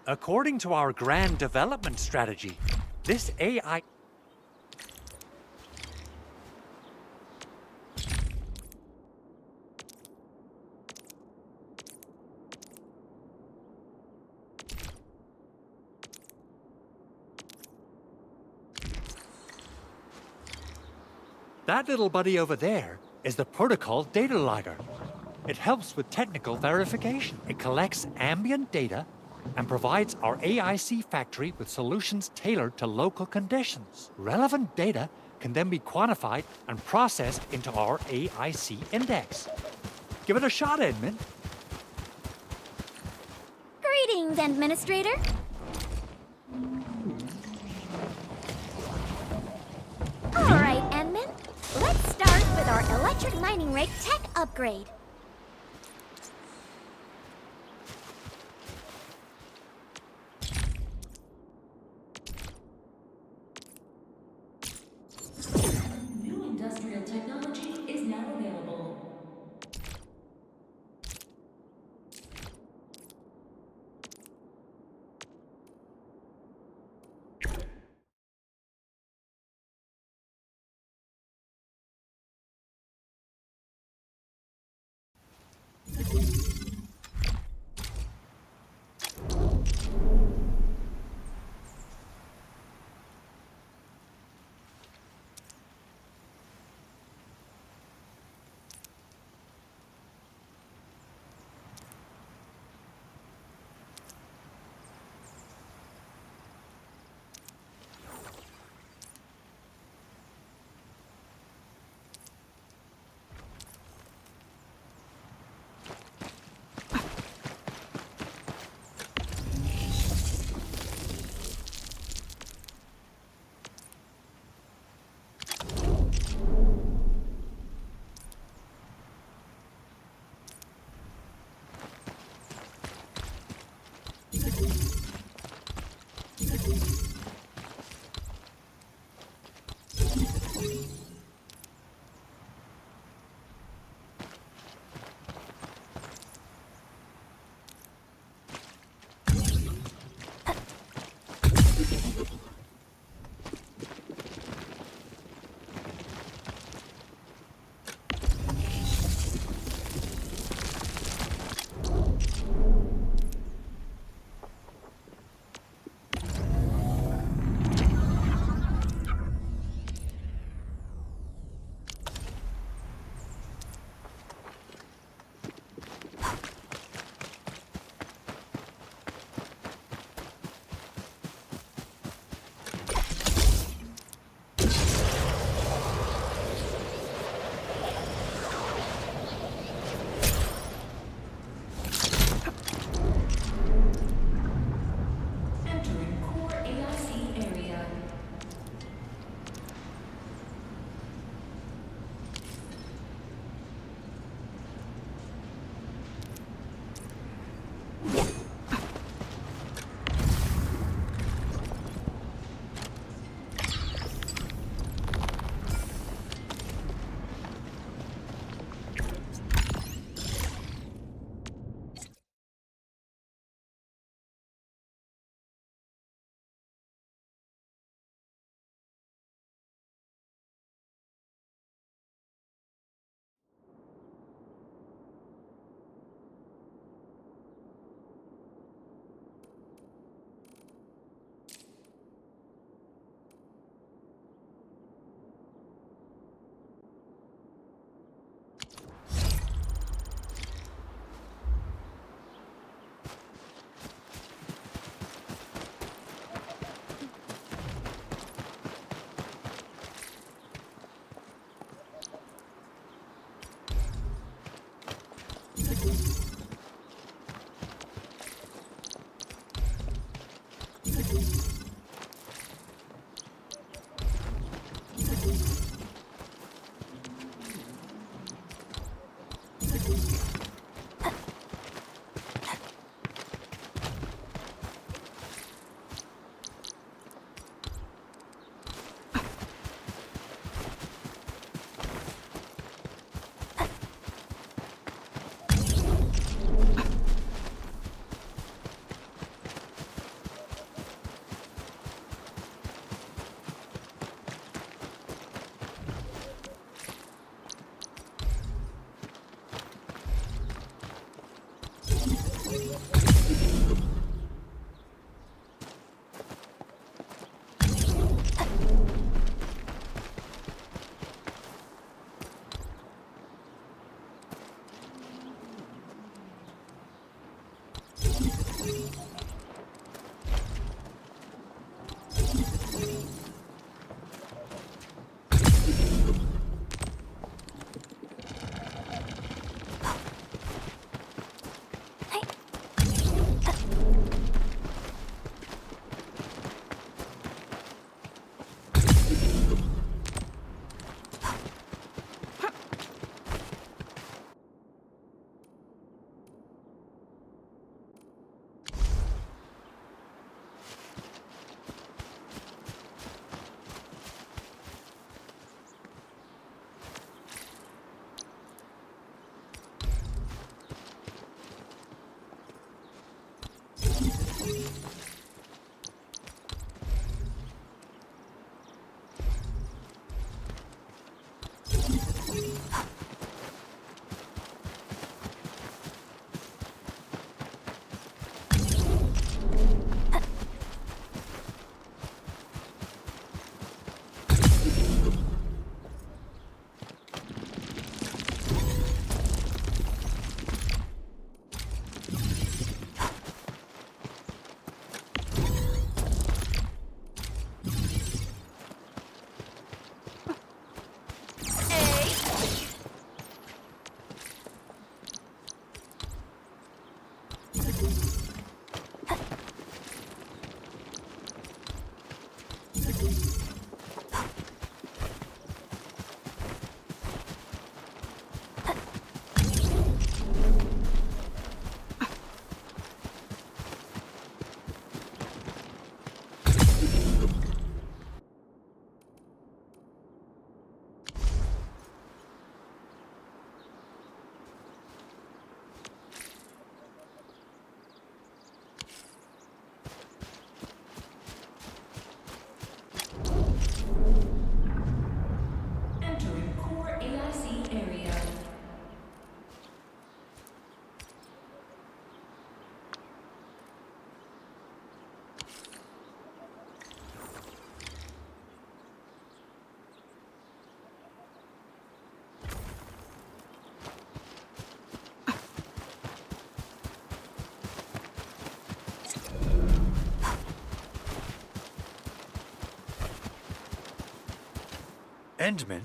According to our grand development strategy, this AI... That little buddy over there is the protocol data logger. It helps with technical verification. It collects ambient data and provides our AIC factory with solutions tailored to local conditions. Relevant data can then be quantified and processed into our AIC index. Give it a shot, Edmund. Greetings, Administrator. All right, Edmund. Let's start with our electric mining rig tech upgrade. Endman,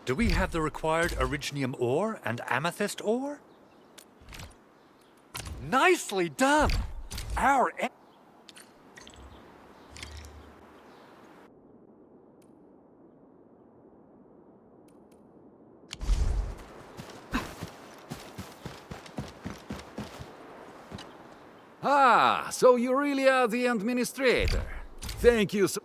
do we have the required Originium ore and Amethyst ore? Nicely done! Our Ah, so you really are the administrator. Thank you so...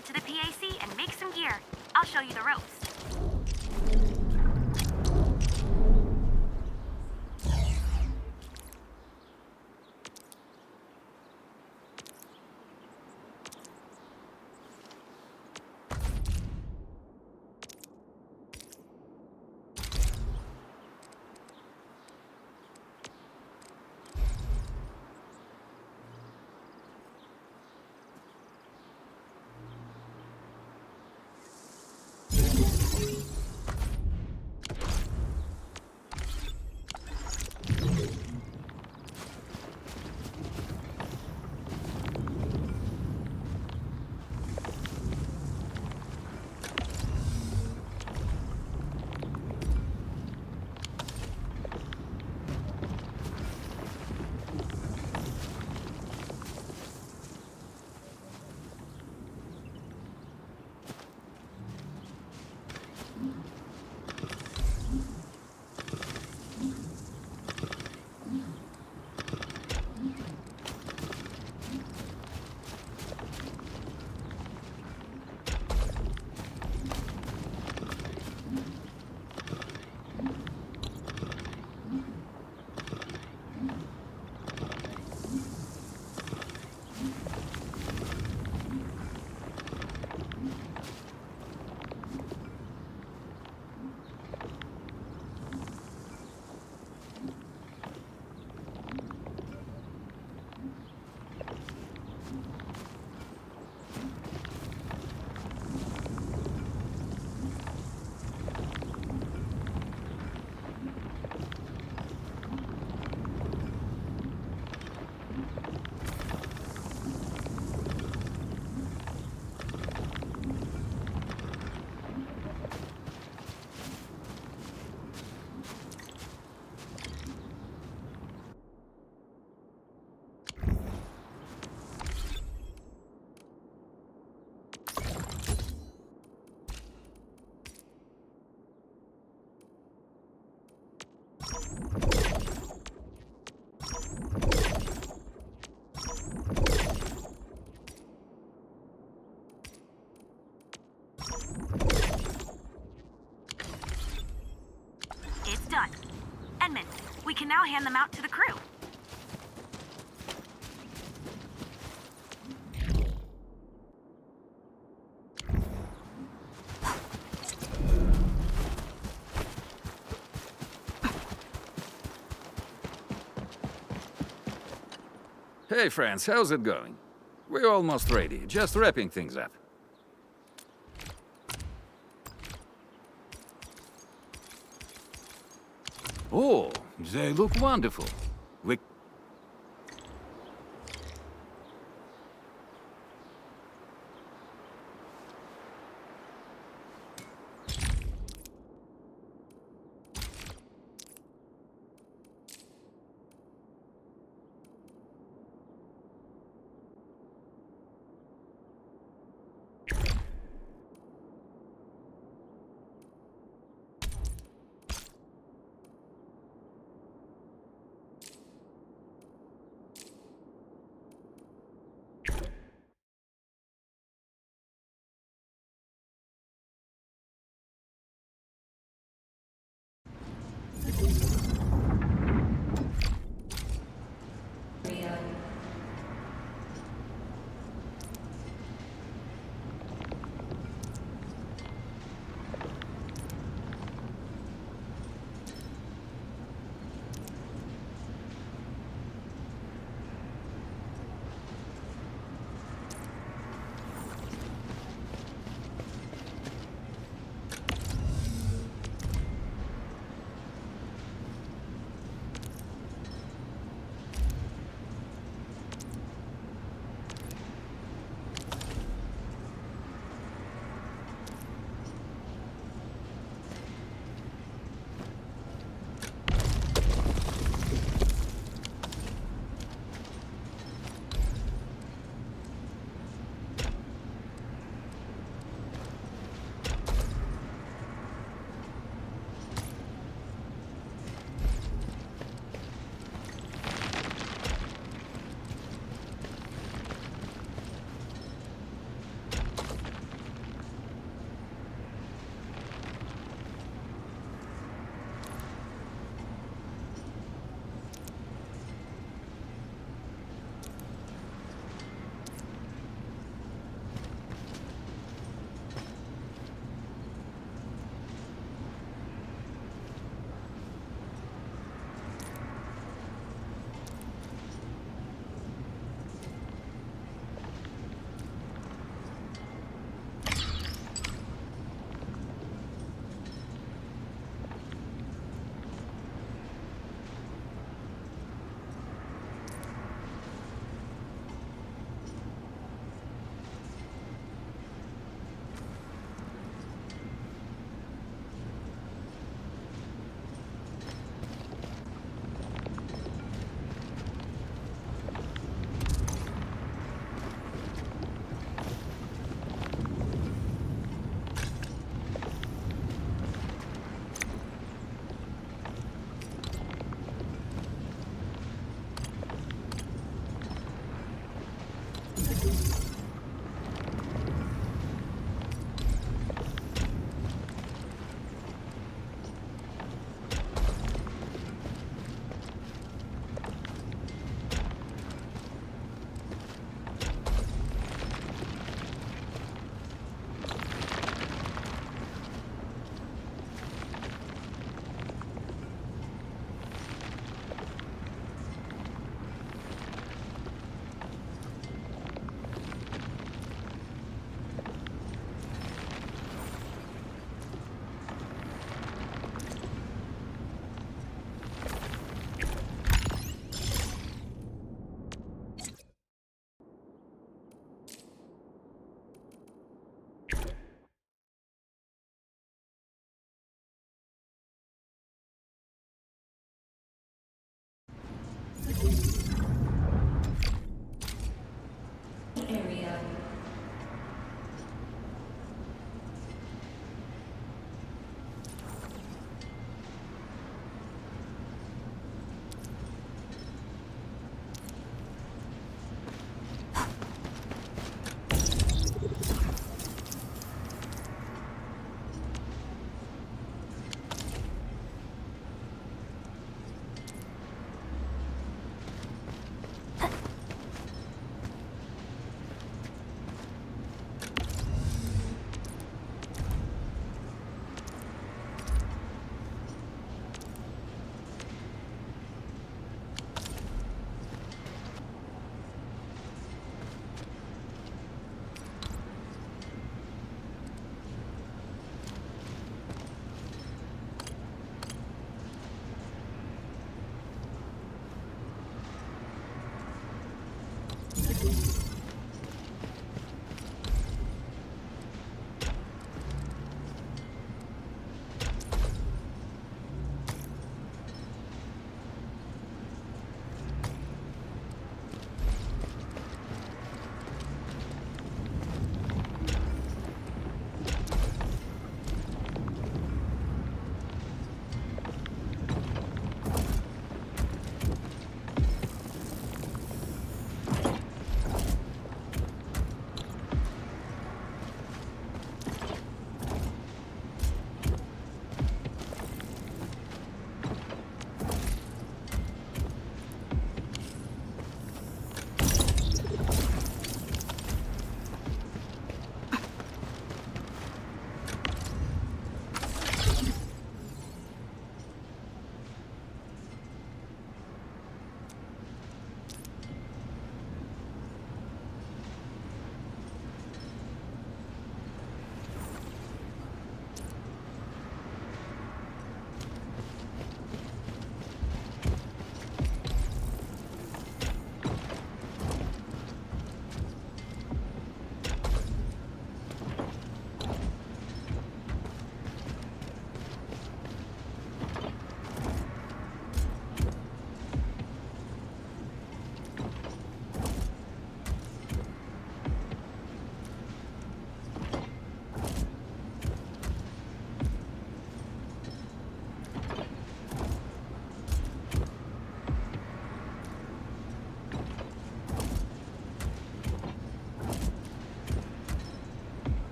head to the PAC and make some gear. I'll show you the ropes. It's done. Edmund, we can now hand them out to the crew. Hey friends, how's it going? We're almost ready, just wrapping things up. Oh, they look wonderful. We...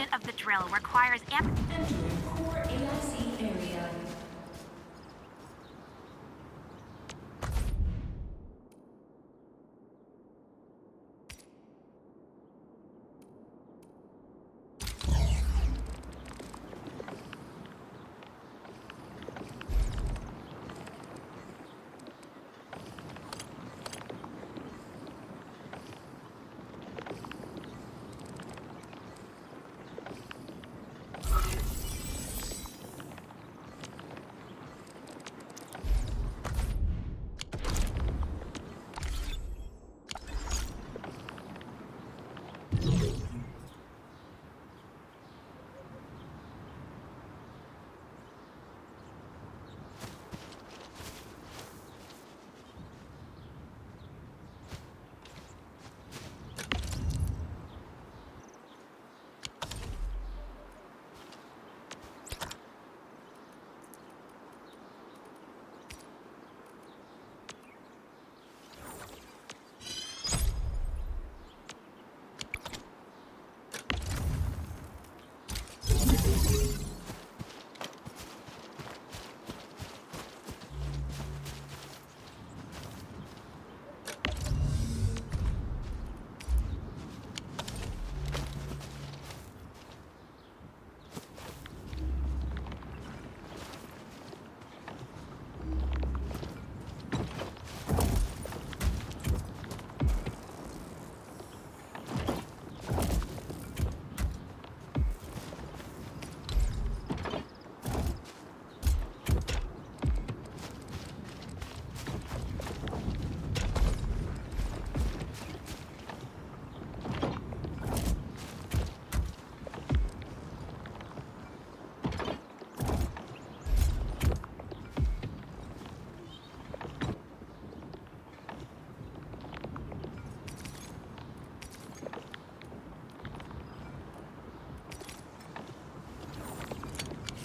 unit of the drill requires Entering core ALC area.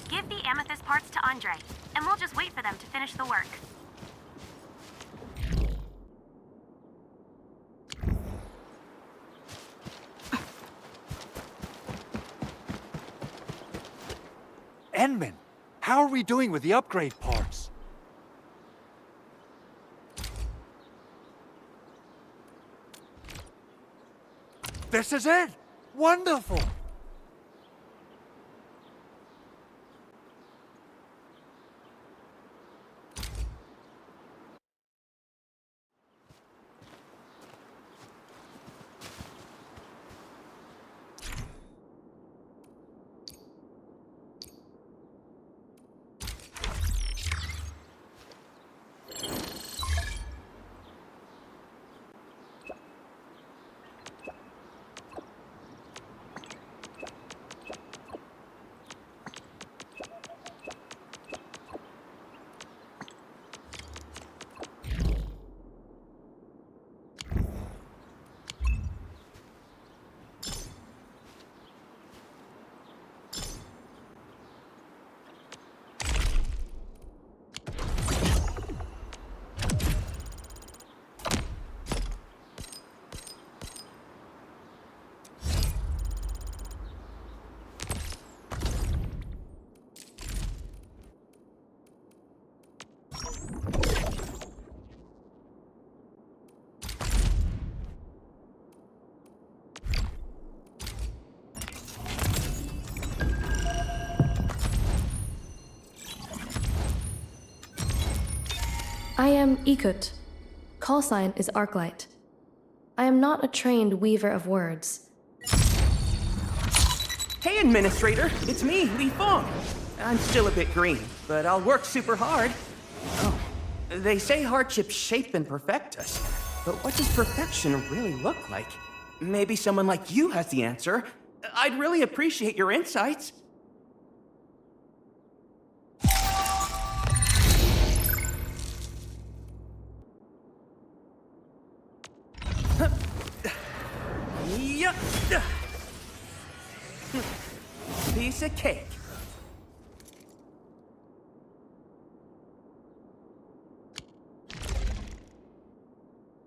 Give the amethyst parts to Andre, and we'll just wait for them to finish the work. Enman, how are we doing with the upgrade parts? This is it! Wonderful! I am Ikut. Call sign is Arklight. I am not a trained weaver of words. Hey, Administrator! It's me, Li Feng! I'm still a bit green, but I'll work super hard. Oh, they say hardships shape and perfect us, but what does perfection really look like? Maybe someone like you has the answer. I'd really appreciate your insights. Piece of cake.